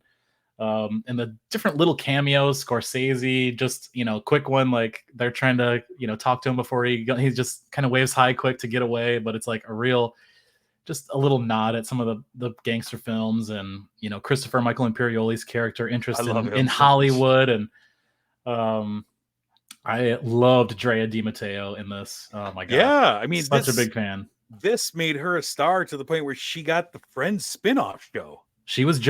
the different little cameos. Scorsese, just, you know, quick one, like they're trying to, you know, talk to him before he just kind of waves hi quick to get away, but it's like a real, just a little nod at some of the gangster films, and, you know, Christopher Michael Imperioli's character interest in Hollywood, and I loved Drea Di Matteo in this. Oh my god, yeah, I mean, such a big fan. This made her a star to the point where she got the Friends spin-off show. She was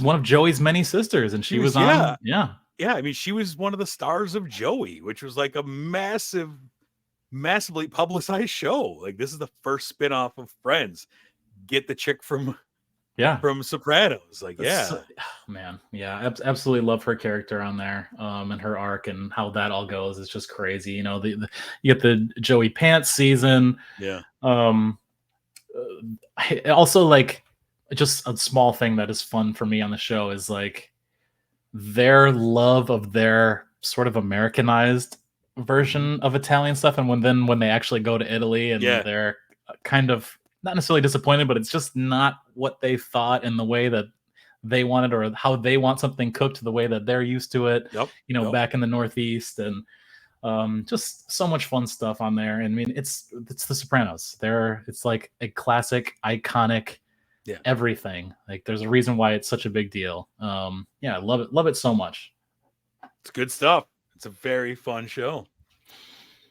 one of Joey's many sisters, and she was on. Yeah. I mean, she was one of the stars of Joey, which was like a massively publicized show. Like, this is the first spin-off of Friends. Get the chick from Sopranos. Like, man, absolutely love her character on there, and her arc and how that all goes. It's just crazy. You know, you get the Joey Pants season. Yeah. Also, like, just a small thing that is fun for me on the show is like their love of their sort of Americanized version of Italian stuff, and when they actually go to Italy and they're kind of not necessarily disappointed, but it's just not what they thought in the way that they wanted, or how they want something cooked the way that they're used to it. Back in the Northeast, and just so much fun stuff on there. And I mean, it's The Sopranos. It's like a classic, iconic, everything. Like, there's a reason why it's such a big deal. I love it so much. It's good stuff. It's a very fun show.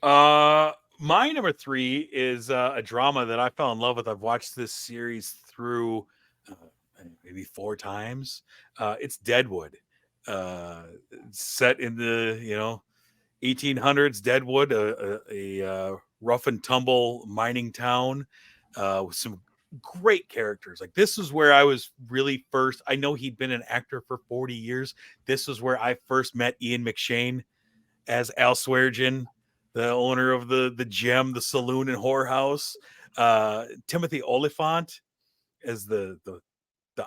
My number 3 is a drama that I fell in love with. I've watched this series through maybe 4 times. It's Deadwood. Set in the 1800s, Deadwood, a rough and tumble mining town with some great characters. Like, this is where I was really first. I know he'd been an actor for 40 years. This was where I first met Ian McShane as Al Swearingen, the owner of the Gem, the saloon and whorehouse. Timothy Olyphant as the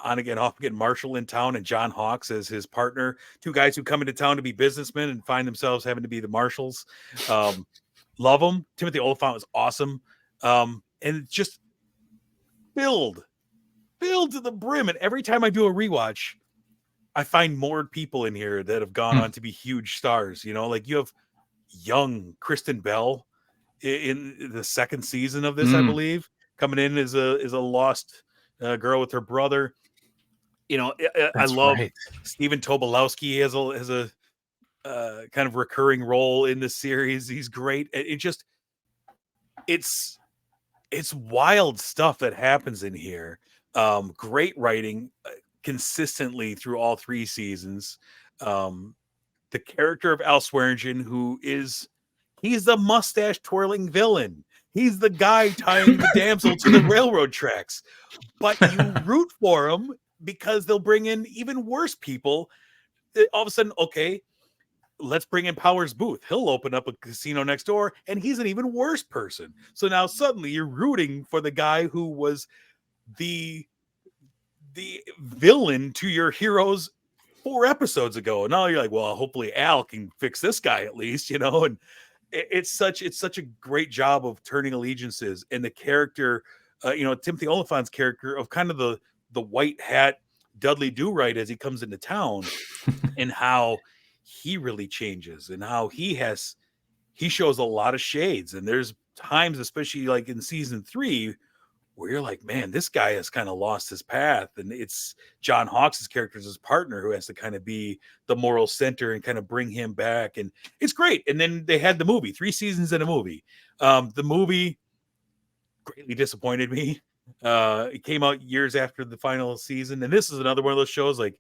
on again, off again marshal in town, and John Hawkes as his partner. 2 guys who come into town to be businessmen and find themselves having to be the marshals. Love them. Timothy Olyphant was awesome. And just filled to the brim. And every time I do a rewatch, I find more people in here that have gone on to be huge stars. Like, you have young Kristen Bell in the 2nd season of this, I believe, coming in as a lost girl with her brother. I love Stephen Tobolowsky has a kind of recurring role in the series. He's great. It's wild stuff that happens in here. Great writing consistently through all 3 seasons. The character of Al Swearingen, he's the mustache twirling villain. He's the guy tying the damsel to the railroad tracks, but you root for him because they'll bring in even worse people. All of a sudden, okay, let's bring in Powers Booth. He'll open up a casino next door, and he's an even worse person. So now suddenly you're rooting for the guy who was the villain to your heroes 4 episodes ago. And now you're like, well, hopefully Al can fix this guy at least, and it's such a great job of turning allegiances. And the character, Timothy Olyphant's character of kind of the white hat Dudley Do-Right as he comes into town, and how he really changes, and how he shows a lot of shades. And there's times, especially like in season 3, where you're like, man, this guy has kind of lost his path. And it's John Hawkes' character as his partner who has to kind of be the moral center and kind of bring him back. And it's great. And then they had the movie, 3 seasons in a movie. The movie greatly disappointed me. It came out years after the final season. And this is another one of those shows, like,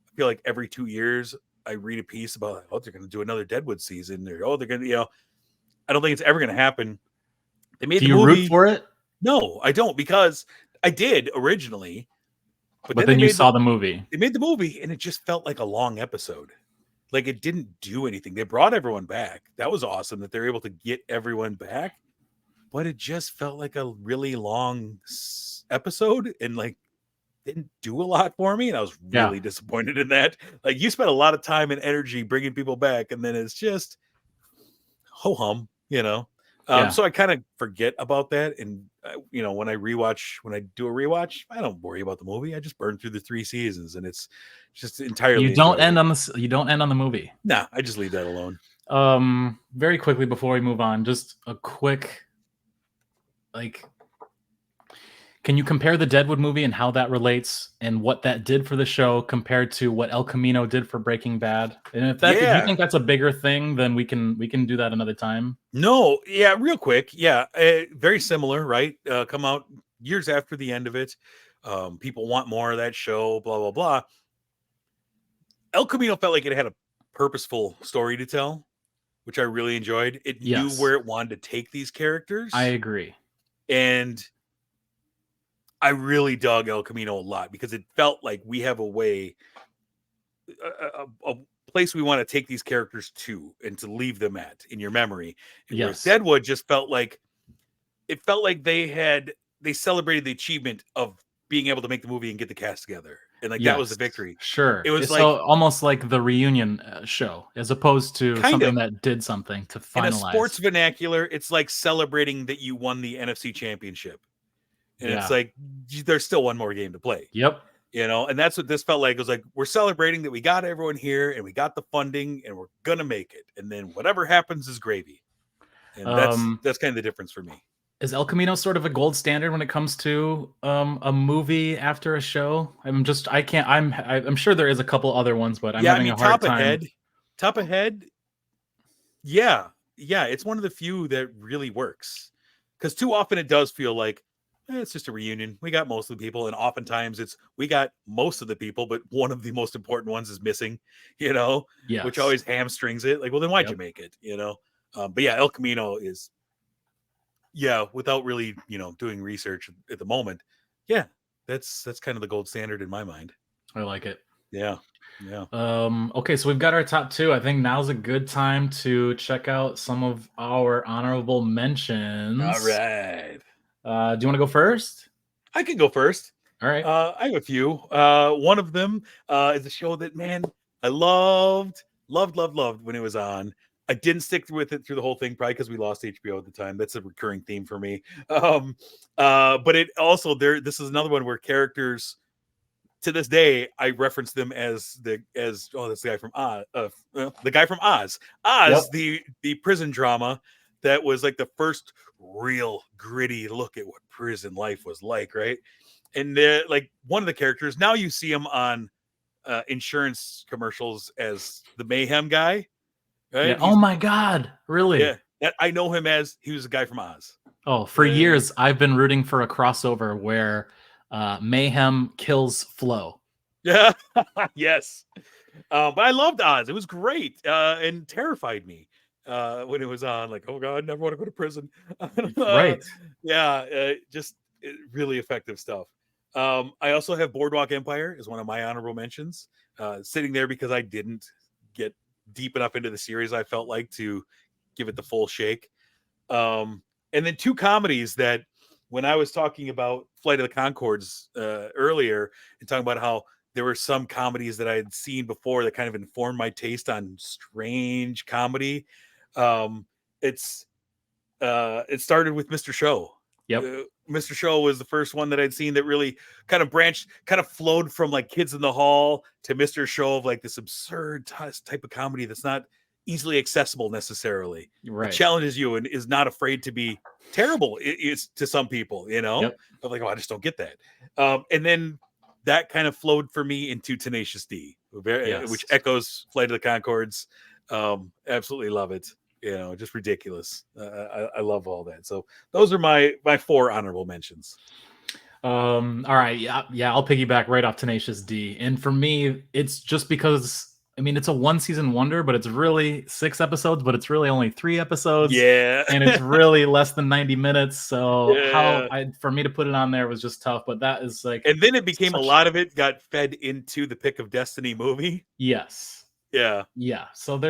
I feel like every 2 years I read a piece about, they're going to do another Deadwood season. Or, they're going to, I don't think it's ever going to happen. They made Do you root for it? No, I don't, because I did originally, but then you saw the movie. They made the movie, and it just felt like a long episode. Like, it didn't do anything. They brought everyone back. That was awesome that they're able to get everyone back, but it just felt like a really long episode, and like didn't do a lot for me. And I was really disappointed in that. Like, you spent a lot of time and energy bringing people back, and then it's just ho hum, So I kind of forget about that. And, when I do a rewatch, I don't worry about the movie. I just burn through the 3 seasons, and it's just entirely. You don't end on the movie. Nah, I just leave that alone. Very quickly before we move on, just a quick, can you compare the Deadwood movie and how that relates and what that did for the show compared to what El Camino did for Breaking Bad? And if you think that's a bigger thing, then we can do that another time. No, yeah, real quick. Yeah, very similar, right? Come out years after the end of it. People want more of that show, blah, blah, blah. El Camino felt like it had a purposeful story to tell, which I really enjoyed. It knew where it wanted to take these characters. I agree. And I really dug El Camino a lot because it felt like we have a way, a place we want to take these characters to and to leave them at in your memory. And whereas Deadwood just felt like they celebrated the achievement of being able to make the movie and get the cast together. and like that was the Yes, victory. sure. It was like So almost like the reunion show, as opposed to kind something of that did something to in a finalize. sports vernacular, it's like celebrating that you won the NFC championship. And it's Yeah. like there's still one more game to play. Yep. And that's what this felt like. It was like we're celebrating that we got everyone here and we got the funding and we're gonna make it. And then whatever happens is gravy. And Um, that's kind of the difference for me. is El Camino sort of a gold standard when it comes to a movie after a show? I'm sure there is a couple other ones, but I'm Yeah, I having mean, a hard time. top ahead, yeah, yeah, it's one of the few that really works. Because too often it does feel like it's just a reunion. We got most of the people, and oftentimes it's we got most of the people, but one of the most important ones is missing. Which Yes. always hamstrings it. Like, well, then why'd you Yep. make it? But yeah, El Camino is without really doing research at the moment. Yeah, that's kind of the gold standard in my mind. I like it. Yeah, yeah. Okay, so we've got our top two. I think now's a good time to check out some of our honorable mentions. All right. Do you want to go first? I can go first. All right. I have a few. One of them is a show that, man, I loved when it was on. I didn't stick with it through the whole thing, probably because we lost HBO at the time. That's a recurring theme for me. But it also this is another one where characters to this day I reference them as that's the guy from Oz. The guy from Oz. Yep. The prison drama that was like the first real gritty look at what prison life was like, right? And like one of the characters, now you see him on insurance commercials as the mayhem guy, Yeah. right? Oh my God. Really? I know him as he was the guy from Oz. Oh, for years I've been rooting for a crossover where Mayhem kills Flo. Yeah. Yes. But I loved Oz. It was great and terrified me when it was on. Like, oh God, I never want to go to prison. Right. Just really effective stuff. I also have Boardwalk Empire as one of my honorable mentions, sitting there because I didn't get deep enough into the series. I felt like to give it the full shake. And then two comedies that when I was talking about Flight of the Conchords earlier and talking about how there were some comedies that I had seen before that kind of informed my taste on strange comedy. It started with Mr. Show. Yep. Mr. Show was the first one that I'd seen that really kind of flowed from like Kids in the Hall to Mr. Show of like this absurd type of comedy that's not easily accessible necessarily. Right. It challenges you and is not afraid to be terrible. It's to some people, Yep. of like, oh, I just don't get that. And then that kind of flowed for me into Tenacious D, which echoes Flight of the Conchords. Absolutely love it. Just ridiculous. I love all that. So those are my four honorable mentions. All right. Yeah. I'll piggyback right off Tenacious D. And for me, it's just because it's a one season wonder, but it's really 6 episodes, but it's really only 3 episodes. Yeah. And it's really less than 90 minutes. So Yeah. for me to put it on there was just tough, but that is like, and then it became a lot of it got fed into the Pick of Destiny movie. Yes. Yeah. Yeah. So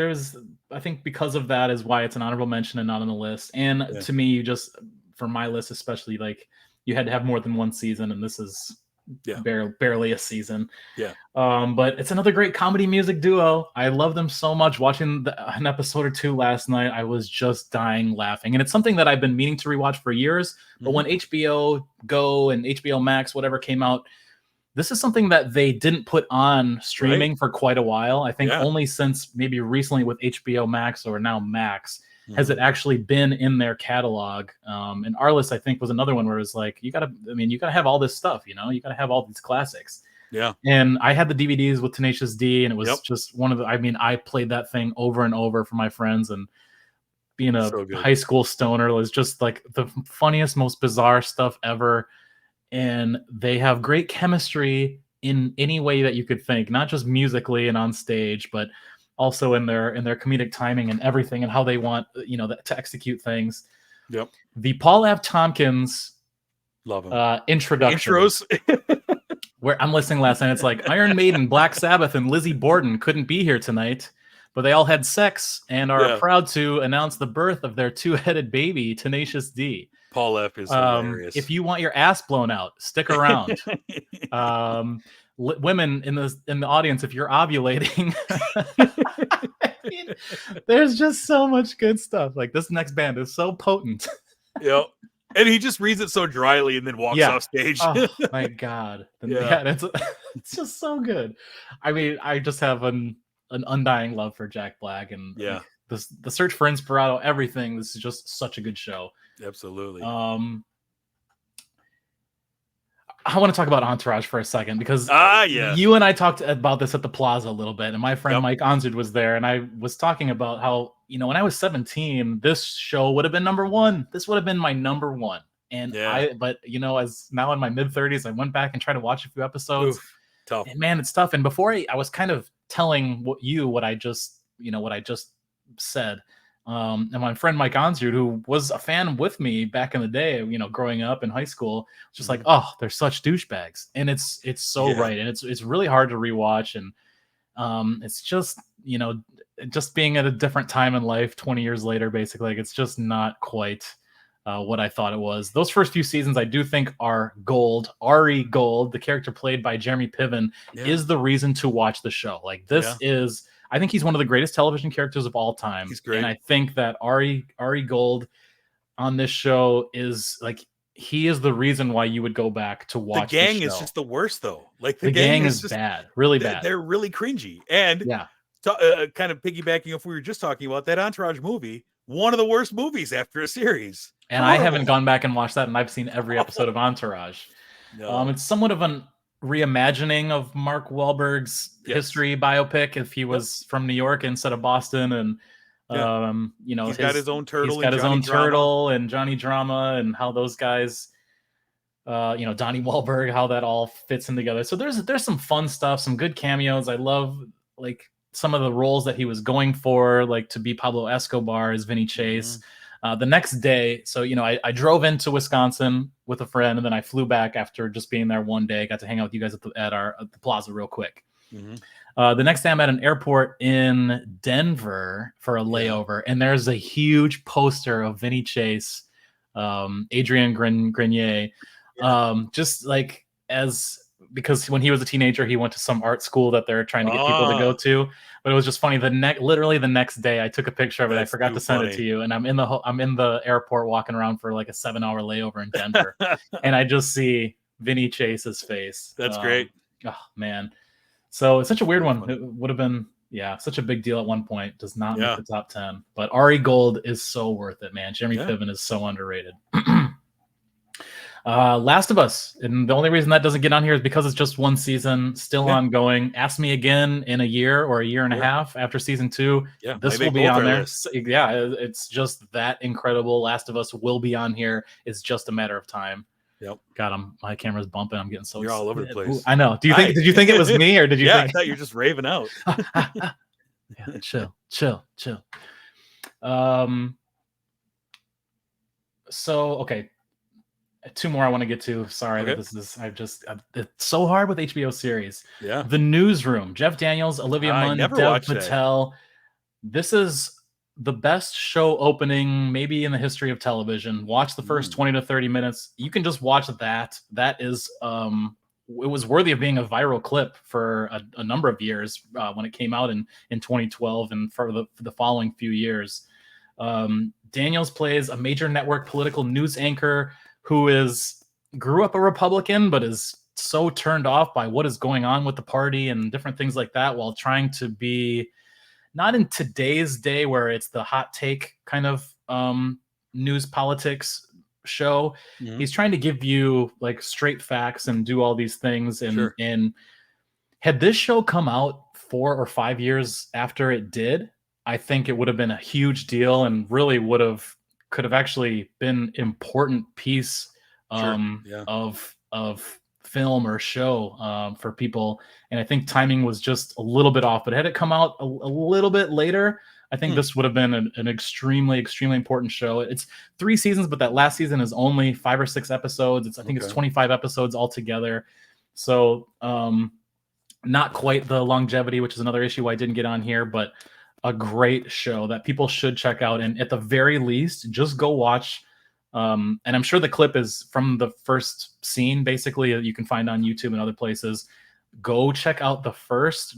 I think because of that is why it's an honorable mention and not on the list. And to me, for my list, especially, like you had to have more than one season, and this is barely a season. Yeah. But it's another great comedy music duo. I love them so much. Watching an episode or 2 last night, I was just dying laughing. And it's something that I've been meaning to rewatch for years. But when HBO Go and HBO Max, whatever came out, this is something that they didn't put on streaming for quite a while. I think only since maybe recently with HBO Max or now Max has it actually been in their catalog. And Arliss, I think, was another one where it was like, you gotta have all this stuff, you gotta have all these classics. Yeah. And I had the DVDs with Tenacious D, and it was just one of the, I played that thing over and over for my friends, and being a high school stoner was just like the funniest, most bizarre stuff ever. And they have great chemistry in any way that you could think, not just musically and on stage, but also in their comedic timing and everything, and how they want to execute things. Yep. The Paul F. Tompkins love him introduction intros where I'm listening last night. It's like Iron Maiden, Black Sabbath, and Lizzie Borden couldn't be here tonight, but they all had sex and are proud to announce the birth of their 2-headed baby, Tenacious D. Paul F. is hilarious. If you want your ass blown out, stick around. women in the audience, if you're ovulating, I mean, there's just so much good stuff. Like this next band is so potent. Yep. And he just reads it so dryly and then walks off stage. Oh my God. It's just so good. I mean, I just have an undying love for Jack Black, and like the search for Inspirato, everything. This is just such a good show. Absolutely. I want to talk about Entourage for a second, because you and I talked about this at the Plaza a little bit, and my friend Mike Onzard was there, and I was talking about how, when I was 17, this show would have been number one. This would have been my number one. And but as now in my mid 30s, I went back and tried to watch a few episodes. Oof, tough. And man, it's tough. And before I was kind of telling what I just said. And my friend Mike Onzard, who was a fan with me back in the day, growing up in high school, just like, oh, they're such douchebags. And it's so right. And it's really hard to rewatch. And it's just, just being at a different time in life 20 years later, basically, like, it's just not quite what I thought it was. Those first few seasons, I do think, are gold. Ari Gold, the character played by Jeremy Piven, is the reason to watch the show. Like, this is, I think he's one of the greatest television characters of all time. He's great. And I think that Ari Gold on this show is like, he is the reason why you would go back to watch. The gang is just the worst, though. Like the gang is just bad, really bad. They're really cringy. And kind of piggybacking off we were just talking about, that Entourage movie, one of the worst movies after a series. And I haven't gone back and watched that, and I've seen every episode of Entourage. No. It's somewhat of an reimagining of Mark Wahlberg's history biopic, if he was from New York instead of Boston. And he's got his own turtle. He's got his own turtle and Johnny Drama, and how those guys, Donnie Wahlberg, how that all fits in together. So there's some fun stuff, some good cameos. I love like some of the roles that he was going for, like to be Pablo Escobar as Vinny Chase. The next day, so I drove into Wisconsin with a friend, and then I flew back after just being there one day. Got to hang out with you guys at the Plaza real quick. The next day, I'm at an airport in Denver for a layover, and there's a huge poster of Vinny Chase, Adrian Grenier, just like because when he was a teenager, he went to some art school that they're trying to get people to go to. But it was just funny. Literally the next day, I took a picture of it. I forgot to send it to you, and I'm in the airport walking around for like a 7-hour layover in Denver, and I just see Vinny Chase's face. That's great. Oh man, so it's such a weird one. Funny. It would have been such a big deal at one point. Does not make the top 10, but Ari Gold is so worth it, man. Jeremy Piven is so underrated. Last of Us, and the only reason that doesn't get on here is because it's just one season, still ongoing. Ask me again in a year or a year and a half after season 2. This will be on there. It's just that incredible. Last of Us will be on here. It's just a matter of time. God, my camera's bumping. I'm getting so You're all over the place. Ooh, I know. Did you think it was me, or did you think I thought you were just raving out? Chill. So okay. 2 more I want to get to. Sorry, this is it's so hard with HBO series. The Newsroom, Jeff Daniels, Olivia Munn, Dev Patel. This is the best show opening maybe in the history of television. Watch the first 20 to 30 minutes. You can just watch that. That is it was worthy of being a viral clip for a number of years when it came out in 2012 and for the following few years. Daniels plays a major network political news anchor who grew up a Republican, but is so turned off by what is going on with the party and different things like that, while trying to be not in today's day where it's the hot take kind of news politics show. He's trying to give you like straight facts and do all these things. And had this show come out 4 or 5 years after it did, I think it would have been a huge deal and really could have actually been important piece of film or show for people. And I think timing was just a little bit off, but had it come out a little bit later, I think this would have been an extremely, extremely important show. It's 3 seasons, but that last season is only 5 or 6 episodes. I think it's 25 episodes altogether. So not quite the longevity, which is another issue I didn't get on here, but a great show that people should check out. And at the very least, just go watch. And I'm sure the clip is from the first scene, basically, you can find on YouTube and other places. go check out the first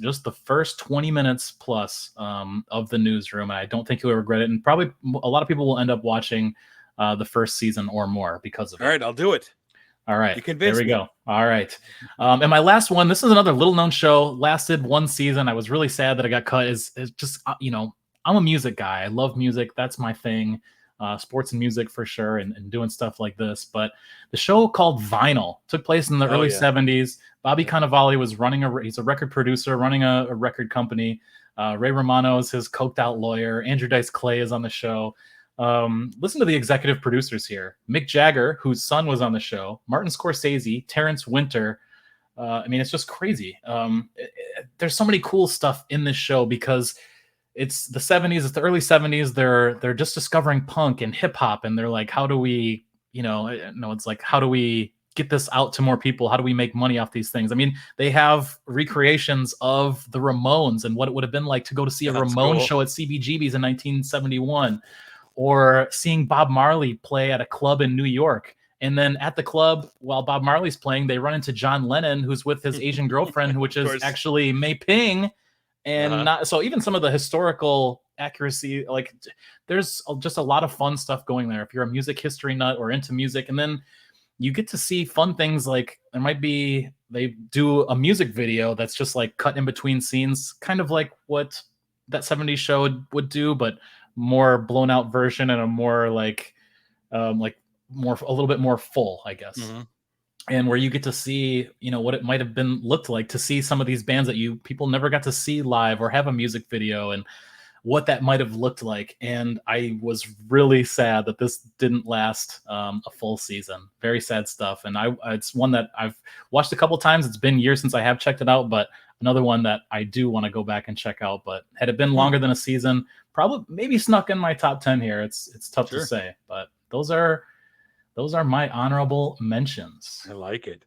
20 minutes plus of the newsroom, and I don't think you'll regret it. And probably a lot of people will end up watching the first season or more because of it. All right, I'll do it. All right, You convinced me. Go. All right, and my last one. This is another little known show. Lasted one season. I was really sad that it got cut. Is just I'm a music guy. I love music. That's my thing. Sports and music for sure, and doing stuff like this. But the show called Vinyl took place in the early 70s. Bobby Cannavale was he's a record producer running a record company. Ray Romano is his coked out lawyer. Andrew Dice Clay is on the show. Listen to the executive producers here. Mick Jagger, whose son was on the show, Martin Scorsese, Terrence Winter. I mean, it's just crazy. There's so many cool stuff in this show because it's the 70s, it's the early 70s. They're just discovering punk and hip hop, and they're like, how do we, it's like, how do we get this out to more people? How do we make money off these things? I mean, they have recreations of the Ramones and what it would have been like to go to see a Ramones show at CBGB's in 1971, or seeing Bob Marley play at a club in New York. And then at the club, while Bob Marley's playing, they run into John Lennon, who's with his Asian girlfriend, which is actually Mei Ping. And not so even some of the historical accuracy, like there's just a lot of fun stuff going there if you're a music history nut or into music. And then you get to see fun things, like they do a music video that's just like cut in between scenes, kind of like what that 70s show would do, but more blown out version and a more a little bit more full, I guess. Mm-hmm. And where you get to see, what it might have been looked like to see some of these bands that people never got to see live or have a music video, and what that might have looked like. And I was really sad that this didn't last a full season. Very sad stuff. And it's one that I've watched a couple times. It's been years since I have checked it out, but another one that I do want to go back and check out. But had it been longer than a season, probably maybe snuck in my top 10 here. It's tough to say, but those are my honorable mentions. I like it.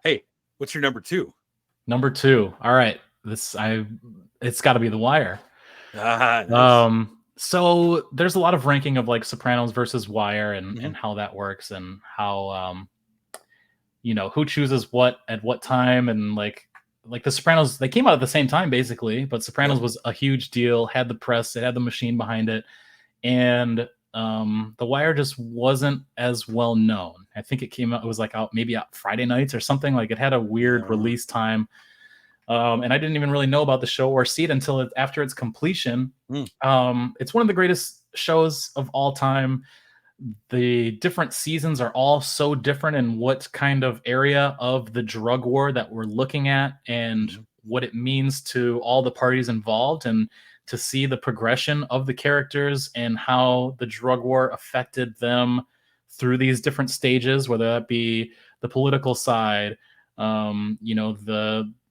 Hey, what's your number 2? Number 2. All right. It's got to be The Wire. Nice. So there's a lot of ranking of like Sopranos versus Wire and how that works, and how who chooses what at what time, and like the Sopranos, they came out at the same time basically, but Sopranos was a huge deal, had the press, it had the machine behind it, and The Wire just wasn't as well known. I think it was like out Friday nights or something. Like it had a weird release time. And I didn't even really know about the show or see it until after its completion. It's one of the greatest shows of all time. The different seasons are all so different in what kind of area of the drug war that we're looking at, and what it means to all the parties involved, and to see the progression of the characters and how the drug war affected them through these different stages, whether that be the political side,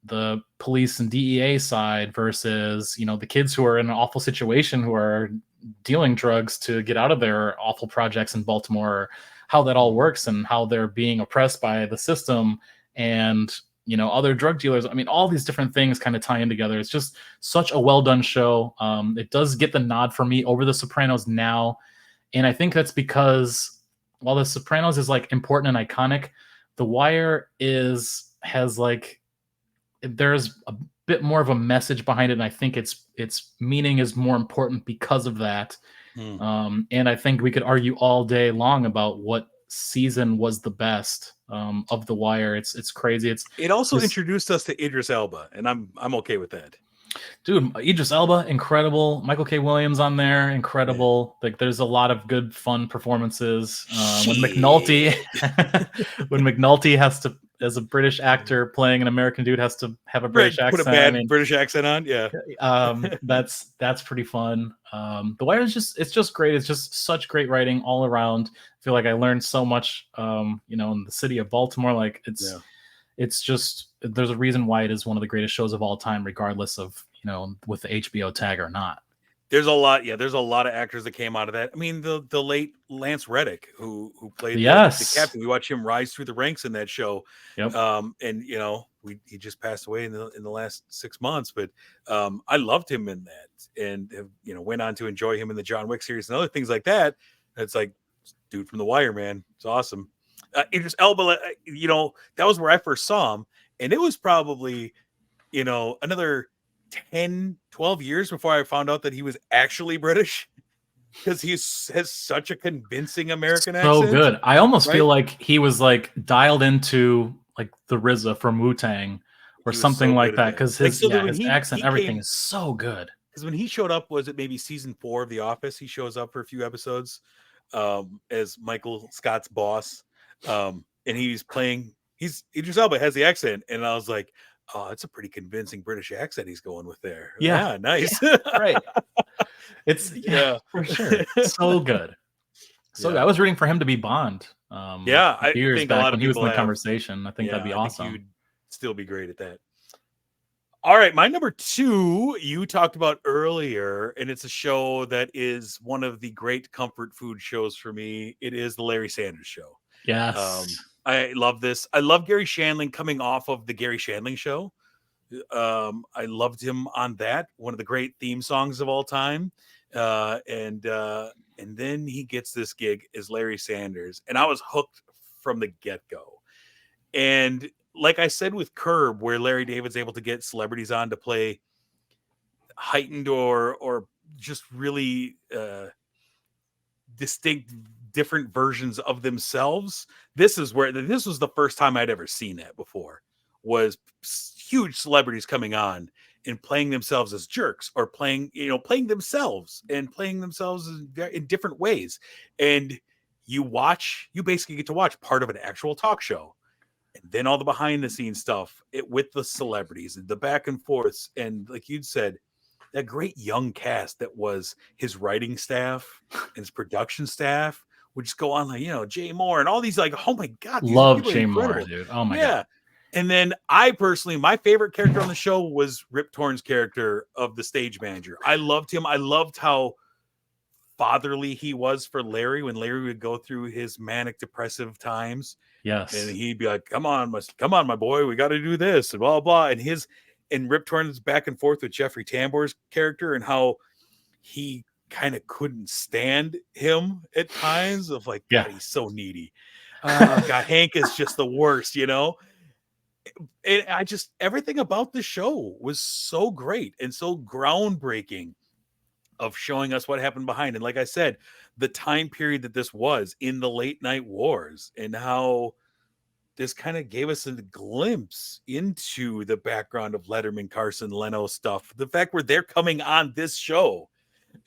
the police and DEA side versus, the kids who are in an awful situation who are dealing drugs to get out of their awful projects in Baltimore, how that all works and how they're being oppressed by the system and, other drug dealers. I mean, all these different things kind of tie in together. It's just such a well done show. It does get the nod for me over The Sopranos now. And I think that's because while The Sopranos is like important and iconic, The Wire has like, there's a bit more of a message behind it, and I think its meaning is more important because of that. And I think we could argue all day long about what season was the best of The Wire. It's crazy. It also introduced us to Idris Elba, and I'm okay with that. Dude, Idris Elba, incredible. Michael K. Williams on there, incredible. Like, there's a lot of good, fun performances. When McNulty has to, as a British actor playing an American dude, has to have a British accent. Put a bad British accent on, yeah. That's pretty fun. The Wire is just great. It's just such great writing all around. I feel like I learned so much, in the city of Baltimore. Like it's just, there's a reason why it is one of the greatest shows of all time, regardless of, with the HBO tag or not. There's a lot of actors that came out of that. I mean, the late Lance Reddick, who played the captain. We watched him rise through the ranks in that show. Yep. And he just passed away in the last 6 months, but I loved him in that, and went on to enjoy him in the John Wick series and other things like that. It's like, dude from The Wire, man, it's awesome. Idris Elba, that was where I first saw him, And it was probably, another 10, 12 years before I found out that he was actually British, because he has such a convincing American So accent, good. I almost right? feel like he was like dialed into like the RZA from Wu-Tang or He was something so good like at that, that. because Like, his so that when his he accent, he everything came, is so good. because when he showed up, was it maybe season 4 of The Office? He shows up for a few episodes, as Michael Scott's boss, and he's playing. Idris Elba has the accent, and I was like, "Oh, it's a pretty convincing British accent he's going with there." Yeah. Ah, nice. Right. It's Yeah, for sure. So good. So good. I yeah, was rooting for him to be Bond. yeah. A I few years think a back lot when of he was in people the have. conversation. I think that'd Yeah, be I think awesome. you'd still be great at that. All right, my number 2 you talked about earlier, and it's a show that is one of the great comfort food shows for me. It is the Larry Sanders Show. Yes. I love this. I love Gary Shandling coming off of the Gary Shandling Show. I loved him on that, one of the great theme songs of all time. And then he gets this gig as Larry Sanders, and I was hooked from the get go. And like I said with Curb, where Larry David's able to get celebrities on to play heightened or just really distinct different versions of themselves. This was the first time I'd ever seen that before. Was huge celebrities coming on and playing themselves as jerks, or playing themselves in different ways. And you basically get to watch part of an actual talk show, and then all the behind the scenes stuff with the celebrities and the back and forths. And like you'd said, that great young cast that was his writing staff and his production staff would just go on, like, Jay Moore and all these, like, oh my God, these Love people are Jay Moore, incredible. dude. Oh my God. Yeah. And then I personally, my favorite character on the show was Rip Torn's character of the stage manager. I loved him. I loved how fatherly he was for Larry when Larry would go through his manic depressive times, and Yes. he'd be like, come on, my boy, we got to do this, and blah, blah. And Rip Torn's back and forth with Jeffrey Tambor's character, and how he kind of couldn't stand him at times, of like, Yeah. God, he's so needy. God, Hank is just the worst. And everything about the show was so great and so groundbreaking, of showing us what happened behind. And like I said, the time period that this was in the late night wars, and how this kind of gave us a glimpse into the background of Letterman, Carson, Leno stuff. The fact where they're coming on this show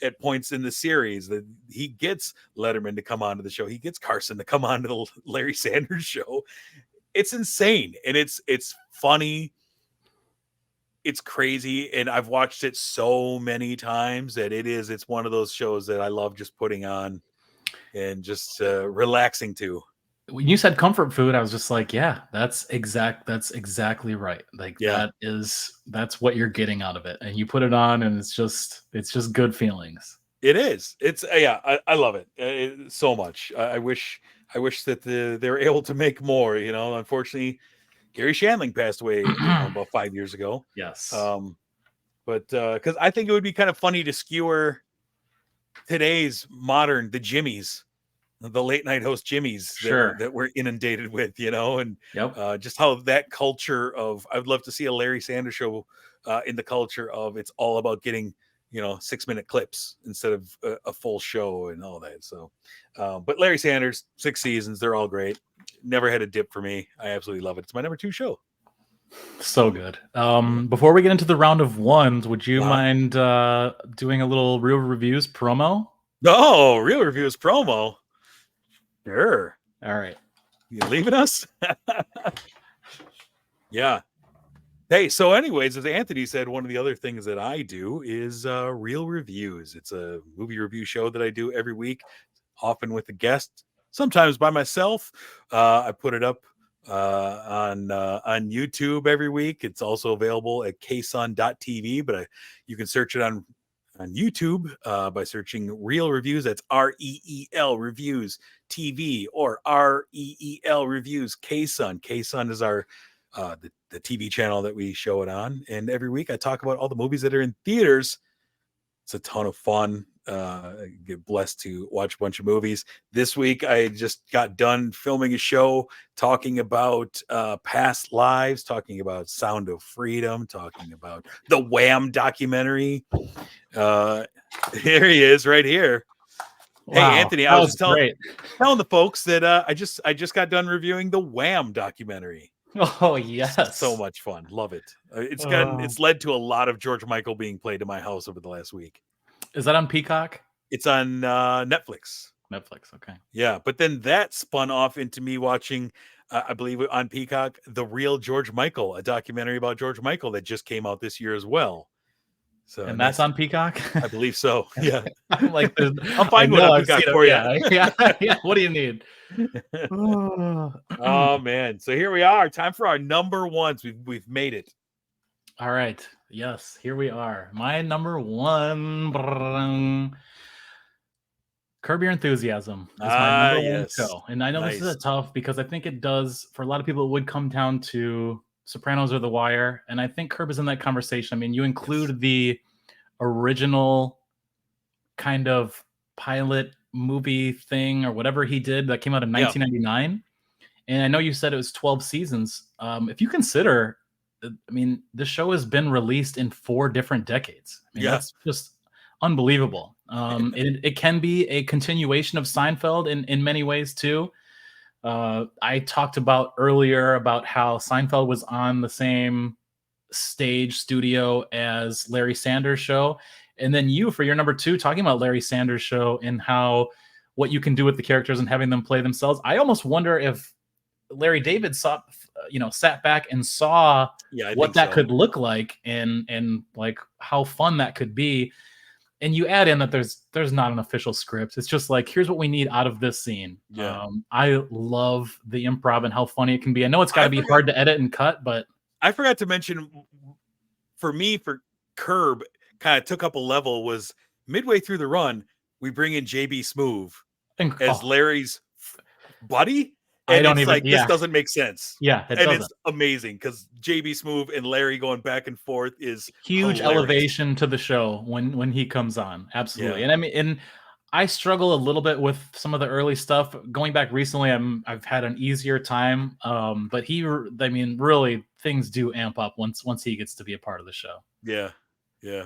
at points in the series, that he gets Letterman to come onto the show, he gets Carson to come onto the Larry Sanders Show. It's insane, and it's funny. It's crazy, and I've watched it so many times that it's one of those shows that I love just putting on and just relaxing to. When you said comfort food, I was just like, yeah, that's exactly right. Like Yeah, that's what you're getting out of it. And you put it on and it's just good feelings. it is. It's yeah, I love it, so much. I wish that they were able to make more. Unfortunately, Gary Shandling passed away, about 5 years ago. Yes. But because I think it would be kind of funny to skewer today's the Jimmies, the late night host Jimmys Sure. that we're inundated with, and Yep. just how that culture of, I would love to see a Larry Sanders Show in the culture of, it's all about getting 6-minute clips instead of a full show and all that. So, but Larry Sanders, 6 seasons, they're all great. Never had a dip for me. I absolutely love it. It's my number 2 show. So good. Before we get into the round of ones, would you Uh-huh. mind doing a little real reviews promo? No, real reviews promo. Sure. All right. You leaving us? Yeah. Hey, so anyways, as Anthony said, one of the other things that I do is Real Reviews. It's a movie review show that I do every week, often with a guest, sometimes by myself. I put it up on YouTube every week. It's also available at ksun.tv, but you can search it on YouTube by searching Real Reviews. That's REEL Reviews TV, or REEL Reviews KSUN. KSUN is our the TV channel that we show it on. And every week I talk about all the movies that are in theaters. It's a ton of fun. get blessed to watch a bunch of movies. This week, I just got done filming a show talking about past lives, talking about Sound of Freedom, talking about the Wham documentary. Here he is, right here. Wow, hey, Anthony, I was just telling the folks that I just got done reviewing the Wham documentary. Oh yes, so much fun. Love it. It's led to a lot of George Michael being played in my house over the last week. Is that on Peacock? It's on Netflix. Netflix, okay. Yeah, but then that spun off into me watching, I believe on Peacock, The Real George Michael, a documentary about George Michael that just came out this year as well. So, and that's on Peacock? I believe so. Yeah. I'm like, I'll find one on Peacock for you. Yeah. What do you need? Oh man. So here we are. Time for our number ones. We've made it. All right. Yes, here we are. My number one. Curb Your Enthusiasm is my number one show. And I know this is tough because I think it does, for a lot of people, it would come down to Sopranos or The Wire. And I think Curb is in that conversation. I mean, you include the original kind of pilot movie thing or whatever he did that came out in 1999. And I know you said it was 12 seasons. If you consider, I mean, the show has been released in 4 different decades. I mean, that's just unbelievable. It can be a continuation of Seinfeld in many ways too. I talked about earlier about how Seinfeld was on the same stage studio as Larry Sanders' show. And then you, for your number 2, talking about Larry Sanders' show and how what you can do with the characters and having them play themselves. I almost wonder if Larry David sat back and saw what that could look like and like how fun that could be. And you add in that there's not an official script. It's just like, here's what we need out of this scene. Yeah. I love the improv and how funny it can be. I know it's got to be hard to edit and cut, but I forgot to mention, for me, for Curb, kind of took up a level, was midway through the run, we bring in JB Smoove as Larry's buddy. And this doesn't make sense. Yeah, it's amazing because JB Smoove and Larry going back and forth is huge hilarious. Elevation to the show when he comes on. Absolutely. And I mean, and I struggle a little bit with some of the early stuff. Going back recently, I've had an easier time. But really things do amp up once he gets to be a part of the show. Yeah. Yeah.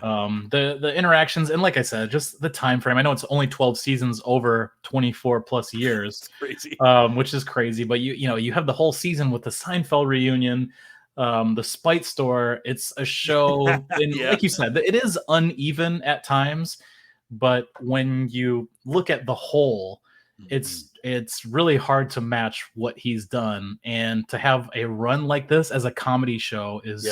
The interactions, and like I said, just the time frame. I know it's only 12 seasons over 24 plus years. It's crazy. Which is crazy. But you have the whole season with the Seinfeld reunion, the Spite Store. It's a show, and like you said, it is uneven at times. But when you look at the whole, it's really hard to match what he's done. And to have a run like this as a comedy show is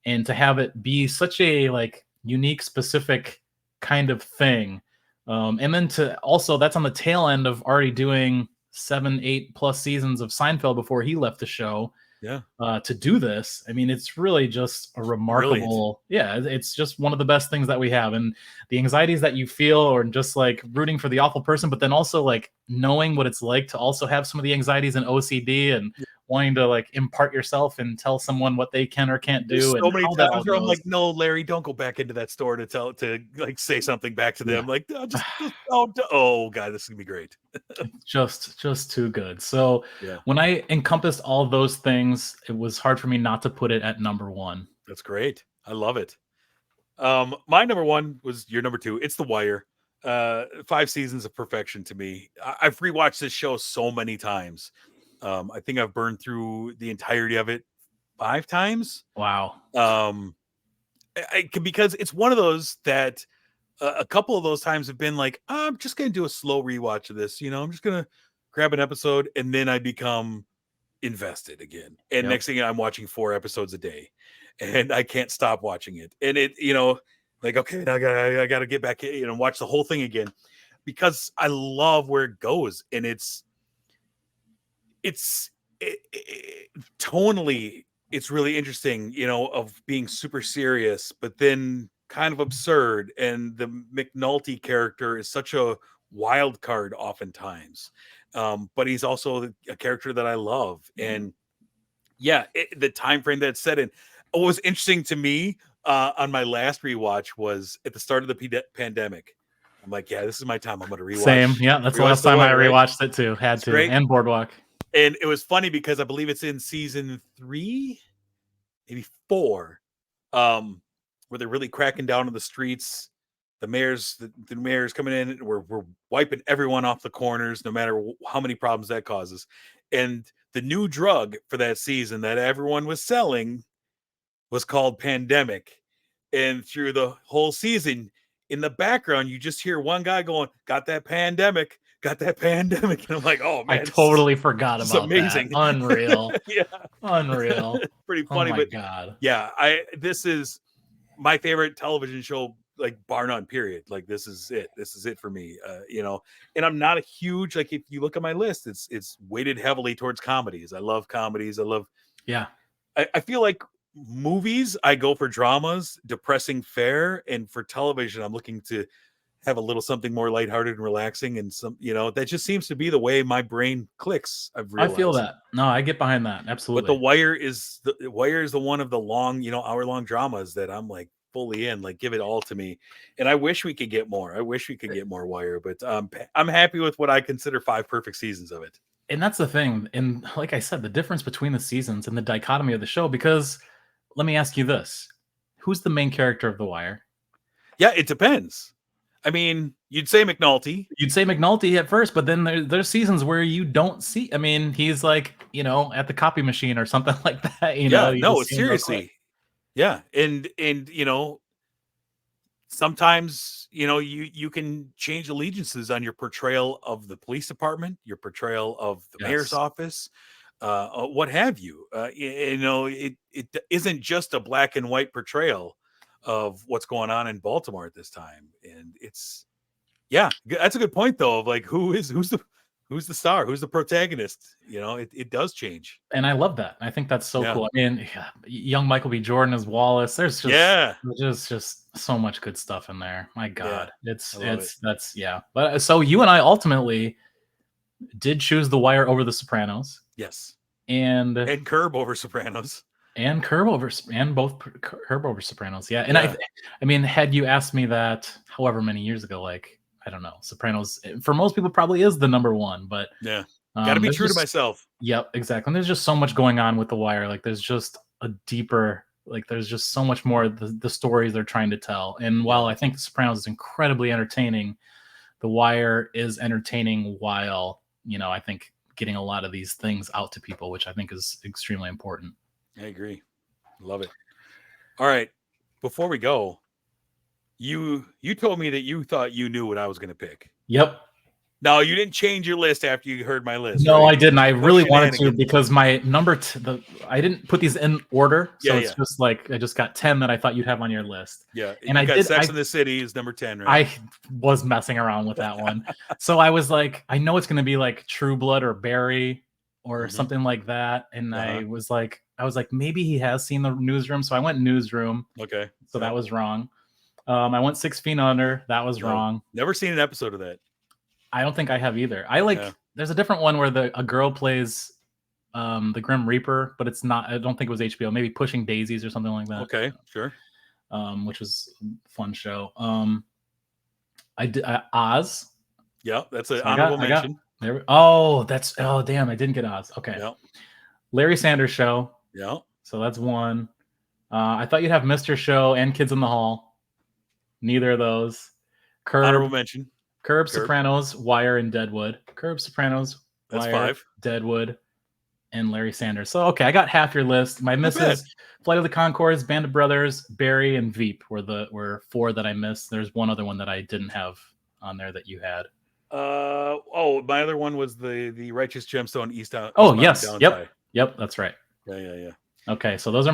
and to have it be such a like unique, specific kind of thing. And then to also, that's on the tail end of already doing 7-8 plus seasons of Seinfeld before he left the show. To do this, I mean, it's really just a remarkable. It's just one of the best things that we have, and the anxieties that you feel, or just like rooting for the awful person, but then also like knowing what it's like to also have some of the anxieties and OCD and wanting to like impart yourself and tell someone what they can or can't do. There's so many times where I'm like, no, Larry, don't go back into that store to like say something back to them. Like, oh God, this is gonna be great. just too good. So when I encompassed all those things, it was hard for me not to put it at number 1. That's great. I love it. My number 1 was your number 2. It's The Wire. 5 seasons of perfection to me. I've rewatched this show so many times. I think I've burned through the entirety of it 5 times. Wow. Because it's one of those that a couple of those times have been like, I'm just going to do a slow rewatch of this. I'm just going to grab an episode, and then I become invested again. And next thing I'm watching 4 episodes a day, and I can't stop watching it. And it, like, okay, now I got to get back in and watch the whole thing again, because I love where it goes. And it's tonally, it's really interesting, of being super serious, but then kind of absurd. And the McNulty character is such a wild card oftentimes. But he's also a character that I love. And the time frame that's set in. What was interesting to me on my last rewatch was at the start of the pandemic. I'm like, yeah, this is my time. I'm going to rewatch. Same. Yeah, that's the last time I rewatched it too. Had to. Great. And Boardwalk. And it was funny because I believe it's in season 3, maybe 4, where they're really cracking down on the streets. The mayor's coming in. We're wiping everyone off the corners, no matter how many problems that causes. And the new drug for that season that everyone was selling was called Pandemic. And through the whole season, in the background, you just hear one guy going, "Got that pandemic, got that pandemic." And I'm like, oh man, I totally forgot about amazing. that. Unreal. Yeah. Unreal. Pretty Oh funny, my but God. yeah, this is my favorite television show, like bar none, period. Like this is it for me. And I'm not a huge, like, if you look at my list, it's weighted heavily towards comedies. I love comedies. Yeah. I feel like movies, I go for dramas, depressing fare, and for television, I'm looking to have a little something more lighthearted and relaxing, and that just seems to be the way my brain clicks. I've realized. I feel that. No, I get behind that. Absolutely. But The Wire is the one of the long, hour-long dramas that I'm like fully in. Like, give it all to me. And I wish we could get more. I wish we could get more Wire, but I'm happy with what I consider 5 perfect seasons of it. And that's the thing. And like I said, the difference between the seasons and the dichotomy of the show, because let me ask you this. Who's the main character of The Wire? Yeah, it depends. I mean, you'd say McNulty. You'd say McNulty at first, but then there's seasons where you don't see. I mean, he's like, at the copy machine or something like that. No, seriously. Yeah, and sometimes you can change allegiances on your portrayal of the police department, your portrayal of the mayor's office, what have you. It isn't just a black and white portrayal of what's going on in Baltimore at this time. And that's a good point though, of like, who's the star, who's the protagonist. It does change. And I love that. I think that's so cool. I mean, young Michael B. Jordan as Wallace. There's just so much good stuff in there. My God. But so you and I ultimately did choose The Wire over The Sopranos. Yes. And Curb over Sopranos. And Curb over Sopranos. Yeah. And I mean, had you asked me that however many years ago, like, I don't know, Sopranos for most people probably is the number one, but gotta be true to myself. Yep, exactly. And there's just so much going on with The Wire. Like, there's just a deeper, like, there's just so much more the stories they're trying to tell. And while I think The Sopranos is incredibly entertaining, The Wire is entertaining while, I think getting a lot of these things out to people, which I think is extremely important. I agree. Love it. All right. Before we go, you told me that you thought you knew what I was going to pick. Yep. No, you didn't change your list after you heard my list. No, right? I didn't. I really wanted to, because my number I didn't put these in order, so it's just like I just got 10 that I thought you'd have on your list. Yeah, and I got Sex in the City is number 10, right? I was messing around with that one, so I was like, I know it's going to be like True Blood or Barry or something like that, and I was like, maybe he has seen the Newsroom, so I went Newsroom. Okay, so that was wrong. I went 6 Feet Under. That was wrong. Never seen an episode of that. I don't think I have either. There's a different one where a girl plays the Grim Reaper, but it's not. I don't think it was HBO. Maybe Pushing Daisies or something like that. Okay, sure. Which was a fun show. I did Oz. Yeah, that's an honorable mention. Damn, I didn't get Oz. Okay. Yeah. Larry Sanders Show. Yeah. So that's one. I thought you'd have Mr. Show and Kids in the Hall. Neither of those. Honorable mention. Curb, Sopranos, Wire, and Deadwood. Curb, Sopranos, that's Wire, 5. Deadwood, and Larry Sanders. So, okay, I got half your list. My misses: Flight of the Conchords, Band of Brothers, Barry, and Veep were 4 that I missed. There's one other one that I didn't have on there that you had. My other one was the Righteous Gemstone Eastbound. Yes, yep, that's right. Yeah. Okay, so those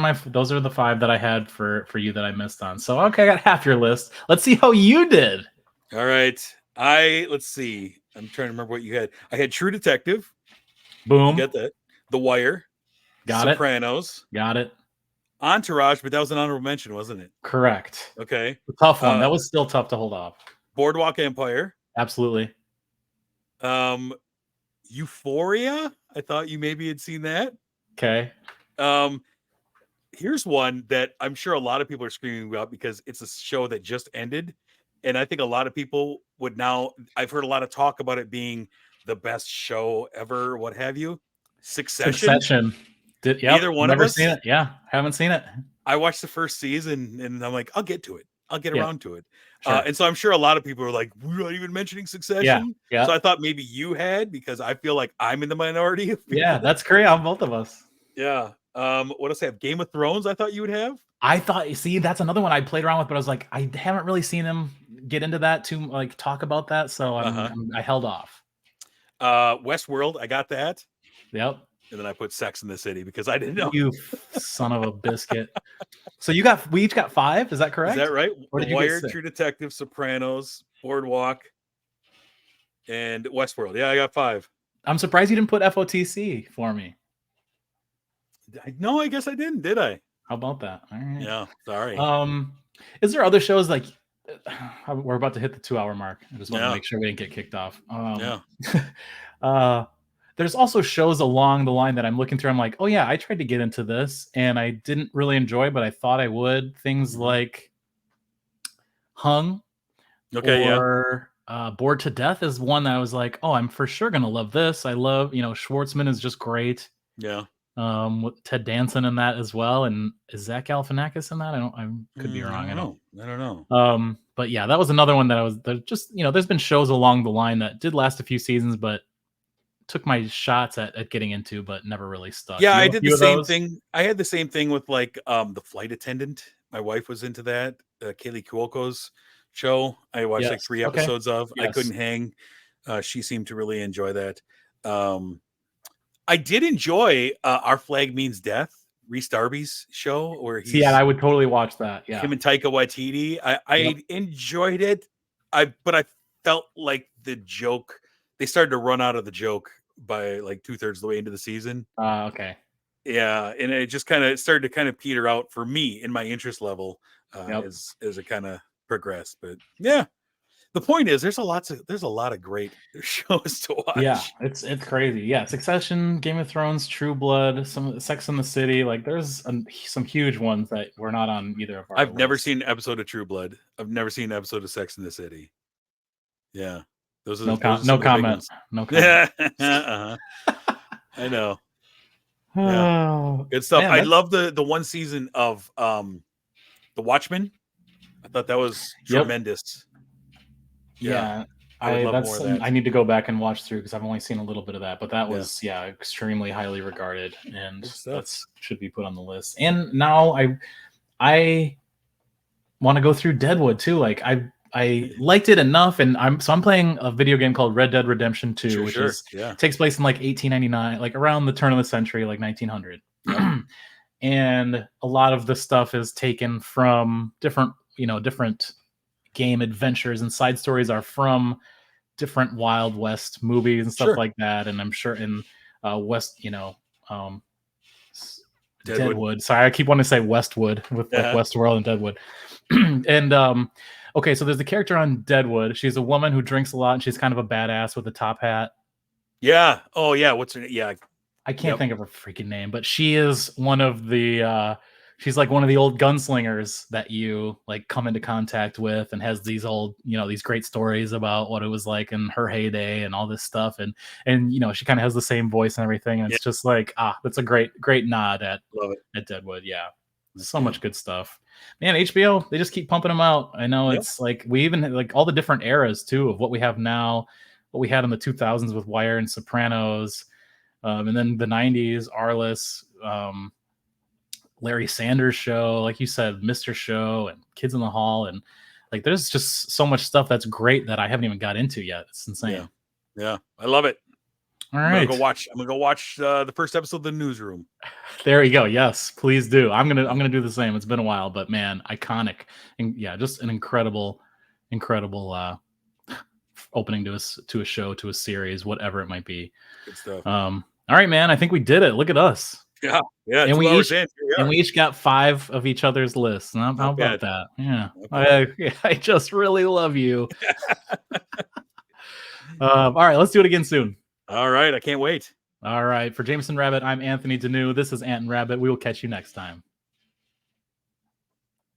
are the 5 that I had for you that I missed on. So, okay, I got half your list. Let's see how you did. All right. Let's see. I'm trying to remember what you had. I had True Detective. Boom. You got that. The Wire. Got Sopranos. Got it. Entourage, but that was an honorable mention, wasn't it? Correct. Okay. A tough one. That was still tough to hold off. Boardwalk Empire. Absolutely. Euphoria. I thought you maybe had seen that. Okay. Here's one that I'm sure a lot of people are screaming about because it's a show that just ended. and I think a lot of people would now. I've heard a lot of talk about it being the best show ever, what have you. Succession. Succession. Neither one of Never seen us. it. Yeah, haven't seen it. I watched the first season, and I'm like, I'll get to it. I'll get Yeah, around to it. sure. And so I'm sure a lot of people are like, we're not even mentioning Yeah, Succession. yeah, So I thought maybe you had, because I feel like I'm in the minority of people. yeah. That's great on both of us. Yeah. What else I have? Game of Thrones, I thought you would have. I thought, see, that's another one I played around with, but I was like, I haven't really seen him get into that to like talk about that, so I held off. Westworld, I got that. Yep. And then I put Sex in the City because I didn't know. You son of a biscuit. So we each got 5, is that correct? Is that right? Or did you Wired, get 6? True Detective, Sopranos, Boardwalk, and Westworld. Yeah, I got 5. I'm surprised you didn't put FOTC for me. No, I guess I didn't. Did I? How about that? All right. Yeah, sorry. Is there other shows like we're about to hit the 2-hour mark? I just want to make sure we didn't get kicked off. There's also shows along the line that I'm looking through. I'm like, oh yeah, I tried to get into this and I didn't really enjoy, but I thought I would. Things like Hung, or Bored to Death is one that I was like, oh, I'm for sure gonna love this. I love, Schwartzman is just great. Yeah. With Ted Danson in that as well, and is Zach Galifianakis in that? I could be wrong. I don't know. But yeah, that was another one that I was just, there's been shows along the line that did last a few seasons, but took my shots at getting into, but never really stuck. Yeah, I did the same thing. I had the same thing with like The Flight Attendant. My wife was into that. Kaylee Cuoco's show. I watched like 3 episodes of. I couldn't hang. She seemed to really enjoy that. I did enjoy Our Flag Means Death, Rhys Darby's show, where he's I would totally watch that. Yeah, him and Taika Waititi. I enjoyed it. But I felt like the joke, they started to run out of the joke by like 2/3 of the way into the season. Okay. Yeah, and it just kind of started to kind of peter out for me in my interest level as it kind of progressed. But yeah, the point is there's a lot of great shows to watch. Yeah, it's crazy. Yeah, Succession, Game of Thrones, True Blood, some Sex and the City. Like there's some huge ones that were not on either of our I've never seen an episode of True Blood. I've never seen an episode of Sex and the City. Yeah. Those are no comment. No comment. I know. Yeah. Good stuff. Man, I love the one season of The Watchmen. I thought that was tremendous. Yeah. I need to go back and watch through because I've only seen a little bit of that, but that was extremely highly regarded, and that should be put on the list. And now I want to go through Deadwood too. Like I liked it enough, and I'm playing a video game called Red Dead Redemption 2, which takes place in like 1899, like around the turn of the century, like 1900. And a lot of the stuff is taken from different game adventures, and side stories are from different Wild West movies and stuff like that. And I'm sure in Deadwood. Sorry, I keep wanting to say Westwood with like Westworld and Deadwood. And okay, so there's the character on Deadwood. She's a woman who drinks a lot, and she's kind of a badass with a top hat. Yeah. Oh, yeah. What's her name? Yeah. I can't think of her freaking name, but she is one of the she's like one of the old gunslingers that you like come into contact with, and has these old, these great stories about what it was like in her heyday and all this stuff. And she kind of has the same voice and everything. And it's just like, that's a great nod at Deadwood. Yeah. So much good stuff. Man, HBO, they just keep pumping them out. I know it's like we even had like all the different eras too of what we have now, what we had in the 2000s with Wire and Sopranos, and then the 90s, Arliss, Larry Sanders Show, like you said, Mr. Show, and Kids in the Hall, and like there's just so much stuff that's great that I haven't even got into yet. It's insane. Yeah, I love it. All right, I'm gonna go watch the first episode of The Newsroom. There you go. Yes, please do. I'm gonna do the same. It's been a while, but man, iconic, and just an incredible opening to a show, to a series, whatever it might be. Good stuff. All right, man. I think we did it. Look at us. Yeah. And we each got 5 of each other's lists. How about that? Yeah. I just really love you. All right, let's do it again soon. All right, I can't wait. All right, for Jameson Rabbitt, I'm Anthony Deneau. This is Ant and Rabbit. We will catch you next time.